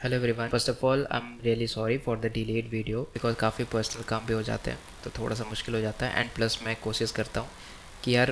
Hello everyone, first of all I am really sorry for the delayed video because काफ़ी personal काम भी हो जाते हैं तो थोड़ा सा मुश्किल हो जाता है। एंड प्लस मैं कोशिश करता हूँ कि यार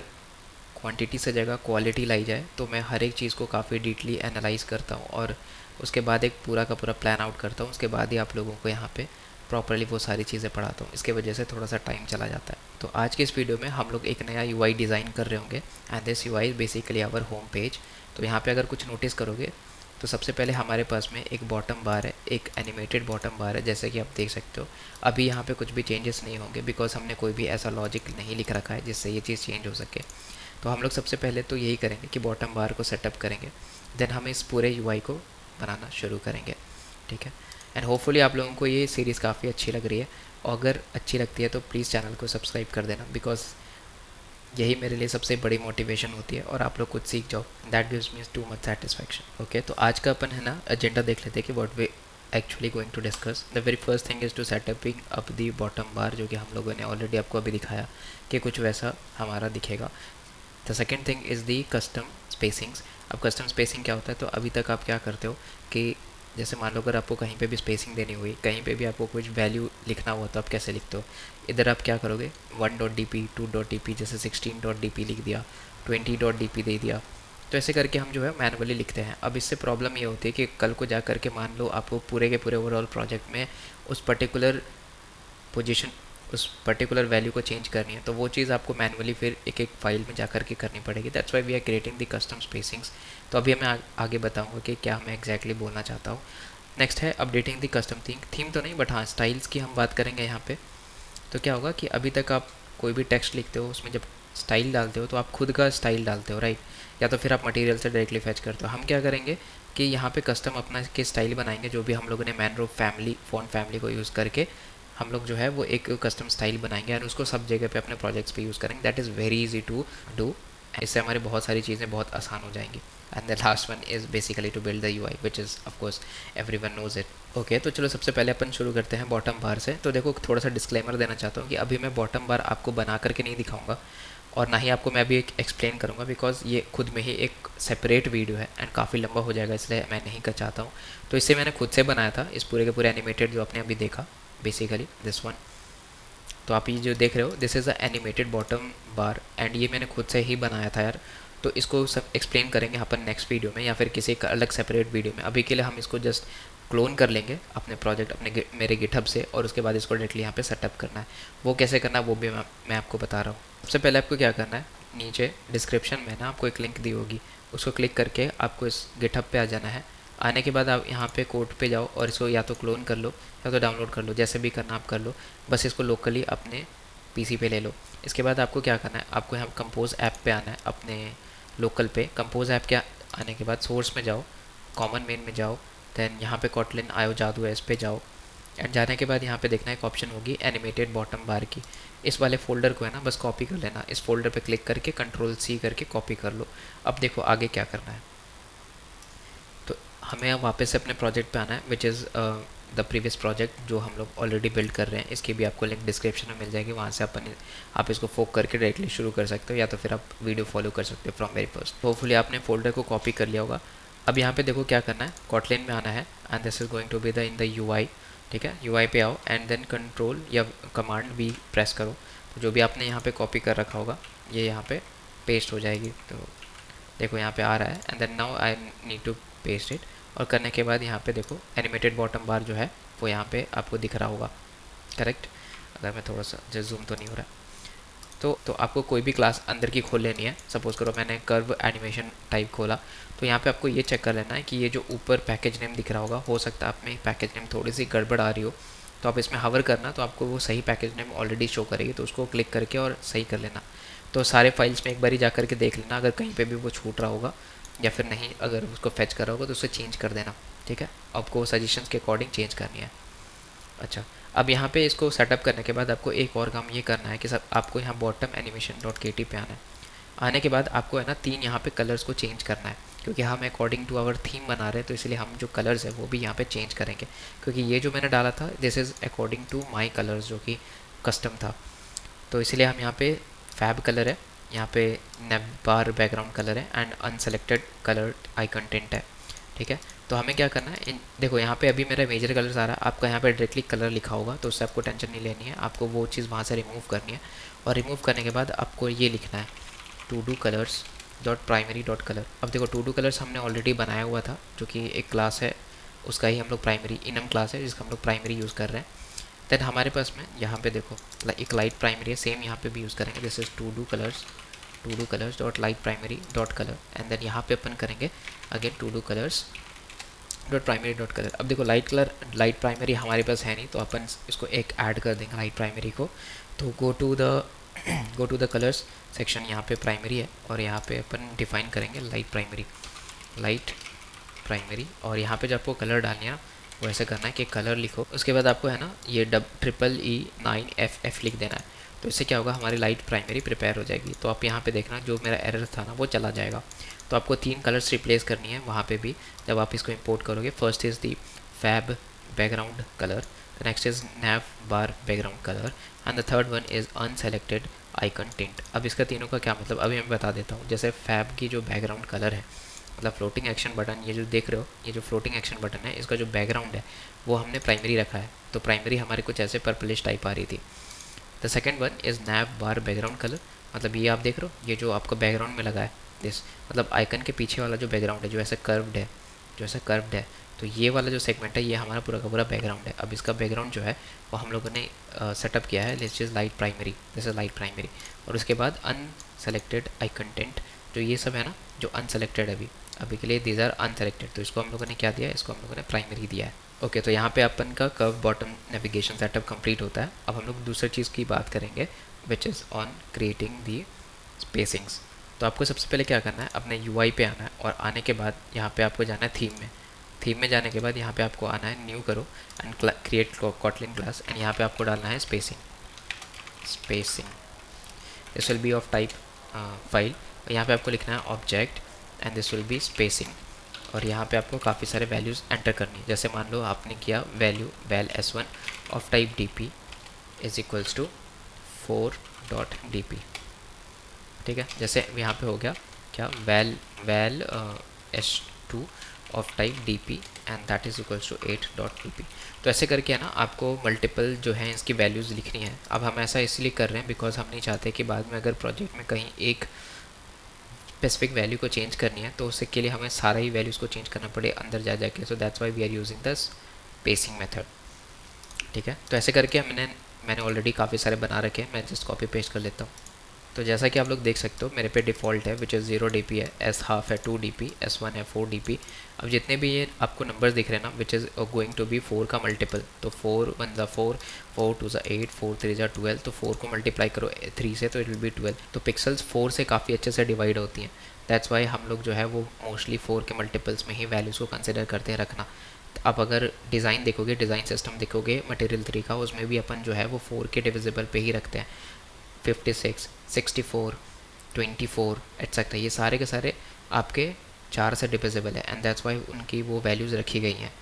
क्वांटिटी से जगह क्वालिटी लाई जाए, तो मैं हर एक चीज़ को काफ़ी डीपली एनालाइज करता हूँ और उसके बाद एक पूरा का पूरा प्लान आउट करता हूँ। उसके बाद ही आप लोगों को यहाँ पे प्रॉपरली वो सारी चीज़ें पढ़ाता हूँ। इसके वजह से थोड़ा सा टाइम चला जाता है। तो आज के इस वीडियो में हम लोग एक नया यूआई डिज़ाइन कर रहे होंगे and this UI is basically our home page. तो यहाँ पे अगर कुछ नोटिस करोगे तो सबसे पहले हमारे पास में एक बॉटम बार है, एक एनिमेटेड बॉटम बार है, जैसे कि आप देख सकते हो। अभी यहाँ पे कुछ भी चेंजेस नहीं होंगे बिकॉज हमने कोई भी ऐसा लॉजिक नहीं लिख रखा है जिससे ये चीज़ चेंज हो सके। तो हम लोग सबसे पहले तो यही करेंगे कि बॉटम बार को सेटअप करेंगे, देन हम इस पूरे यूआई को बनाना शुरू करेंगे। ठीक है। एंड होपफुली आप लोगों को ये सीरीज़ काफ़ी अच्छी लग रही है, और अगर अच्छी लगती है तो प्लीज़ चैनल को सब्सक्राइब कर देना बिकॉज यही मेरे लिए सबसे बड़ी मोटिवेशन होती है और आप लोग कुछ सीख जाओ, that gives me too much satisfaction. Okay, तो आज का अपन है ना एजेंडा देख लेते हैं कि what we actually going to discuss. The very first thing is to setupping up the bottom bar, जो कि हम लोगों ने ऑलरेडी आपको अभी दिखाया कि कुछ वैसा हमारा दिखेगा। The second thing is the custom spacings. अब कस्टम स्पेसिंग क्या होता है, तो अभी तक आप क्या करते हो कि जैसे मान लो अगर आपको कहीं पे भी स्पेसिंग देनी हुई, कहीं पे भी आपको कुछ वैल्यू लिखना हुआ, तो आप कैसे लिखते हो? इधर आप क्या करोगे, 1.dp 2.dp, जैसे 16.dp लिख दिया, 20.dp दे दिया। तो ऐसे करके हम जो है मैनुअली लिखते हैं। अब इससे प्रॉब्लम ये होती है कि कल को जा कर के मान लो आपको पूरे के पूरे ओवरऑल प्रोजेक्ट में उस पर्टिकुलर पोजीशन, उस पर्टिकुलर वैल्यू को चेंज करनी है, तो वो चीज़ आपको मैनुअली फिर एक एक फाइल में जा कर के करनी पड़ेगी। That's why we are creating the custom spacings. तो अभी मैं आगे बताऊंगा कि क्या मैं एग्जैक्टली बोलना चाहता हूँ। नेक्स्ट है अपडेटिंग द कस्टम थीम तो नहीं, बट हाँ स्टाइल्स की हम बात करेंगे यहाँ पे। तो क्या होगा कि अभी तक आप कोई भी टेक्स्ट लिखते हो, उसमें जब स्टाइल डालते हो तो आप खुद का स्टाइल डालते हो, राइट? या तो फिर आप मटेरियल से डायरेक्टली फैच करते हो। हम क्या करेंगे कि यहाँ पे कस्टम अपना के स्टाइल बनाएंगे, जो भी हम लोगों ने मैनरो फैमिली फ़ॉन्ट फैमिली को यूज़ करके हम लोग जो है वो एक कस्टम स्टाइल बनाएंगे और उसको सब जगह पे अपने प्रोजेक्ट्स पे यूज़ करेंगे। That is very easy to do. इससे हमारी बहुत सारी चीज़ें बहुत आसान हो जाएंगी। And the last one is basically to build the UI which is of course everyone knows it. Okay, तो चलो सबसे पहले अपन शुरू करते हैं बॉटम बार से। तो देखो, थोड़ा सा डिस्क्लेमर देना चाहता हूँ कि अभी मैं बॉटम बार आपको बना करके नहीं दिखाऊंगा और ना ही आपको मैं अभी एक एक्सप्लेन करूँगा बिकॉज ये खुद में ही एक सेपरेट वीडियो है एंड काफ़ी लंबा हो जाएगा, इसलिए मैं नहीं कर चाहता हूँ। तो इसे मैंने खुद से बनाया था, इस पूरे के पूरे एनिमेटेड जो आपने अभी देखा, बेसिकली दिस वन। तो आप ये जो देख रहे हो, this is a animated bottom bar and ये मैंने खुद से ही बनाया था यार। तो इसको सब एक्सप्लेन करेंगे अपन नेक्स्ट वीडियो में या फिर किसी एक अलग सेपरेट वीडियो में। अभी के लिए हम इसको जस्ट क्लोन कर लेंगे अपने प्रोजेक्ट, मेरे गिटहब से, और उसके बाद इसको डायरेक्टली यहाँ पे सेटअप करना है। वो कैसे करना है वो भी मैं आपको बता रहा हूँ। सबसे पहले आपको क्या करना है, नीचे डिस्क्रिप्शन में ना आपको एक लिंक दी होगी, उसको क्लिक करके आपको इस गिटहब पे आ जाना है। आने के बाद आप यहाँ पे कोड पे जाओ और इसको या तो क्लोन कर लो या तो डाउनलोड कर लो, जैसे भी करना आप कर लो। बस इसको लोकली अपने पीसी पे ले लो। इसके बाद आपको क्या करना है, आपको यहाँ कंपोज ऐप पे आना है, अपने लोकल पे। कंपोज ऐप के आने के बाद सोर्स में जाओ, कॉमन मेन में जाओ, देन यहाँ पे कॉटलिन आयो जादू है, इस पे जाओ। एंड जाने के बाद यहाँ पे देखना एक ऑप्शन होगी एनिमेटेड बॉटम बार की। इस वाले फोल्डर को है ना बस कॉपी कर लेना, इस फोल्डर पे क्लिक करके Ctrl+C करके कॉपी कर लो। अब देखो आगे क्या करना है। तो हमें अब वापस से अपने प्रोजेक्ट पे आना है which is the previous project जो हम लोग ऑलरेडी बिल्ड कर रहे हैं। इसकी भी आपको लिंक डिस्क्रिप्शन में मिल जाएगी, वहाँ से आप इसको फोक करके डायरेक्टली शुरू कर सकते हो या तो फिर आप वीडियो फॉलो कर सकते हो फ्रॉम वेरी फर्स्ट। होपफुली आपने फोल्डर को कॉपी कर लिया होगा। अब यहाँ पे देखो क्या करना है, कॉटलिन में आना है and this is going to be the in the UI. ठीक है, यूआई पे आओ एंड देन कंट्रोल या कमांड वी प्रेस करो। तो जो भी आपने यहाँ पे कॉपी कर रखा होगा ये यहाँ पे पेस्ट हो जाएगी। तो देखो यहाँ पे आ रहा है and then now I need to paste it. और करने के बाद यहाँ पे देखो एनिमेटेड बॉटम बार जो है वो यहाँ पे आपको दिख रहा होगा, करेक्ट? अगर मैं थोड़ा सा जो जूम तो नहीं हो रहा। तो आपको कोई भी क्लास अंदर की खोल लेनी है। सपोज करो मैंने कर्व एनिमेशन टाइप खोला, तो यहाँ पे आपको ये चेक कर लेना है कि ये जो ऊपर पैकेज नेम दिख रहा होगा, हो सकता है आप में पैकेज नेम थोड़ी सी गड़बड़ आ रही हो, तो आप इसमें हवर करना तो आपको वो सही पैकेज नेम ऑलरेडी शो करेगी, तो उसको क्लिक करके और सही कर लेना। तो सारे फाइल्स में एक बार ही जा करके देख लेना, अगर कहीं पे भी वो छूट रहा होगा या फिर नहीं, अगर उसको फेच कर रहा होगा तो उसे चेंज कर देना। ठीक है, आपको सजेशंस के अकॉर्डिंग चेंज करनी है। अच्छा, अब यहाँ पे इसको सेटअप करने के बाद आपको एक और काम ये करना है कि सब आपको यहाँ बॉटम एनिमेशन डॉट के टी पे आना है। आने के बाद आपको है ना 3 यहाँ पे कलर्स को चेंज करना है, क्योंकि हम अकॉर्डिंग टू आवर थीम बना रहे हैं, तो इसलिए हम जो कलर्स है वो भी यहाँ पे चेंज करेंगे। क्योंकि ये जो मैंने डाला था this is according to my colours, जो कि कस्टम था। तो इसलिए हम यहाँ पे फैब कलर है, यहाँ पे नेब बार बैकग्राउंड कलर है and unselected colour I content है। ठीक है, तो हमें क्या करना है, देखो यहाँ पे अभी मेरा मेजर कलर्स आ रहा है, आपका यहाँ पे डायरेक्टली कलर लिखा होगा तो उससे आपको टेंशन नहीं लेनी है, आपको वो चीज़ वहाँ से रिमूव करनी है। और रिमूव करने के बाद आपको ये लिखना है to do colours dot primary dot colour. अब देखो टू डू कलर्स हमने ऑलरेडी बनाया हुआ था, जो कि एक क्लास है, उसका ही हम लोग प्राइमरी इनम क्लास है जिसका हम लोग प्राइमरी यूज़ कर रहे हैं। देन हमारे पास में यहाँ पे देखो एक लाइट प्राइमरी है, सेम यहाँ पे भी यूज़ करेंगे। This is to do colours dot light primary dot colour and then यहाँ पे अपन करेंगे again to do colours dot primary dot colour. अब देखो लाइट प्राइमरी हमारे पास है नहीं, तो अपन इसको एक ऐड कर देंगे लाइट प्राइमरी को। तो go to the colours section, यहाँ पे प्राइमरी है और यहाँ पे अपन डिफाइन करेंगे लाइट प्राइमरी। और यहाँ पे जब आपको कलर डालनी है ना, वो ऐसे करना है कि कलर लिखो, उसके बाद आपको है ना ये EEE9FF लिख देना है। तो इससे क्या होगा, हमारी लाइट प्राइमरी प्रिपेयर हो जाएगी। तो आप यहाँ पे देखना जो मेरा एरर था ना वो चला जाएगा। तो आपको 3 कलर्स रिप्लेस करनी है वहाँ पे भी जब आप इसको इंपोर्ट करोगे। First is the fab background colour, next is nav bar background colour and the third one is unselected icon tint. अब इसका तीनों का क्या मतलब अभी मैं बता देता हूँ। जैसे फैब की जो बैकग्राउंड कलर है, मतलब फ्लोटिंग एक्शन बटन, ये जो देख रहे हो ये जो फ्लोटिंग एक्शन बटन है, इसका जो बैकग्राउंड है वो हमने प्राइमरी रखा है, तो प्राइमरी हमारे कुछ ऐसे पर्पलिश टाइप आ रही थी। The second one is nav bar background colour, मतलब ये आप देख रहे हो ये जो आपका बैकग्राउंड में लगा है दिस, मतलब आइकन के पीछे वाला जो बैकग्राउंड है जो ऐसे कर्व्ड है, तो ये वाला जो सेगमेंट है ये हमारा पूरा का पूरा बैकग्राउंड है। अब इसका बैकग्राउंड जो है वो हम लोगों ने सेटअप किया है, दिस इज़ लाइट प्राइमरी। और उसके बाद अनसेलेक्टेड आइकन टिंट, जो ये सब है ना जो अनसेलेक्टेड है अभी के लिए, दीज आर अनसेलेक्टेड, तो इसको हम लोगों ने क्या दिया है, इसको हम लोगों ने प्राइमरी दिया है। ओके, तो यहाँ पे अपन का curve bottom navigation setup complete होता है। अब हम लोग दूसरी चीज़ की बात करेंगे which is on creating the spacings. तो आपको सबसे पहले क्या करना है, अपने UI पे आना है और आने के बाद यहाँ पे आपको जाना है थीम में जाने के बाद यहाँ पे आपको आना है न्यू करो and create Kotlin class and यहाँ पे आपको डालना है spacing. This will B of type file, यहाँ पे आपको लिखना है object and this will B spacing. और यहाँ पे आपको काफ़ी सारे वैल्यूज़ एंटर करनी है। जैसे मान लो आपने किया value val S1 of type DP is equals to 4.dp, ठीक है। जैसे यहाँ पे हो गया क्या val S2 of type DP and that is equals to 8.dp। तो ऐसे करके है ना आपको मल्टीपल जो है इसकी वैल्यूज़ लिखनी है। अब हम ऐसा इसलिए कर रहे हैं बिकॉज हम नहीं चाहते कि बाद में अगर प्रोजेक्ट में कहीं एक स्पेसिफिक वैल्यू को चेंज करनी है तो उसके के लिए हमें सारा ही वैल्यूज़ को चेंज करना पड़े अंदर जा जाके। So that's why we are using the spacing method, ठीक है। तो ऐसे करके मैंने ऑलरेडी काफ़ी सारे बना रखे हैं, मैं जस्ट कॉपी पेस्ट कर लेता हूँ। तो जैसा कि आप लोग देख सकते हो मेरे पे डिफ़ॉल्ट है विच इज़ 0 dp है, S1/2 है 2 dp, S1 है 4 dp। अब जितने भी ये आपको नंबर्स दिख रहे हैं ना which is going to be 4 का मल्टीपल, तो 4 1 ज़ा 4, 4 2 ज़ा 8, 4 3 ज़ा 12, तो 4 को मल्टीप्लाई करो 3 से तो इट विल बी 12। तो पिक्सल्स 4 से काफ़ी अच्छे से डिवाइड होती हैं, दैट्स वाई हम लोग जो है वो मोस्टली 4 के मल्टीपल्स में ही वैल्यूज़ को कंसिडर करते हैं रखना। आप अगर डिज़ाइन देखोगे, डिज़ाइन सिस्टम देखोगे मटेरियल 3 का, उसमें भी अपन जो है वो 4 के डिविजिबल पे ही रखते हैं। 56, 64, 24 एटसेट्रा, ये सारे के सारे आपके 4 से डिविजिबल है एंड दैट्स वाई उनकी वो वैल्यूज़ रखी गई हैं।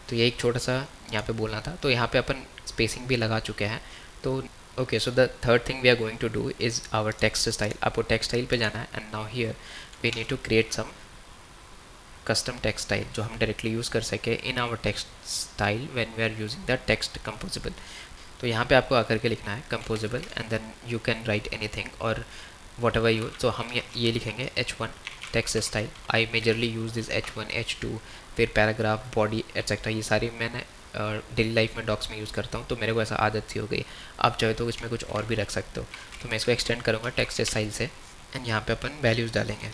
तो ये एक छोटा सा यहाँ पे बोलना था। तो यहाँ पे अपन स्पेसिंग भी लगा चुके हैं। तो okay, so the third thing we are going to do is our text style. आपको टेक्स्ट स्टाइल पे जाना है and now here we need to create some custom text style जो हम डायरेक्टली यूज़ कर सके in our text style when we are using the text composable. तो यहाँ पे आपको आकर के लिखना है composable and then you can write anything और वॉट एवर यू। तो हम ये लिखेंगे H1 text style. I majorly use this H1, H2, फिर पैराग्राफ, बॉडी एटसेट्रा, ये सारी मैंने डेली लाइफ में डॉक्स में यूज़ करता हूँ, तो मेरे को ऐसा आदत सी हो गई। आप चाहे तो इसमें कुछ और भी रख सकते हो। तो मैं इसको एक्सटेंड करूँगा टेक्स्ट स्टाइल से एंड यहाँ पे अपन वैल्यूज़ डालेंगे।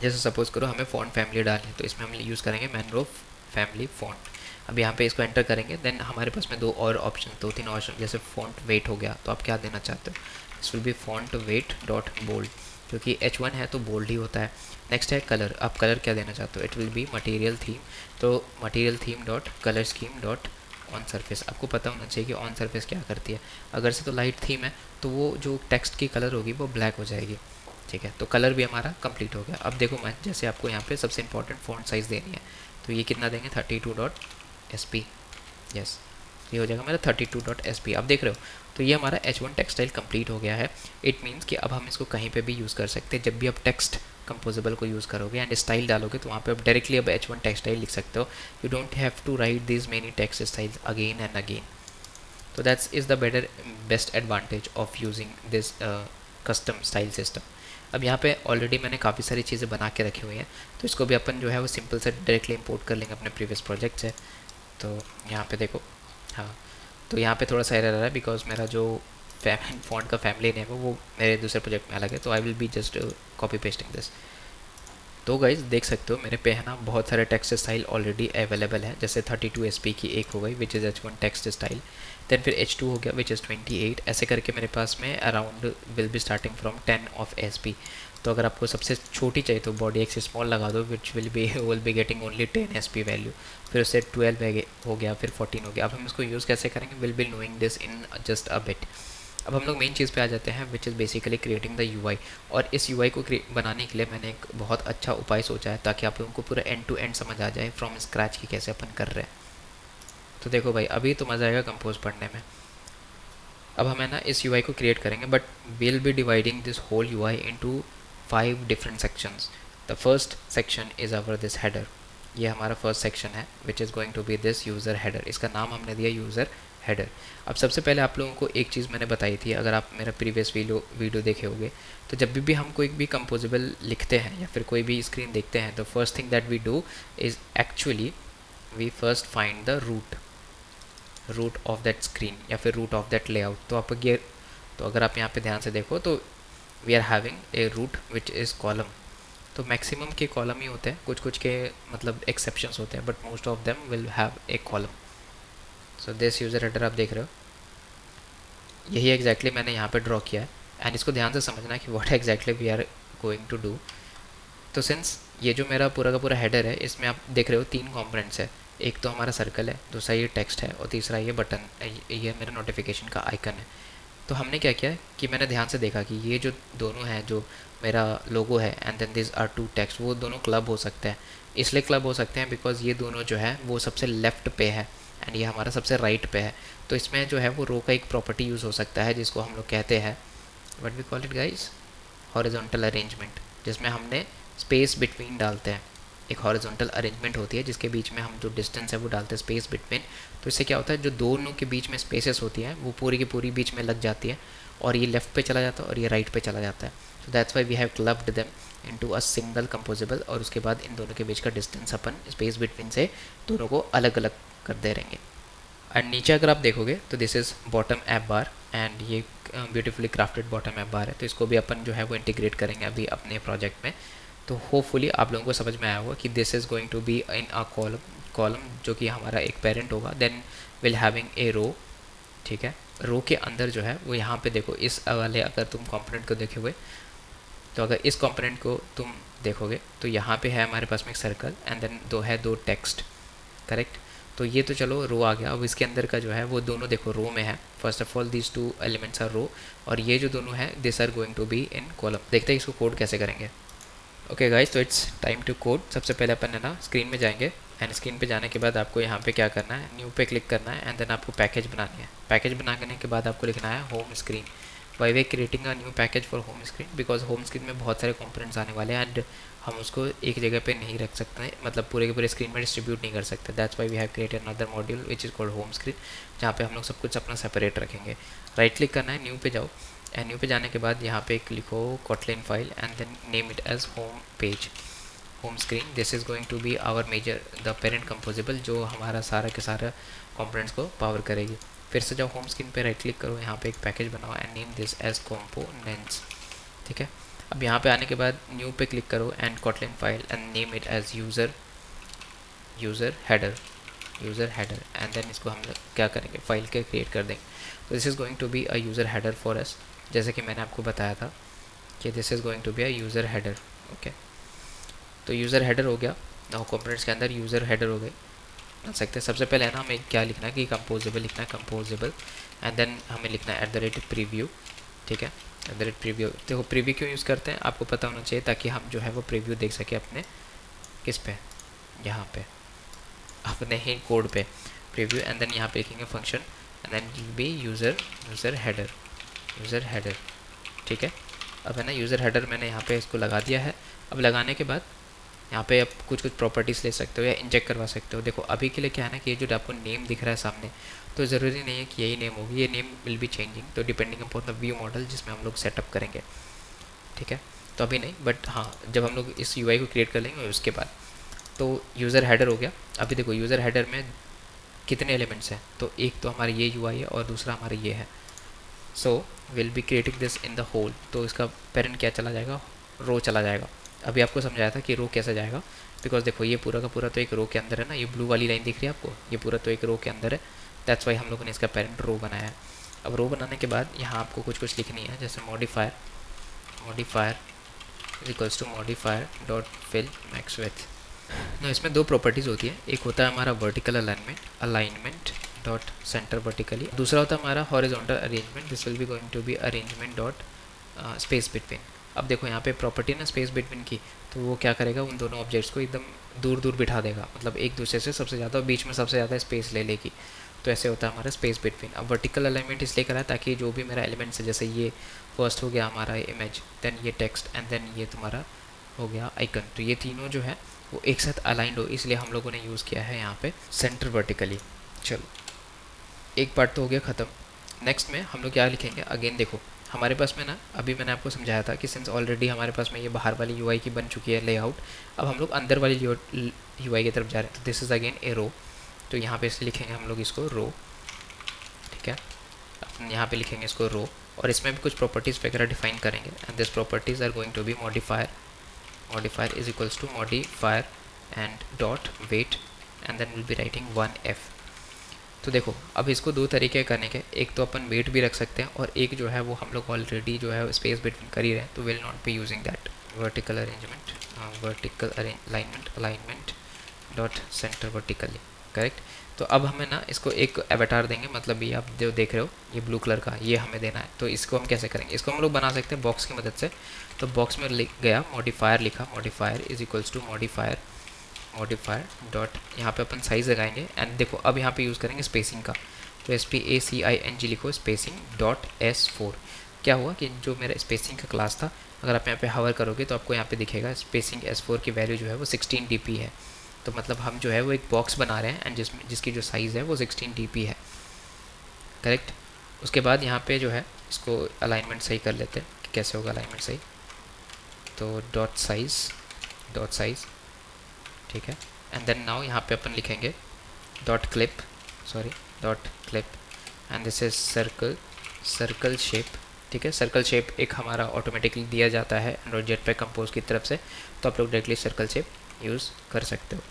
जैसे सपोज़ करो हमें फ़ॉन्ट फैमिली डालनी है, तो इसमें हम यूज़ करेंगे मैनग्रोव फैमिली फ़ॉन्ट। अब यहाँ पे इसको एंटर करेंगे, देन हमारे पास में 2-3 ऑप्शन, जैसे फ़ॉन्ट वेट हो गया, तो आप क्या देना चाहते हो, this will be font weight dot bold, क्योंकि H1 है तो बोल्ड ही होता है। नेक्स्ट है कलर, आप कलर क्या देना चाहते हो, it will be material theme, तो material theme dot colour scheme dot on surface. आपको पता होना चाहिए कि ऑन सरफेस क्या करती है। अगर से तो लाइट थीम है तो वो जो टेक्स्ट की कलर होगी वो ब्लैक हो जाएगी, ठीक है। तो कलर भी हमारा कंप्लीट हो गया। अब देखो मैं जैसे आपको यहाँ पे सबसे इंपॉर्टेंट फ़ॉन्ट साइज़ देनी है, तो ये कितना देंगे 32.sp, यस ये हो जाएगा मेरा 32.sp। आप देख रहे हो, तो ये हमारा H1 टेक्सटाइल कंप्लीट हो गया है। इट मीन्स कि अब हम इसको कहीं पे भी यूज़ कर सकते हैं। जब भी आप टेक्स्ट कंपोजिबल को यूज़ करोगे एंड स्टाइल डालोगे तो वहाँ पे आप डायरेक्टली अब H1 टेक्स्ट स्टाइल लिख सकते हो. You don't have to write this many text styles again and again. तो that's is the best advantage of using this custom style system. अब यहाँ पे ऑलरेडी मैंने काफ़ी सारी चीज़ें बना के रखी हुई हैं, तो इसको भी अपन जो है वो सिंपल से डायरेक्टली इंपोर्ट कर लेंगे अपने प्रीवियस प्रोजेक्ट से. तो यहाँ पे देखो, हाँ, तो यहाँ पे थोड़ा सा एरर आ रहा है बिकॉज मेरा जो फॉन्ट का फैमिली नेम है वो मेरे दूसरे प्रोजेक्ट में अलग है. तो I will be just copy pasting this. तो गाइज देख सकते हो मेरे पे है ना बहुत सारे टेक्स्ट स्टाइल ऑलरेडी अवेलेबल है. जैसे 32 SP की एक हो गई which is H1 text style. Then फिर H2 हो गया विच इज़ 28. ऐसे करके मेरे पास में around will be starting from 10 of SP. तो अगर आपको सबसे छोटी चाहिए तो बॉडी एक्स स्मॉल लगा दो विच will be getting only 10 SP value. फिर उससे 12 हो गया, फिर 14 हो गया. अब हम इसको यूज़ कैसे करेंगे, will be knowing this in just a bit. अब हम लोग मेन चीज़ पे आ जाते हैं which is basically creating the UI. और इस UI को बनाने के लिए मैंने एक बहुत अच्छा उपाय सोचा है ताकि आप लोगों को पूरा एंड टू एंड समझ आ जाए फ्रॉम स्क्रैच की कैसे अपन कर रहे हैं. तो देखो भाई, अभी तो मज़ा आएगा कंपोज पढ़ने में. अब हम है ना इस UI को क्रिएट करेंगे but will be dividing this whole UI into 5 different sections. The first section is our this header. ये हमारा फर्स्ट सेक्शन है which is going to be this user header. इसका नाम हमने दिया यूज़र हेडर. अब सबसे पहले आप लोगों को एक चीज़ मैंने बताई थी, अगर आप मेरा प्रीवियस वीडियो देखे होंगे तो जब भी हम कोई भी कंपोजिबल लिखते हैं या फिर कोई भी स्क्रीन देखते हैं, तो first thing that we do is actually we first find the root of that screen या फिर रूट ऑफ दैट लेआउट. तो अगर आप यहाँ पे ध्यान से देखो तो we are having a root which is column. तो मैक्सिमम के कॉलम ही होते हैं, कुछ कुछ के मतलब एक्सेप्शंस होते हैं, but most of them will have a column. So this user header आप देख रहे हो, यही एग्जैक्टली मैंने यहाँ पे ड्रॉ किया है. एंड इसको ध्यान से समझना कि what exactly we are going to do. तो सिंस ये जो मेरा पूरा का पूरा हेडर है, इसमें आप देख रहे हो 3 कंपोनेंट्स है. एक तो हमारा सर्कल है, दूसरा ये टेक्स्ट है, और तीसरा ये बटन, ये मेरा नोटिफिकेशन का आइकन है. तो हमने क्या किया कि मैंने ध्यान से देखा कि ये जो दोनों हैं, जो मेरा लोगो है and then this are 2 text, वो दोनों क्लब हो सकते हैं. इसलिए क्लब हो सकते हैं बिकॉज ये दोनों जो है वो सबसे लेफ़्ट पे है एंड ये हमारा सबसे राइट पे है. तो इसमें जो है वो रो का एक प्रॉपर्टी यूज़ हो सकता है जिसको हम लोग कहते हैं, what we call it guys, horizontal arrangement, जिसमें हमने स्पेस बिटवीन डालते हैं. एक हॉरिजॉन्टल अरेंजमेंट होती है जिसके बीच में हम जो डिस्टेंस है वो डालते हैं स्पेस बिटवीन. तो इससे क्या होता है, जो दोनों के बीच में स्पेसेस होती हैं वो पूरी की पूरी बीच में लग जाती है और ये लेफ़्ट पे चला जाता है और ये राइट पे चला जाता है. So that's why we have clubbed them into a single composable. और उसके बाद इन दोनों के बीच का डिस्टेंस अपन स्पेस बिटवीन से दोनों को अलग अलग कर दे रहेंगे. एंड नीचे अगर आप देखोगे तो this is bottom app bar and ये ब्यूटीफुली क्राफ्टेड बॉटम ऐप बार है. तो इसको भी अपन जो है वो इंटीग्रेट करेंगे अभी अपने प्रोजेक्ट में. तो होपफुली आप लोगों को समझ में आया होगा कि this is going to be in a column जो कि हमारा एक पेरेंट होगा. Then will having a row. ठीक है, रो के अंदर जो है वो यहाँ पे देखो, इस वाले अगर तुम कंपोनेंट को देखोगे तो अगर इस कंपोनेंट को तुम देखोगे तो यहाँ पे है हमारे पास में एक सर्कल एंड देन दो टेक्स्ट. करेक्ट. तो ये तो चलो रो आ गया. अब इसके अंदर का जो है वो दोनों देखो रो में है. First of all these 2 elements are row और ये जो दोनों हैं this are going to be in column. देखते हैं इसको कोड कैसे करेंगे. ओके गाइस, तो इट्स टाइम टू कोड. सबसे पहले अपन है ना स्क्रीन में जाएंगे एंड स्क्रीन पे जाने के बाद आपको यहाँ पे क्या करना है, न्यू पे क्लिक करना है एंड देन आपको पैकेज बनानी है. पैकेज बनाने के बाद आपको लिखना है home screen. Why we creating a new package for home screen because home screen में बहुत सारे कंपोनेंट्स आने वाले हैं एंड हम उसको एक जगह पे नहीं रख सकते, मतलब पूरे के पूरे स्क्रीन में डिस्ट्रीब्यूट नहीं कर सकते. That's why we have created another module which is called home screen, जहाँ पे हम लोग सब कुछ अपना सेपरेट रखेंगे. राइट क्लिक करना है, न्यू पे जाओ एंड न्यू पे जाने के बाद यहाँ पे लिखो Kotlin file and then name it as home page, home screen. This is going to be our major the parent composable जो हमारा सारा के सारा कंपोनेंट्स को पावर करेगी. फिर से जाओ होम स्क्रीन पे, राइट क्लिक करो, यहाँ पे एक पैकेज बनाओ and name this as components. ठीक है. अब यहाँ पे आने के बाद न्यू पे क्लिक करो and Kotlin file and name it as user header and then इसको हम क्या करेंगे, फाइल के क्रिएट कर देंगे. तो this is going to be a user header for us, जैसे कि मैंने आपको बताया था कि this is going to be a user header. Okay, तो यूज़र हेडर हो गया. नाउ कंपोनेंट्स के अंदर यूज़र हेडर हो गए बन सकते हैं. सबसे पहले है ना हमें क्या लिखना है कि कंपोजिबल लिखना है, कंपोजिबल एंड देन हमें लिखना है @preview. ठीक है, @preview. देखो प्रीव्यू क्यों यूज़ करते हैं आपको पता होना चाहिए ताकि हम जो है वो प्रीव्यू देख सकें अपने किस पे, यहाँ पे अपने ही कोड पे प्रीव्यू. एंड देन यहाँ पे लिखेंगे function and then will be user header. ठीक है. अब है ना यूज़र हेडर मैंने यहाँ पे इसको लगा दिया है। अब लगाने के बाद यहाँ पे आप कुछ प्रॉपर्टीज़ ले सकते हो या इंजेक्ट करवा सकते हो। देखो अभी के लिए क्या है ना कि ये जो आपको नेम दिख रहा है सामने, तो ज़रूरी नहीं है कि यही नेम होगी, ये नेम विल बी चेंजिंग, तो depending upon the view model जिसमें हम लोग सेटअप करेंगे, ठीक है। तो अभी नहीं, बट हाँ जब हम लोग इस यूआई को क्रिएट कर लेंगे उसके बाद। तो यूज़र हेडर हो गया। अभी देखो यूज़र हेडर में कितने एलिमेंट्स हैं, तो एक तो हमारा ये यूआई है और दूसरा हमारा ये है। So will be creating this in the whole, तो इसका पेरेंट क्या चला जाएगा, रो चला जाएगा। अभी आपको समझाया था कि रो कैसे जाएगा, बिकॉज देखो ये पूरा का पूरा तो एक रो के अंदर है ना, ये ब्लू वाली लाइन दिख रही है आपको, ये पूरा तो एक रो के अंदर है, दैट्स वाई हम लोगों ने इसका पेरेंट रो बनाया है। अब रो बनाने के बाद यहाँ आपको कुछ लिखनी है, जैसे modifier equals to modifier dot fill max width. ना इसमें दो प्रॉपर्टीज़ होती है, एक होता है हमारा vertical alignment dot centre vertically, दूसरा होता है हमारा horizontal arrangement, this will be going to be arrangement dot space between. अब देखो यहाँ पे प्रॉपर्टी ना स्पेस बिटवीन की, तो वो क्या करेगा, उन दोनों ऑब्जेक्ट्स को एकदम दूर दूर बिठा देगा, मतलब एक दूसरे से सबसे ज़्यादा, बीच में सबसे ज़्यादा स्पेस ले लेगी, तो ऐसे होता है हमारा स्पेस बिटवीन। अब वर्टिकल अलाइनमेंट इसलिए करा है ताकि जो भी मेरा एलिमेंट्स है, जैसे ये फर्स्ट हो गया हमारा इमेज, देन ये टेक्स्ट एंड देन ये तुम्हारा हो गया आइकन, तो ये तीनों जो है वो एक साथ अलाइंड हो, इसलिए हम लोगों ने यूज़ किया है यहाँ पे सेंटर वर्टिकली। चलो एक पार्ट तो हो गया ख़त्म। नेक्स्ट में हम लोग क्या लिखेंगे, अगेन देखो हमारे पास में ना, अभी मैंने आपको समझाया था कि सिंस ऑलरेडी हमारे पास में ये बाहर वाली यूआई की बन चुकी है लेआउट, अब हम लोग अंदर वाली यूआई की तरफ जा रहे हैं, तो दिस इज़ अगेन ए रो, तो यहाँ पे इसलिए लिखेंगे हम लोग इसको रो, ठीक है। अपन यहाँ पे लिखेंगे इसको रो, और इसमें भी कुछ प्रॉपर्टीज़ वगैरह डिफाइन करेंगे, and this properties are going to be modifier is equals to modifier and dot weight and then we'll be writing 1f। तो देखो अब इसको दो तरीके करने के, एक तो अपन वेट भी रख सकते हैं और एक जो है वो हम लोग ऑलरेडी जो है स्पेस बिटवीन कर ही रहे हैं, तो will not be using that. Vertical alignment dot centre vertically, correct. तो अब हमें ना इसको एक एवेटार देंगे, मतलब ये आप जो देख रहे हो ये ब्लू कलर का, ये हमें देना है। तो इसको हम कैसे करेंगे, इसको हम लोग बना सकते हैं बॉक्स की मदद से। तो बॉक्स में लिख गया मॉडिफायर, लिखा modifier is equals to modifier dot, यहाँ पे अपन साइज़ लगाएंगे, एंड देखो अब यहाँ पे यूज़ करेंगे स्पेसिंग का, तो SPACING लिखो, स्पेसिंग डॉट S4। क्या हुआ कि जो मेरा स्पेसिंग का क्लास था, अगर आप यहाँ पे हवर करोगे तो आपको यहाँ पे दिखेगा स्पेसिंग S4 की वैल्यू जो है वो 16 dp है, तो मतलब हम जो है वो एक बॉक्स बना रहे हैं एंड जिसकी जो साइज़ है वो 16 dp है, करेक्ट। उसके बाद यहाँ पे जो है इसको अलाइनमेंट सही कर लेते हैं कि कैसे होगा अलाइनमेंट सही, तो डॉट साइज़, ठीक है। एंड देन नाउ यहाँ पे अपन लिखेंगे dot clip and this is circle shape, ठीक है। सर्कल शेप एक हमारा ऑटोमेटिकली दिया जाता है एंड्रॉइड जेटपैक कंपोज की तरफ से, तो आप लोग डायरेक्टली सर्कल शेप यूज़ कर सकते हो।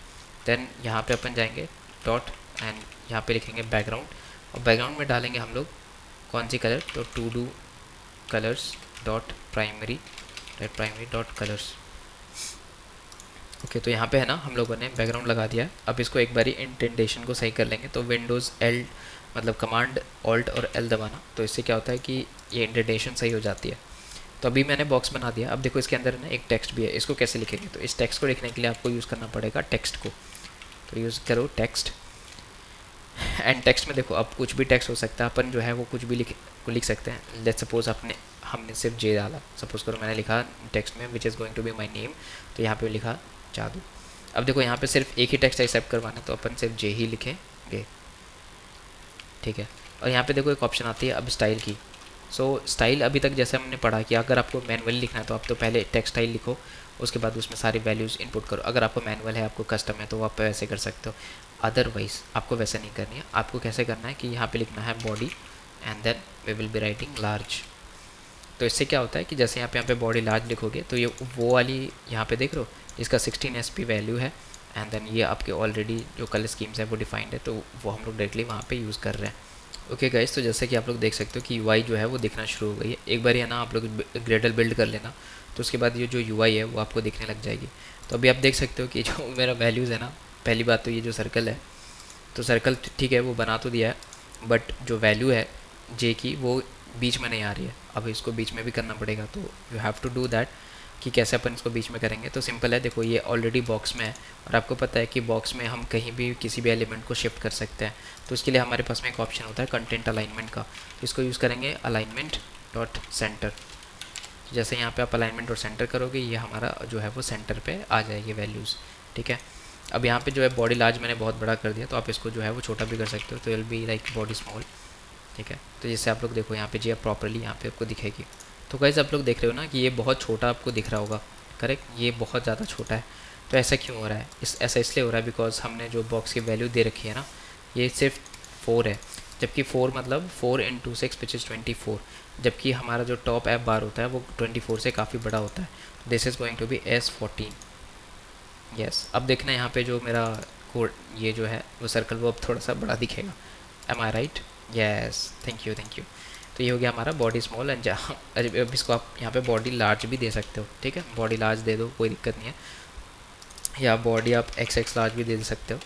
देन यहाँ पे अपन जाएंगे डॉट एंड यहाँ पे लिखेंगे बैकग्राउंड, और बैकग्राउंड में डालेंगे हम लोग कौन सी कलर, तो to do colours dot primary dot colours, okay. तो यहाँ पे है ना हम लोगों ने बैकग्राउंड लगा दिया। अब इसको एक बारी इंडेंटेशन को सही कर लेंगे, तो विंडोज़ L मतलब कमांड ऑल्ट और L दबाना, तो इससे क्या होता है कि ये इंडेंटेशन सही हो जाती है। तो अभी मैंने बॉक्स बना दिया। अब देखो इसके अंदर ना एक टेक्स्ट भी है, इसको कैसे लिखेंगे, तो इस टेक्स्ट को लिखने के लिए आपको यूज़ करना पड़ेगा टेक्स्ट को, तो यूज़ करो टेक्स्ट। एंड टेक्स्ट में देखो अब कुछ भी टेक्स्ट हो सकता है, अपन जो है वो कुछ भी लिख सकते हैं। लेट्स सपोज हमने सिर्फ जे डाला, सपोज करो मैंने लिखा टेक्स्ट में which is going to be my name, तो यहाँ पे लिखा जादू। अब देखो यहाँ पे सिर्फ एक ही टेक्स्ट एक्सेप्ट करवाना, तो अपन सिर्फ जे ही लिखेंगे, ठीक है। और यहाँ पे देखो एक ऑप्शन आती है अब स्टाइल की। सो स्टाइल अभी तक जैसे हमने पढ़ा कि अगर आपको मैनुअली लिखना है तो आप तो पहले टेक्स्ट स्टाइल लिखो, उसके बाद उसमें सारी वैल्यूज़ इनपुट करो। अगर आपको मैनुअल है, आपको कस्टम है, तो आप वैसे कर सकते हो। अदरवाइज़ आपको वैसे नहीं करनी है। आपको कैसे करना है कि यहाँ पे लिखना है body and then we will be writing large. तो इससे क्या होता है कि जैसे यहाँ पे बॉडी लार्ज लिखोगे तो ये वो वाली यहाँ पे देख रहे हो, इसका 16 SP वैल्यू है, एंड देन ये आपके ऑलरेडी जो कलर स्कीम्स है वो डिफाइंड है, तो वो हम लोग डायरेक्टली वहाँ पे यूज़ कर रहे हैं। ओके गाइस, तो जैसे कि आप लोग देख सकते हो कि UI जो है वो दिखना शुरू हो गई है। एक बार है ना आप लोग ग्रेडल बिल्ड कर लेना, तो उसके बाद ये जो UI है वो आपको दिखने लग जाएगी। तो अभी आप देख सकते हो कि जो मेरा वैल्यूज़ है ना, पहली बात तो ये जो सर्कल है, तो सर्कल ठीक है वो बना तो दिया है, बट जो वैल्यू है जे की वो बीच में नहीं आ रही है। अब इसको बीच में भी करना पड़ेगा, तो you have to do that. कि कैसे अपन इसको बीच में करेंगे, तो सिंपल है। देखो ये ऑलरेडी बॉक्स में है और आपको पता है कि बॉक्स में हम कहीं भी किसी भी एलिमेंट को शिफ्ट कर सकते हैं, तो इसके लिए हमारे पास में एक ऑप्शन होता है कंटेंट अलाइनमेंट का। तो इसको यूज़ करेंगे अलाइनमेंट डॉट सेंटर, तो जैसे यहाँ पे आप अलाइनमेंट और सेंटर करोगे, ये हमारा जो है वो सेंटर पे आ जाएगी वैल्यूज़, ठीक है। अब यहाँ पे जो है बॉडी लार्ज मैंने बहुत बड़ा कर दिया, तो आप इसको जो है वो छोटा भी कर सकते हो, तो will be like body small, ठीक है। तो जैसे आप लोग देखो यहाँ पे जी प्रॉपरली यहाँ पे आपको दिखेगी। तो गाइस आप लोग देख रहे हो ना कि ये बहुत छोटा आपको दिख रहा होगा, करेक्ट, ये बहुत ज़्यादा छोटा है। तो ऐसा क्यों हो रहा है, ऐसा इसलिए हो रहा है बिकॉज हमने जो बॉक्स की वैल्यू दे रखी है ना, ये सिर्फ 4 है, जबकि 4 मतलब 4 × 6 विच इज़ 24, जबकि हमारा जो टॉप ऐप बार होता है वो 24 से काफ़ी बड़ा होता है। This is going to be S14। Yes, अब देखना यहाँ पे जो मेरा कोड ये जो है वो सर्कल वो अब थोड़ा सा बड़ा दिखेगा। Am I right? Yes, thank you thank you. तो ये हो गया हमारा बॉडी स्मॉल एंड जहाँ अब इसको आप यहाँ पे बॉडी लार्ज भी दे सकते हो, ठीक है, बॉडी लार्ज दे दो, कोई दिक्कत नहीं है, या बॉडी आप XX लार्ज भी दे सकते हो,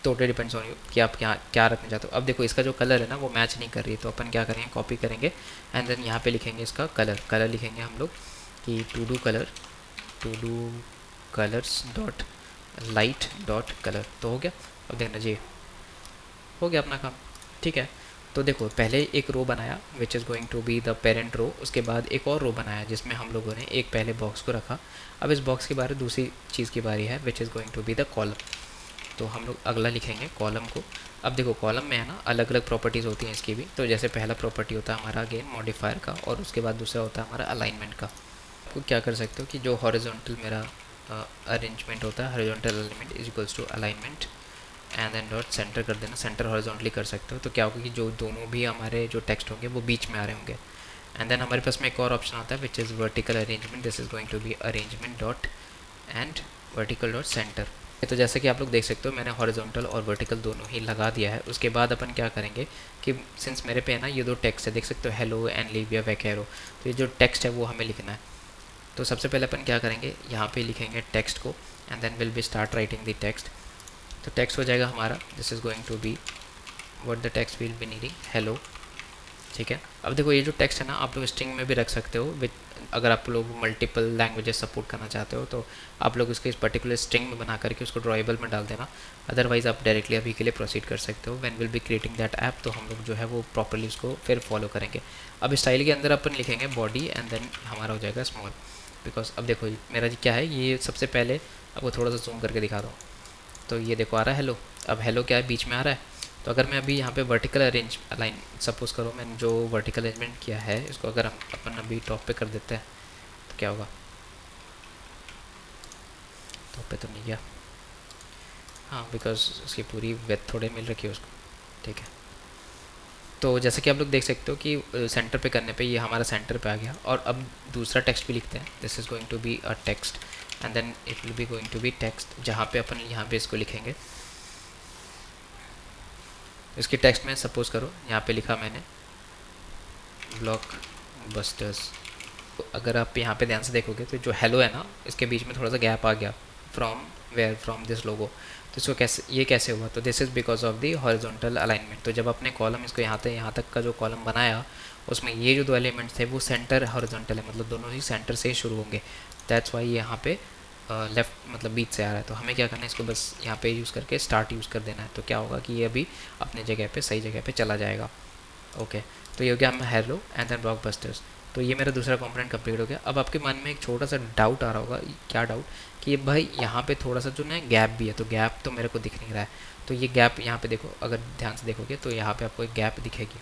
टोटली डिपेंड्स ऑन यू कि आप क्या रखना चाहते हो। अब देखो इसका जो कलर है ना वो मैच नहीं कर रही है, तो अपन क्या करेंगे, कॉपी करेंगे एंड देन यहाँ पे लिखेंगे इसका कलर लिखेंगे हम लोग कि to do colours dot light dot colour. तो हो गया, अब देखना जी हो गया अपना काम, ठीक है। तो देखो पहले एक रो बनाया which is going to be the parent row, उसके बाद एक और रो बनाया जिसमें हम लोगों ने एक पहले बॉक्स को रखा। अब इस बॉक्स के बारे दूसरी चीज़ की बारी है which is going to be the column. तो हम लोग अगला लिखेंगे कॉलम को। अब देखो कॉलम में है ना अलग अलग प्रॉपर्टीज़ होती हैं इसकी भी। तो जैसे पहला प्रॉपर्टी होता है हमारा अगेन मॉडिफायर का, और उसके बाद दूसरा होता है हमारा अलाइनमेंट का। आपको क्या कर सकते हो कि जो हॉरिजॉन्टल मेरा अरेंजमेंट होता है, horizontal alignment is equals to alignment and then dot centre कर देना, सेंटर हॉरिजॉन्टली कर सकते हो। तो क्या होगा कि जो दोनों भी हमारे जो टेक्स्ट होंगे वो बीच में आ रहे होंगे। एंड देन हमारे पास में एक और ऑप्शन आता है which is vertical arrangement, this is going to be arrangement dot and vertical dot centre. तो जैसे कि आप लोग देख सकते हो मैंने हॉरिजॉन्टल और वर्टिकल दोनों ही लगा दिया है। उसके बाद अपन क्या करेंगे कि सिंस मेरे पे है ना ये दो टेक्स्ट है, देख सकते हो हेलो एंड लिविया वैकेरो, तो ये जो टेक्स्ट है वो हमें लिखना है। तो सबसे पहले अपन क्या करेंगे, यहाँ पे लिखेंगे टेक्स्ट को and then will be start writing the text. तो टेक्स्ट हो जाएगा हमारा this is going to be what the text will be needing hello, ठीक है। अब देखो ये जो टेक्स्ट है ना आप लोग स्ट्रिंग में भी रख सकते हो विद, अगर आप लोग मल्टीपल लैंग्वेजेस सपोर्ट करना चाहते हो तो आप लोग उसके इस पर्टिकुलर स्ट्रिंग में बना करके उसको ड्रॉएबल में डाल देना। अदरवाइज़ आप डायरेक्टली अभी के लिए प्रोसीड कर सकते हो। When will be creating that app, तो हम लोग जो है वो प्रॉपर्ली उसको फिर फॉलो करेंगे। अब स्टाइल के अंदर अपन लिखेंगे बॉडी एंड देन हमारा हो जाएगा स्मॉल, बिकॉज अब देखो मेरा क्या है, ये सबसे पहले आपको थोड़ा सा जूम करके दिखा दूँ। तो ये देखो आ रहा है हेलो, अब हेलो क्या है बीच में आ रहा है। तो अगर मैं अभी यहाँ पे वर्टिकल अलाइन सपोज करो मैंने जो वर्टिकल अरेंजमेंट किया है इसको अगर हम अपन अभी टॉप पे कर देते हैं तो क्या होगा, टॉप पे तो नहीं गया, हाँ बिकॉज उसकी पूरी वेथ थोड़े मिल रखी है उसको, ठीक है। तो जैसे कि आप लोग देख सकते हो कि सेंटर पे करने पे ये हमारा सेंटर पे आ गया। और अब दूसरा टेक्स्ट भी लिखते हैं, this is going to be a text and then it will be going to be text, जहाँ पे अपन यहाँ पे इसको लिखेंगे। इसके टेक्स्ट में सपोज करो यहाँ पे लिखा मैंने ब्लॉक बस्टर्स। तो अगर आप यहाँ पे ध्यान से देखोगे तो जो हेलो है ना इसके बीच में थोड़ा सा गैप आ गया, from where from this logo. तो इसको कैसे हुआ, तो this is because of the horizontal alignment. तो जब अपने कॉलम इसको यहाँ तक का जो कॉलम बनाया उसमें ये जो दो एलिमेंट्स थे वो सेंटर हॉरिजॉन्टल है, मतलब दोनों ही सेंटर से शुरू होंगे। दैट्स वाई यहाँ पे लेफ़्ट मतलब बीच से आ रहा है। तो हमें क्या करना है, इसको बस यहाँ पे यूज़ करके स्टार्ट यूज़ कर देना है। तो क्या होगा कि ये अभी अपने जगह पे सही जगह पे चला जाएगा। ओके, तो ये हो गया हमें hello and then block busters. तो ये मेरा दूसरा कंपोनेंट कंप्लीट हो गया। अब आपके मन में एक छोटा सा डाउट आ रहा होगा, क्या डाउट, कि भाई यहाँ पे थोड़ा सा जो ना गैप भी है, तो गैप तो मेरे को दिख नहीं रहा है। तो ये गैप यहाँ पे देखो, अगर ध्यान से देखोगे तो यहाँ पे आपको एक गैप दिखेगी।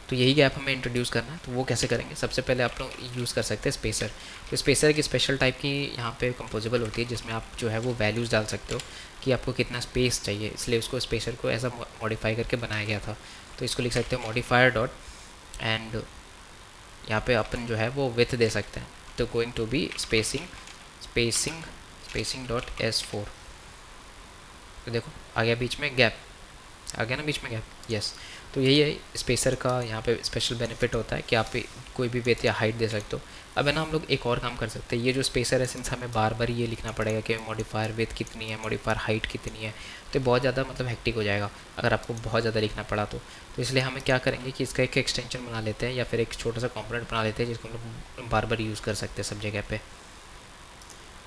तो यही गैप हमें इंट्रोड्यूस करना है। तो वो कैसे करेंगे, सबसे पहले आप लोग यूज़ कर सकते हैं स्पेसर। तो स्पेसर की स्पेशल टाइप की यहाँ पे कंपोजेबल होती है जिसमें आप जो है वो वैल्यूज़ डाल सकते हो कि आपको कितना स्पेस चाहिए, इसलिए उसको स्पेसर को ऐसा मॉडिफाई करके बनाया गया था। तो इसको लिख सकते हो मॉडिफायर डॉट एंड यहाँ पे अपन जो है वो विथ दे सकते हैं। तो going to be spacing dot S4। तो देखो आ गया बीच में गैप, आ गया ना बीच में गैप, यस। तो यही है स्पेसर का यहाँ पे स्पेशल बेनिफिट होता है कि आप कोई भी विड्थ या हाइट दे सकते हो। अब है ना हम लोग एक और काम कर सकते हैं, ये जो स्पेसर है सिंस हमें बार बार ये लिखना पड़ेगा कि मॉडिफायर विड्थ कितनी है, मॉडिफायर हाइट कितनी है, तो बहुत ज़्यादा मतलब हेक्टिक हो जाएगा अगर आपको बहुत ज़्यादा लिखना पड़ा तो इसलिए हमें क्या करेंगे कि इसका एक एक्सटेंशन बना लेते हैं या फिर एक छोटा सा कॉम्पोनेंट बना लेते हैं जिसको हम लोग बार बार यूज़ कर सकते हैं सब जगह पे।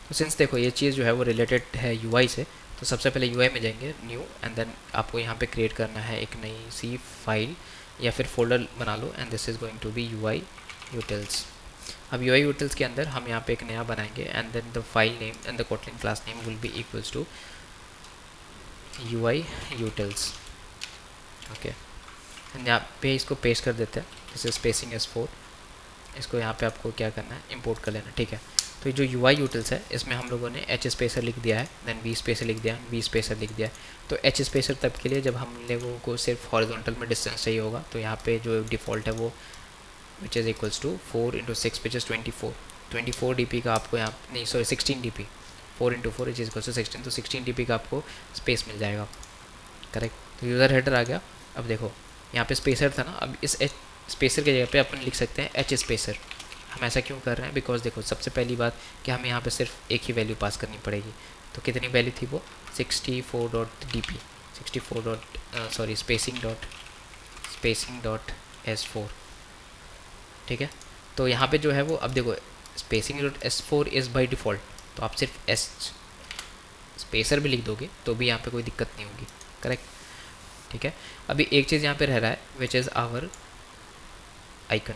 तो सिंस देखो ये चीज़ जो है वो रिलेटेड है UI से, तो सबसे पहले UI में जाएंगे न्यू एंड देन आपको यहाँ पे क्रिएट करना है एक नई सी फाइल या फिर फोल्डर बना लो and this is going to be UI utils। अब UI utils के अंदर हम यहाँ पे एक नया बनाएंगे and then the file name and the Kotlin class name will be equals to UI utils। Okay, यहाँ पे इसको पेस्ट कर देते हैं, जैसे स्पेसिंग S4। इसको यहाँ पे आपको क्या करना है, इंपोर्ट कर लेना, ठीक है। तो ये जो UI utils है इसमें हम लोगों ने H स्पेसर लिख दिया है, देन V स्पेसर लिख दिया, V स्पेसर लिख दिया है। तो H स्पेसर तब के लिए जब हम लोगों को सिर्फ हॉरिजॉन्टल में डिस्टेंस चाहिए होगा, तो यहाँ पे जो डिफ़ॉल्ट है वो which is equals to 4 × 6 which is 24 DP का आपको यहाँ, नहीं sorry 16 DP, 4 × 4 is equals to 16, तो 16 DP का आपको स्पेस मिल जाएगा, करेक्ट। तो यूज़र हेडर आ गया। अब देखो यहाँ पे स्पेसर था ना, अब इस H स्पेसर की जगह पे अपन लिख सकते हैं H स्पेसर। हम ऐसा क्यों कर रहे हैं, बिकॉज देखो सबसे पहली बात कि हमें यहाँ पे सिर्फ एक ही वैल्यू पास करनी पड़ेगी। तो कितनी वैल्यू थी वो 64.dp, 64 sorry spacing dot S4, ठीक है। तो यहाँ पे जो है वो, अब देखो spacing dot S4 is by default, तो आप सिर्फ S स्पेसर भी लिख दोगे तो भी यहाँ पे कोई दिक्कत नहीं होगी, करेक्ट, ठीक है। अभी एक चीज़ यहाँ पे रह रहा है विच इज़ आवर आइकन।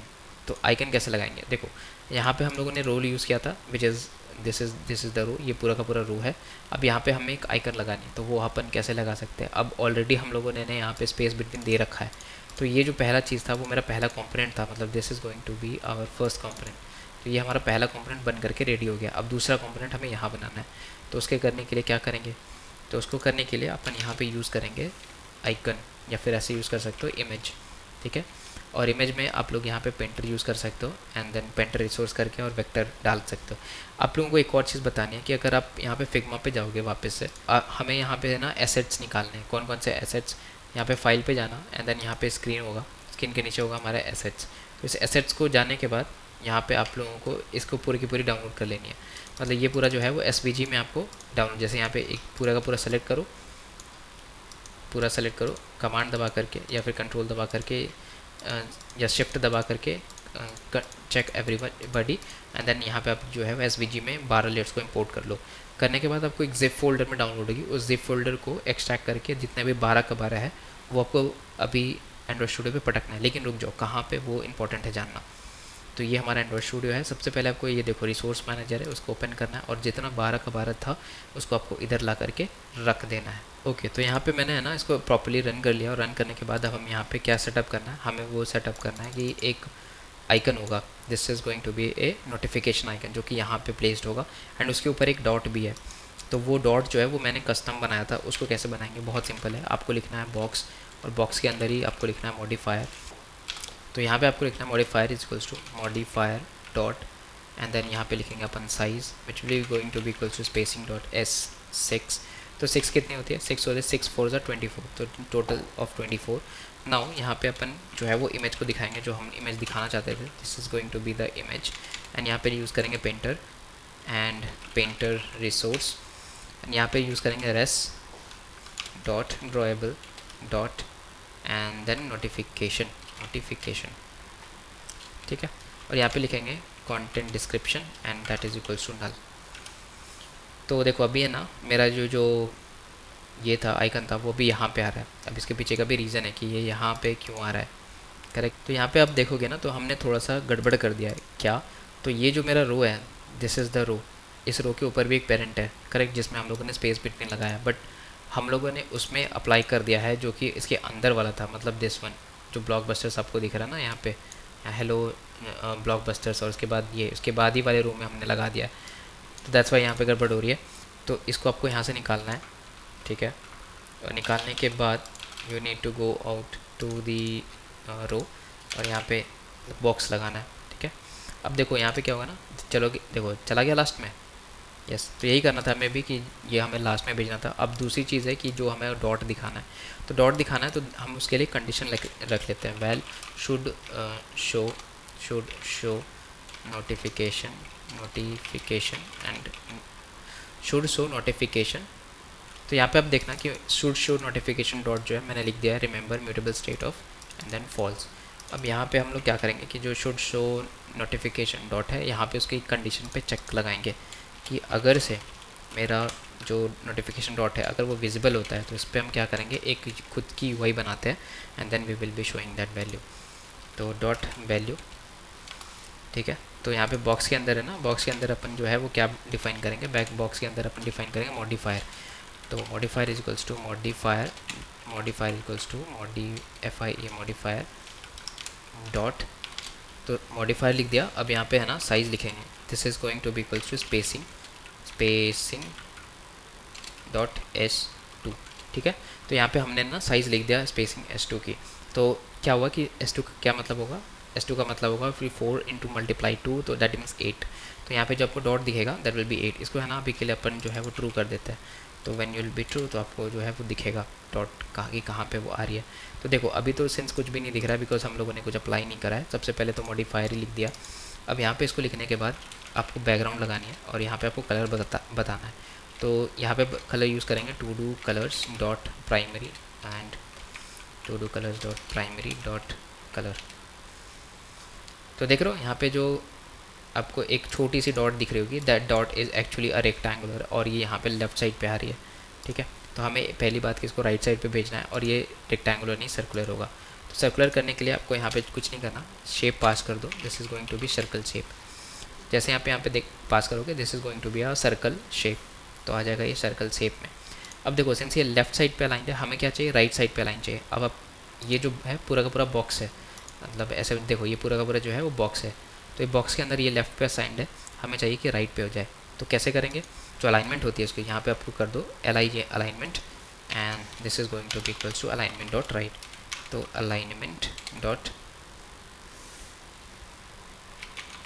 तो आइकन कैसे लगाएंगे, देखो यहाँ पे हम लोगों ने रोल यूज़ किया था which is this is the row, ये पूरा का पूरा रो है। अब यहाँ पे हमें एक आइकन लगानी है, तो वो अपन कैसे लगा सकते हैं। अब ऑलरेडी हम लोगों ने यहाँ पे स्पेस बिटवीन दे रखा है, तो ये जो पहला चीज़ था वो मेरा पहला कंपोनेंट था, मतलब this is going to be our first component. तो ये हमारा पहला कंपोनेंट बन करके रेडी हो गया। अब दूसरा कंपोनेंट हमें यहाँ बनाना है, तो उसके करने के लिए क्या करेंगे, तो उसको करने के लिए अपन यहाँ पे यूज़ करेंगे आइकन, या फिर ऐसे यूज़ कर सकते हो इमेज, ठीक है। और इमेज में आप लोग यहाँ पे पेंटर यूज़ कर सकते हो एंड देन पेंटर रिसोर्स करके और वेक्टर डाल सकते हो। आप लोगों को एक और चीज़ बतानी है कि अगर आप यहाँ पे फिग्मा पे जाओगे वापस से, हमें यहाँ पे ना एसेट्स निकालने हैं। कौन कौन से एसेट्स, यहाँ पे फाइल पे जाना एंड देन यहाँ पे स्क्रीन होगा, स्क्रीन के नीचे होगा हमारा एसेट्स। तो इस एसेट्स को जाने के बाद यहाँ पे आप लोगों को इसको पूरी की पूरी डाउनलोड कर लेनी है। मतलब ये पूरा जो है वो SVG में आपको डाउनलोड, जैसे यहाँ पे एक पूरा का पूरा सेलेक्ट करो, पूरा सेलेक्ट करो कमांड दबा करके या फिर कंट्रोल दबा करके या शिफ्ट दबा करके चेक एवरीबॉडी एंड देन यहाँ पे आप जो है SVG में 12 लेयर्स को इंपोर्ट कर लो। करने के बाद आपको एक जिप फोल्डर में डाउनलोड होगी, उस जिप फोल्डर को एक्सट्रैक्ट करके जितने भी 12 का 12 है वो आपको अभी एंड्रॉइड स्टूडियो पे पटकना है। लेकिन रुक जाओ, कहाँ पे वो इंपॉर्टेंट है जानना। तो ये हमारा एंड्रॉइड स्टूडियो है। सबसे पहले आपको ये देखो रिसोर्स मैनेजर है, उसको ओपन करना है और जितना 12 का 12 था उसको आपको इधर ला करके रख देना है। ओके, तो यहाँ पे मैंने है ना इसको प्रॉपर्ली रन कर लिया और रन करने के बाद अब हम यहाँ पे क्या सेटअप करना है, हमें वो सेटअप करना है कि एक आइकन होगा, this is going to be a notification icon, जो कि यहाँ पे प्लेस्ड होगा एंड उसके ऊपर एक डॉट भी है। तो वो डॉट जो है वो मैंने कस्टम बनाया था, उसको कैसे बनाएंगे, बहुत सिंपल है। आपको लिखना है बॉक्स और बॉक्स के अंदर ही आपको लिखना है मॉडिफायर। तो यहाँ पे आपको लिखना है modifier is equals to modifier dot and then यहाँ पे लिखेंगे अपन size which will be going to be equals to spacing dot S6। तो 6 कितनी होती है, 6 होती है, 6 4 ज़ा 24, तो टोटल ऑफ 24। नाउ यहाँ पे अपन जो है वो इमेज को दिखाएंगे, जो हम इमेज दिखाना चाहते थे, this is going to be the image and यहाँ पे यूज़ करेंगे painter and painter resource and यहाँ पे यूज़ करेंगे res dot drawable dot and then notification, ठीक है। और यहाँ पे लिखेंगे content description and that is equals to null. तो देखो अभी है ना मेरा जो ये था आइकन था वो भी यहाँ पे आ रहा है। अब इसके पीछे का भी रीज़न है कि ये यहाँ पे क्यों आ रहा है, करेक्ट। तो यहाँ पे आप देखोगे ना तो हमने थोड़ा सा गड़बड़ कर दिया है। क्या, तो ये जो मेरा रो है, दिस इज़ द रो, इस रो के ऊपर भी एक पेरेंट है, करेक्ट, जिसमें हम लोगों ने स्पेस बिटवीन लगाया, बट हम लोगों ने उसमें अप्लाई कर दिया है जो कि इसके अंदर वाला था, मतलब दिस वन जो ब्लॉकबस्टर्स आपको दिख रहा है ना यहाँ पे, हेलो ब्लॉकबस्टर्स, और उसके बाद ये उसके बाद ही वाले रूम में हमने लगा दिया है। तो दैट्स वाई यहाँ पे गड़बड़ हो रही है। तो इसको आपको यहाँ से निकालना है, ठीक है। और निकालने के बाद you need to go out to the row और यहाँ पे बॉक्स लगाना है, ठीक है। अब देखो यहाँ पे क्या होगा ना, चलो देखो चला गया लास्ट में, यस। तो यही करना था हमें भी कि ये हमें लास्ट में भेजना था। अब दूसरी चीज़ है कि जो हमें डॉट दिखाना है, तो डॉट दिखाना है तो हम उसके लिए कंडीशन रख लेते हैं, well should show notification and should show notification. तो यहाँ पे आप देखना कि शुड शो नोटिफिकेशन डॉट जो है मैंने लिख दिया है remember mutable state of and then false. अब यहाँ पे हम लोग क्या करेंगे कि जो शुड शो नोटिफिकेशन डॉट है यहाँ पे उसकी कंडीशन पे चेक लगाएंगे कि अगर से मेरा जो नोटिफिकेशन डॉट है अगर वो विजिबल होता है तो इस पर हम क्या करेंगे, एक खुद की यूआई बनाते हैं and then we will be showing that value. तो डॉट वैल्यू, ठीक है। तो यहाँ पे बॉक्स के अंदर है ना, बॉक्स के अंदर अपन जो है वो क्या डिफाइन करेंगे, बैक बॉक्स के अंदर अपन डिफाइन करेंगे मॉडिफायर। तो modifier is equals to modifier, modifier equals to modifier dot, तो मॉडिफायर लिख दिया। अब यहाँ पे है ना साइज़ लिखेंगे, this is going to be equals to spacing dot S2, ठीक है। तो यहाँ पे हमने ना साइज़ लिख दिया स्पेसिंग S2 की। तो क्या हुआ कि S2 का क्या मतलब होगा, S2 का मतलब होगा फिर 4 इंटू मल्टीप्लाई 2, तो दैट मीन्स 8। तो यहाँ पे जो आपको डॉट दिखेगा दैट विल बी 8। इसको है ना अभी के लिए अपन जो है वो ट्रू कर देते हैं। तो when you will be true तो आपको जो है वो दिखेगा डॉट कहाँ पे वो आ रही है। तो देखो अभी तो सिंस कुछ भी नहीं दिख रहा है बिकॉज हम लोगों ने कुछ अप्लाई नहीं करा है। सबसे पहले तो मॉडिफायर ही लिख दिया। अब यहाँ पे इसको लिखने के बाद आपको बैकग्राउंड लगानी है और यहाँ पे आपको कलर बताना है। तो यहाँ पे कलर यूज़ करेंगे to do colours dot primary and to do colours dot primary dot colour. तो देख रहे हो यहाँ पे जो आपको एक छोटी सी डॉट दिख रही होगी, that dot is actually a rectangular और ये यहाँ पे लेफ्ट साइड पे आ रही है, ठीक है। तो हमें पहली बात कि इसको राइट साइड पे भेजना है और ये रेक्टेंगुलर नहीं सर्कुलर होगा। तो सर्कुलर करने के लिए आपको यहाँ पे कुछ नहीं करना, शेप पास कर दो, this is going to be circle shape. जैसे यहाँ पे देख पास करोगे this is going to be a circle shape, तो आ जाएगा ये सर्कल शेप में। अब देखो सिंस ये लेफ्ट साइड पे अलाइन है, हमें क्या चाहिए, राइट साइड पे अलाइन चाहिए। अब आप ये जो है पूरा का पूरा बॉक्स है, मतलब ऐसे देखो ये पूरा का पूरा जो है वो बॉक्स है। तो ये बॉक्स के अंदर ये लेफ्ट पे असाइंड है, हमें चाहिए कि राइट पे हो जाए। तो कैसे करेंगे, जो अलाइनमेंट होती है उसकी यहाँ पे आपको कर दो LI alignment and this is going to be equals to alignment dot right. तो अलाइनमेंट डॉट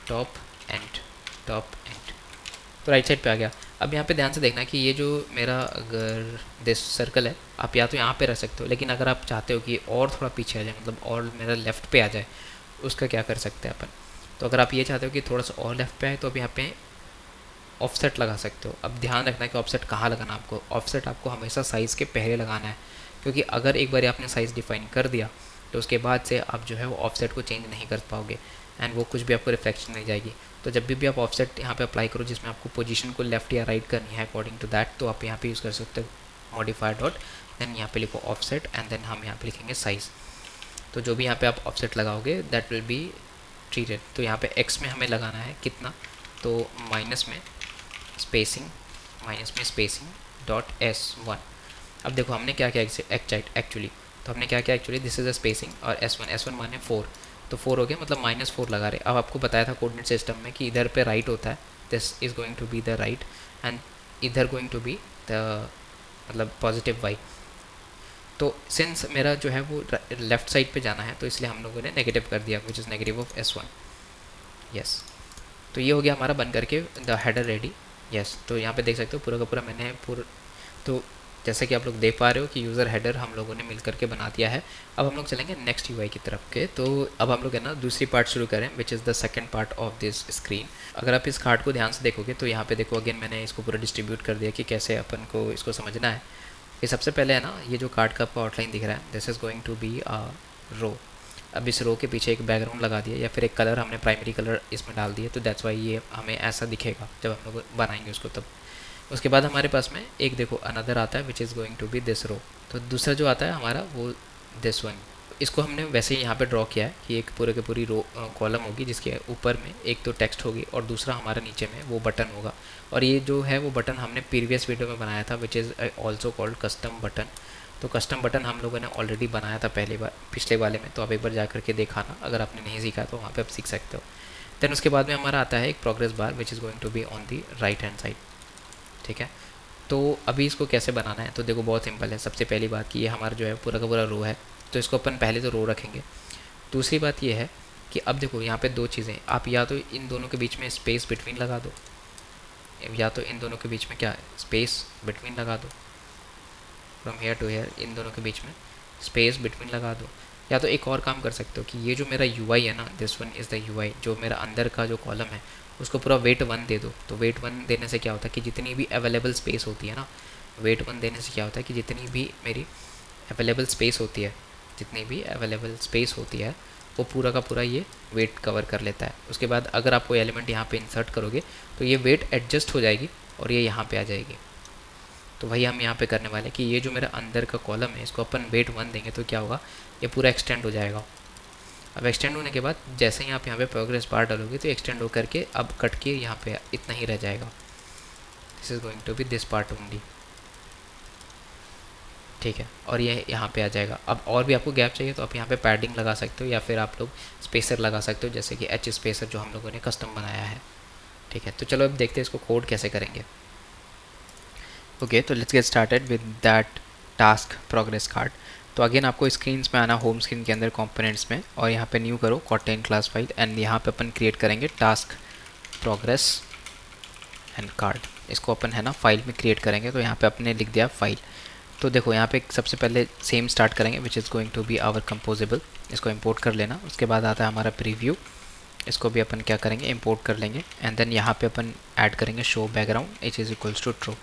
टॉप एंड तो राइट साइड पे आ गया। अब यहाँ पे ध्यान से देखना कि ये जो मेरा अगर दिस सर्कल है आप या तो यहाँ पे रख सकते हो, लेकिन अगर आप चाहते हो कि और थोड़ा पीछे आ जाए, मतलब और मेरा लेफ़्ट पे आ जाए, उसका क्या कर सकते हैं अपन। तो अगर आप ये चाहते हो कि थोड़ा सा और लेफ़्ट पे आए तो अब यहाँ पे ऑफसेट लगा सकते हो। अब ध्यान रखना है कि ऑफसेट कहाँ लगाना आपको, ऑफसेट आपको हमेशा साइज़ के पहले लगाना है, क्योंकि अगर एक बार आपने साइज़ डिफाइन कर दिया तो उसके बाद से आप जो है वो ऑफसेट को चेंज नहीं कर पाओगे एंड वो कुछ भी आपको रिफ्लेक्शन नहीं जाएगी। तो जब भी आप ऑफसेट यहाँ पे अप्लाई करो जिसमें आपको पोजीशन को लेफ्ट या राइट करनी है अकॉर्डिंग टू दैट, तो आप यहाँ पे यूज़ कर सकते हो मॉडिफायर डॉट, देन यहाँ पे लिखो ऑफसेट एंड देन हम यहाँ पे लिखेंगे साइज़। तो जो भी यहाँ पे आप ऑफसेट लगाओगे दैट विल बी ट्रीटेड। तो यहाँ पे एक्स में हमें लगाना है कितना, तो माइनस में स्पेसिंग डॉट S1। अब देखो हमने क्या किया एक्चुअली, तो हमने क्या किया actually, this is a spacing और S1 माने 4, तो 4 हो गया, मतलब -4 लगा रहे। अब आपको बताया था कोऑर्डिनेट सिस्टम में कि इधर पे राइट होता है, this is going to be the right and इधर गोइंग टू बी द मतलब पॉजिटिव y। तो सिंस मेरा जो है वो लेफ्ट साइड पे जाना है तो इसलिए हम लोगों ने नेगेटिव कर दिया, which is negative of S1। Yes, तो ये हो गया हमारा बन करके द हेडर रेडी। यस, तो यहाँ पे देख सकते हो पूरा का पूरा मैंने तो जैसे कि आप लोग देख पा रहे हो कि यूज़र हेडर हम लोगों ने मिल करके बना दिया है। अब हम लोग चलेंगे नेक्स्ट यूआई की तरफ के। तो अब हम लोग है ना दूसरी पार्ट शुरू करें, which is the second part of this screen. अगर आप इस कार्ड को ध्यान से देखोगे तो यहाँ पे देखो अगेन मैंने इसको पूरा डिस्ट्रीब्यूट कर दिया कि कैसे अपन को इसको समझना है। ये सबसे पहले है ना, ये जो कार्ड का आपको आउटलाइन दिख रहा है, this is going to be a row. अब इस रो के पीछे एक बैकग्राउंड लगा दिया या फिर एक कलर हमने प्राइमरी कलर इसमें डाल दिया, तो दैट्स वाई ये हमें ऐसा दिखेगा जब हम लोग बनाएंगे उसको तब। उसके बाद हमारे पास में एक देखो अनदर आता है which is going to be this row. तो दूसरा जो आता है हमारा वो दिस वन। इसको हमने वैसे ही यहाँ पे ड्रॉ किया है कि एक पूरे के पूरी रो कॉलम होगी जिसके ऊपर में एक तो टेक्स्ट होगी और दूसरा हमारा नीचे में वो बटन होगा। और ये जो है वो बटन हमने प्रीवियस वीडियो में बनाया था which is also called custom button. तो कस्टम बटन हम लोगों ने ऑलरेडी बनाया था पिछले वाले में, तो आप एक बार जा करके दिखाना, अगर आपने नहीं सीखा तो वहाँ पे आप सीख सकते हो। देन उसके बाद में हमारा आता है एक progress bar which is going to be on the right hand side, ठीक है। तो अभी इसको कैसे बनाना है, तो देखो बहुत सिंपल है। सबसे पहली बात कि ये हमारा जो है पूरा का पूरा रो है, तो इसको अपन पहले तो रो रखेंगे। दूसरी बात ये है कि अब देखो यहाँ पे दो चीज़ें, आप या तो इन दोनों के बीच में स्पेस बिटवीन लगा दो, या तो इन दोनों के बीच में क्या स्पेस बिटवीन लगा दो, फ्रॉम हेयर टू हेयर इन दोनों के बीच में स्पेस बिटवीन लगा दो। या तो एक और काम कर सकते हो कि ये जो मेरा UI है ना, this one is the UI, जो मेरा अंदर का जो कॉलम है उसको पूरा वेट 1 दे दो। तो वेट 1 देने से क्या होता है कि जितनी भी अवेलेबल स्पेस होती है ना, वेट 1 देने से क्या होता है कि जितनी भी मेरी अवेलेबल स्पेस होती है, जितनी भी अवेलेबल स्पेस होती है वो पूरा का पूरा ये वेट कवर कर लेता है। उसके बाद अगर आप कोई एलिमेंट यहाँ पे इंसर्ट करोगे तो ये वेट एडजस्ट हो जाएगी और ये यहाँ पे आ जाएगी। तो वही हम यहाँ पे करने वाले हैं कि ये जो मेरा अंदर का कॉलम है इसको अपन वेट 1 देंगे तो क्या होगा, ये पूरा एक्सटेंड हो जाएगा। अब एक्सटेंड होने के बाद जैसे ही आप यहाँ पे प्रोग्रेस बार डालोगे तो एक्सटेंड होकर के अब कट के यहाँ पे इतना ही रह जाएगा। This is going to be this part only, ठीक है। और ये यहाँ पे आ जाएगा। अब और भी आपको गैप चाहिए तो आप यहाँ पे पैडिंग लगा सकते हो या फिर आप लोग स्पेसर लगा सकते हो, जैसे कि एच स्पेसर जो हम लोगों ने कस्टम बनाया है, ठीक है। तो चलो अब देखते हैं इसको कोड कैसे करेंगे। ओके, तो let's get started with that task progress card. तो अगेन आपको स्क्रीन्स में आना, होम स्क्रीन के अंदर कंपोनेंट्स में, और यहाँ पे न्यू करो कॉटेन क्लास फाइल एंड यहाँ पे अपन क्रिएट करेंगे टास्क प्रोग्रेस एंड कार्ड। इसको अपन है ना फाइल में क्रिएट करेंगे। तो यहाँ पे अपने लिख दिया फाइल। तो देखो यहाँ पे सबसे पहले सेम स्टार्ट करेंगे which is going to be our composable. इसको इंपोर्ट कर लेना। उसके बाद आता है हमारा प्रीव्यू, इसको भी अपन क्या करेंगे इंपोर्ट कर लेंगे। एंड देन यहाँ पे अपन ऐड करेंगे show background each is equals to true.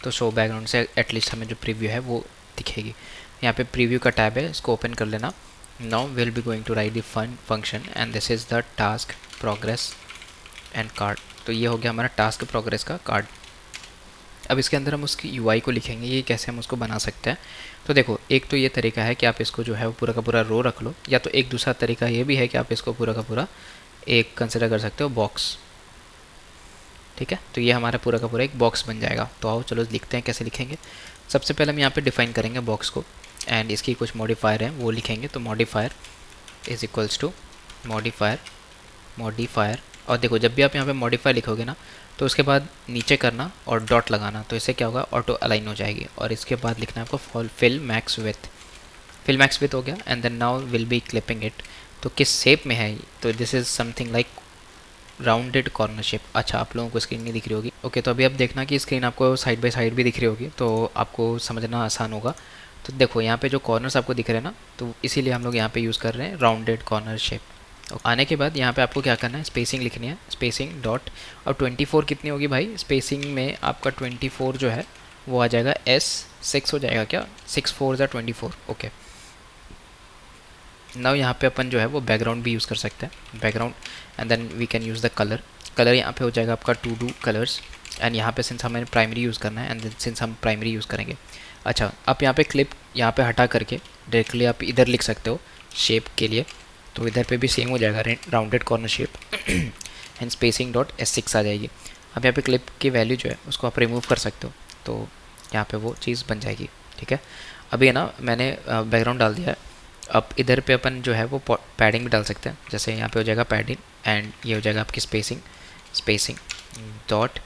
तो शो बैकग्राउंड से एटलीस्ट हमें जो प्रीव्यू है वो दिखेगी। यहाँ पे प्रीव्यू का टैब है, इसको ओपन कर लेना। Now will be going to write the fun function and this is the task progress and card. तो ये हो गया हमारा टास्क प्रोग्रेस का कार्ड। अब इसके अंदर हम उसकी यूआई को लिखेंगे, ये कैसे हम उसको बना सकते हैं। तो देखो एक तो ये तरीका है कि आप इसको जो है वो पूरा का पूरा रो रख लो, या तो एक दूसरा तरीका ये भी है कि आप इसको पूरा का पूरा एक कंसिडर कर सकते हो बॉक्स, ठीक है। तो ये हमारा पूरा का पूरा एक बॉक्स बन जाएगा। तो आओ चलो लिखते हैं कैसे लिखेंगे। सबसे पहले हम यहाँ पे डिफाइन करेंगे बॉक्स को एंड इसकी कुछ मॉडिफायर हैं वो लिखेंगे। तो modifier is equals to modifier. और देखो जब भी आप यहाँ पे मॉडिफायर लिखोगे ना तो उसके बाद नीचे करना और डॉट लगाना, तो इससे क्या होगा ऑटो अलाइन हो जाएगी। और इसके बाद लिखना है आपको फिल मैक्स विथ हो गया। And then now will be clipping it. तो किस शेप में है, तो this is something like rounded corner shape. अच्छा आप लोगों को स्क्रीन नहीं दिख रही होगी, ओके। तो अभी आप देखना कि स्क्रीन आपको साइड बाय साइड भी दिख रही होगी, तो आपको समझना आसान होगा। तो देखो यहाँ पे जो कॉर्नर्स आपको दिख रहे हैं ना, तो इसीलिए हम लोग यहाँ पे यूज़ कर रहे हैं राउंडेड कॉर्नर शेप। आने के बाद यहाँ पे आपको क्या करना है, स्पेसिंग लिखनी है, स्पेसिंग डॉट। अब 24 कितनी होगी भाई, स्पेसिंग में आपका 24 जो है वो आ जाएगा S6 हो जाएगा क्या, 6 4 24, ओके। नाउ यहाँ पे अपन जो है वो बैकग्राउंड भी यूज़ कर सकते हैं, background. And then we can use the colour यहाँ पे हो जाएगा आपका टू डू कलर्स। एंड यहाँ पे सिंस हमें प्राइमरी यूज़ करना है एंड सिंस हम प्राइमरी यूज़ करेंगे। अच्छा आप यहाँ पे क्लिप यहाँ पे हटा करके डायरेक्टली आप इधर लिख सकते हो शेप के लिए, तो इधर पे भी सेम हो जाएगा rounded corner shape and spacing dot S6 आ जाएगी। अब यहाँ पे क्लिप की वैल्यू जो है उसको आप रिमूव कर सकते हो, तो यहाँ पे वो चीज़ बन जाएगी, ठीक है। अभी है ना मैंने बैकग्राउंड डाल दिया है। अब इधर पे अपन जो है वो पैडिंग भी डाल सकते हैं, जैसे यहाँ पे हो जाएगा पैडिंग एंड ये हो जाएगा आपकी spacing dot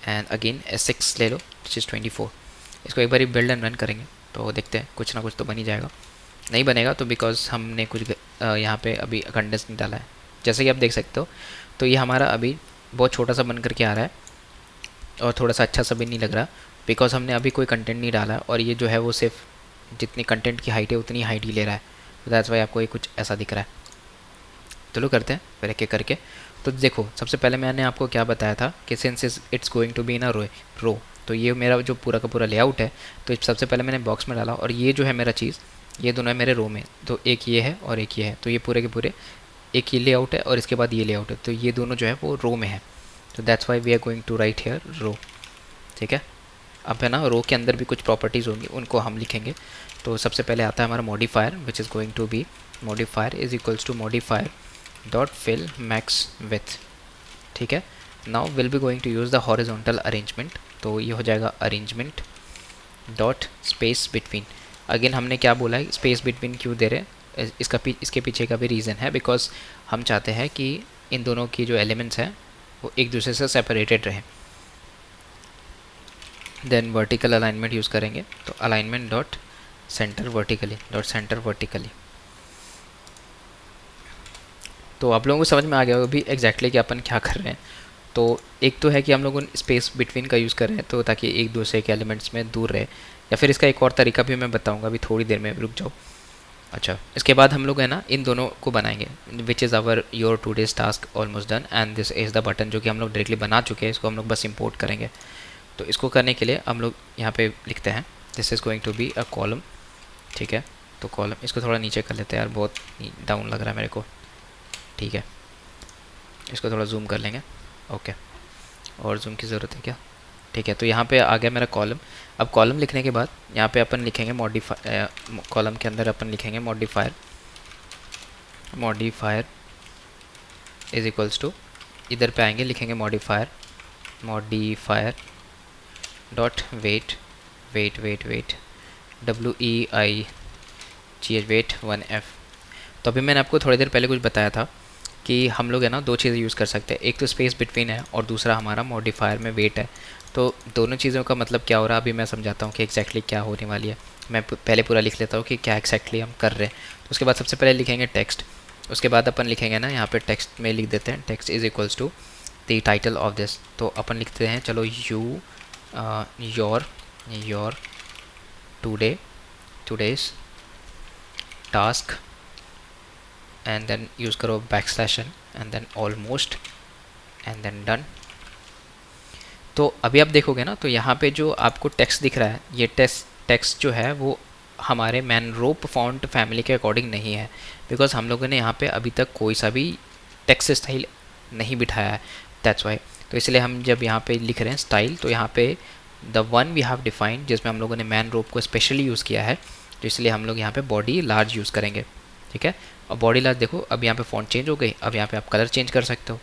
and again S6 ले लो विच इज़ 24। इसको एक बार बिल्ड एंड रन करेंगे तो देखते हैं कुछ ना कुछ तो बन ही जाएगा। नहीं बनेगा तो बिकॉज हमने कुछ यहाँ पे अभी कंडेंस नहीं डाला है, जैसे कि आप देख सकते हो। तो ये हमारा अभी बहुत छोटा सा बन करके आ रहा है और थोड़ा सा अच्छा सा भी नहीं लग रहा बिकॉज हमने अभी कोई कंटेंट नहीं डाला है, और ये जो है वो सिर्फ जितनी कंटेंट की हाइट है उतनी हाइट ही ले रहा है। तो दैट्स वाई आपको ये कुछ ऐसा दिख रहा है। चलो करते हैं फिर एक एक करके। तो देखो सबसे पहले मैंने आपको क्या बताया था कि since it's going to be in a row, तो ये मेरा जो पूरा का पूरा लेआउट है, तो सबसे पहले मैंने बॉक्स में डाला और ये जो है मेरा चीज़, ये दोनों है मेरे रो में। तो एक ये है और एक ये है, तो ये पूरे के पूरे एक ये लेआउट है और इसके बाद ये लेआउट है, तो ये दोनों जो है वो रो में है। तो that's why we are going to write here row, ठीक है। अब है ना रो के अंदर भी कुछ प्रॉपर्टीज़ होंगी, उनको हम लिखेंगे। तो सबसे पहले आता है हमारा modifier which is going to be modifier is equals to modifier dot fill max width, ठीक है। Now will be going to use the horizontal arrangement, तो ये हो जाएगा arrangement dot space between. Again हमने क्या बोला है, स्पेस बिटवीन क्यों दे रहे हैं, इसके पीछे का भी रीज़न है बिकॉज हम चाहते हैं कि इन दोनों की जो एलिमेंट्स हैं वो एक दूसरे से सेपरेटेड रहें। देन वर्टिकल अलाइनमेंट यूज़ करेंगे, तो अलाइनमेंट डॉट सेंटर वर्टिकली। तो आप लोगों को समझ में आ गया होगा भी एग्जैक्टली कि अपन क्या कर रहे हैं। तो एक तो है कि हम लोग स्पेस बिटवीन का यूज़ कर रहे हैं तो ताकि एक दूसरे के एलिमेंट्स में दूर रहे, या फिर इसका एक और तरीका भी मैं बताऊंगा अभी थोड़ी देर में, रुक जाओ। अच्छा इसके बाद हम लोग है ना इन दोनों को बनाएंगे which is our your today's task almost done and this is the button, जो कि हम लोग डायरेक्टली बना चुके हैं, इसको हम लोग बस इंपोर्ट करेंगे। तो इसको करने के लिए हम लोग यहाँ पे लिखते हैं this is going to be a column, ठीक है। तो कॉलम इसको थोड़ा नीचे कर लेते हैं यार, बहुत डाउन लग रहा है मेरे को, ठीक है। इसको थोड़ा जूम कर लेंगे, ओके। और जूम की ज़रूरत है क्या, ठीक है, तो यहाँ पे आ गया मेरा कॉलम। अब कॉलम लिखने के बाद यहाँ पे अपन लिखेंगे मॉडिफायर, कॉलम के अंदर अपन लिखेंगे modifier, modifier is equals to, इधर पे आएंगे लिखेंगे modifier, modifier dot weight, weight weight weight WEIGH weight 1F। तो अभी मैंने आपको थोड़ी देर पहले कुछ बताया था कि हम लोग है ना दो चीज़ें यूज़ कर सकते हैं, एक तो स्पेस बिटवीन है और दूसरा हमारा मॉडिफायर में वेट है। तो दोनों चीज़ों का मतलब क्या हो रहा है अभी मैं समझाता हूँ कि एग्जैक्टली क्या होने वाली है। मैं पहले पूरा लिख लेता हूँ कि क्या एग्जैक्टली हम कर रहे हैं। तो उसके बाद सबसे पहले लिखेंगे टेक्स्ट, उसके बाद अपन लिखेंगे ना यहाँ पे टेक्स्ट में लिख देते हैं text is equals to the title of this. तो अपन लिखते हैं चलो your today's task and then use करो backslash and then almost and then done. तो अभी आप देखोगे ना तो यहाँ पे जो आपको टेक्स्ट दिख रहा है, ये टेक्स्ट जो है वो हमारे मैनरोप फॉन्ट फैमिली के अकॉर्डिंग नहीं है, बिकॉज हम लोगों ने यहाँ पे अभी तक कोई सा भी टेक्स्ट स्टाइल नहीं बिठाया है, दैट्स वाई। तो इसलिए हम जब यहाँ पे लिख रहे हैं स्टाइल, तो यहाँ पे the one we have defined जिसमें हम लोगों ने मैनरोप को स्पेशली यूज़ किया है, तो इसलिए हम लोग यहाँ पे बॉडी लार्ज यूज़ करेंगे, ठीक है। और बॉडी लार्ज देखो अब यहाँ पे फॉन्ट चेंज हो गई। अब यहाँ पे आप कलर चेंज कर सकते हो,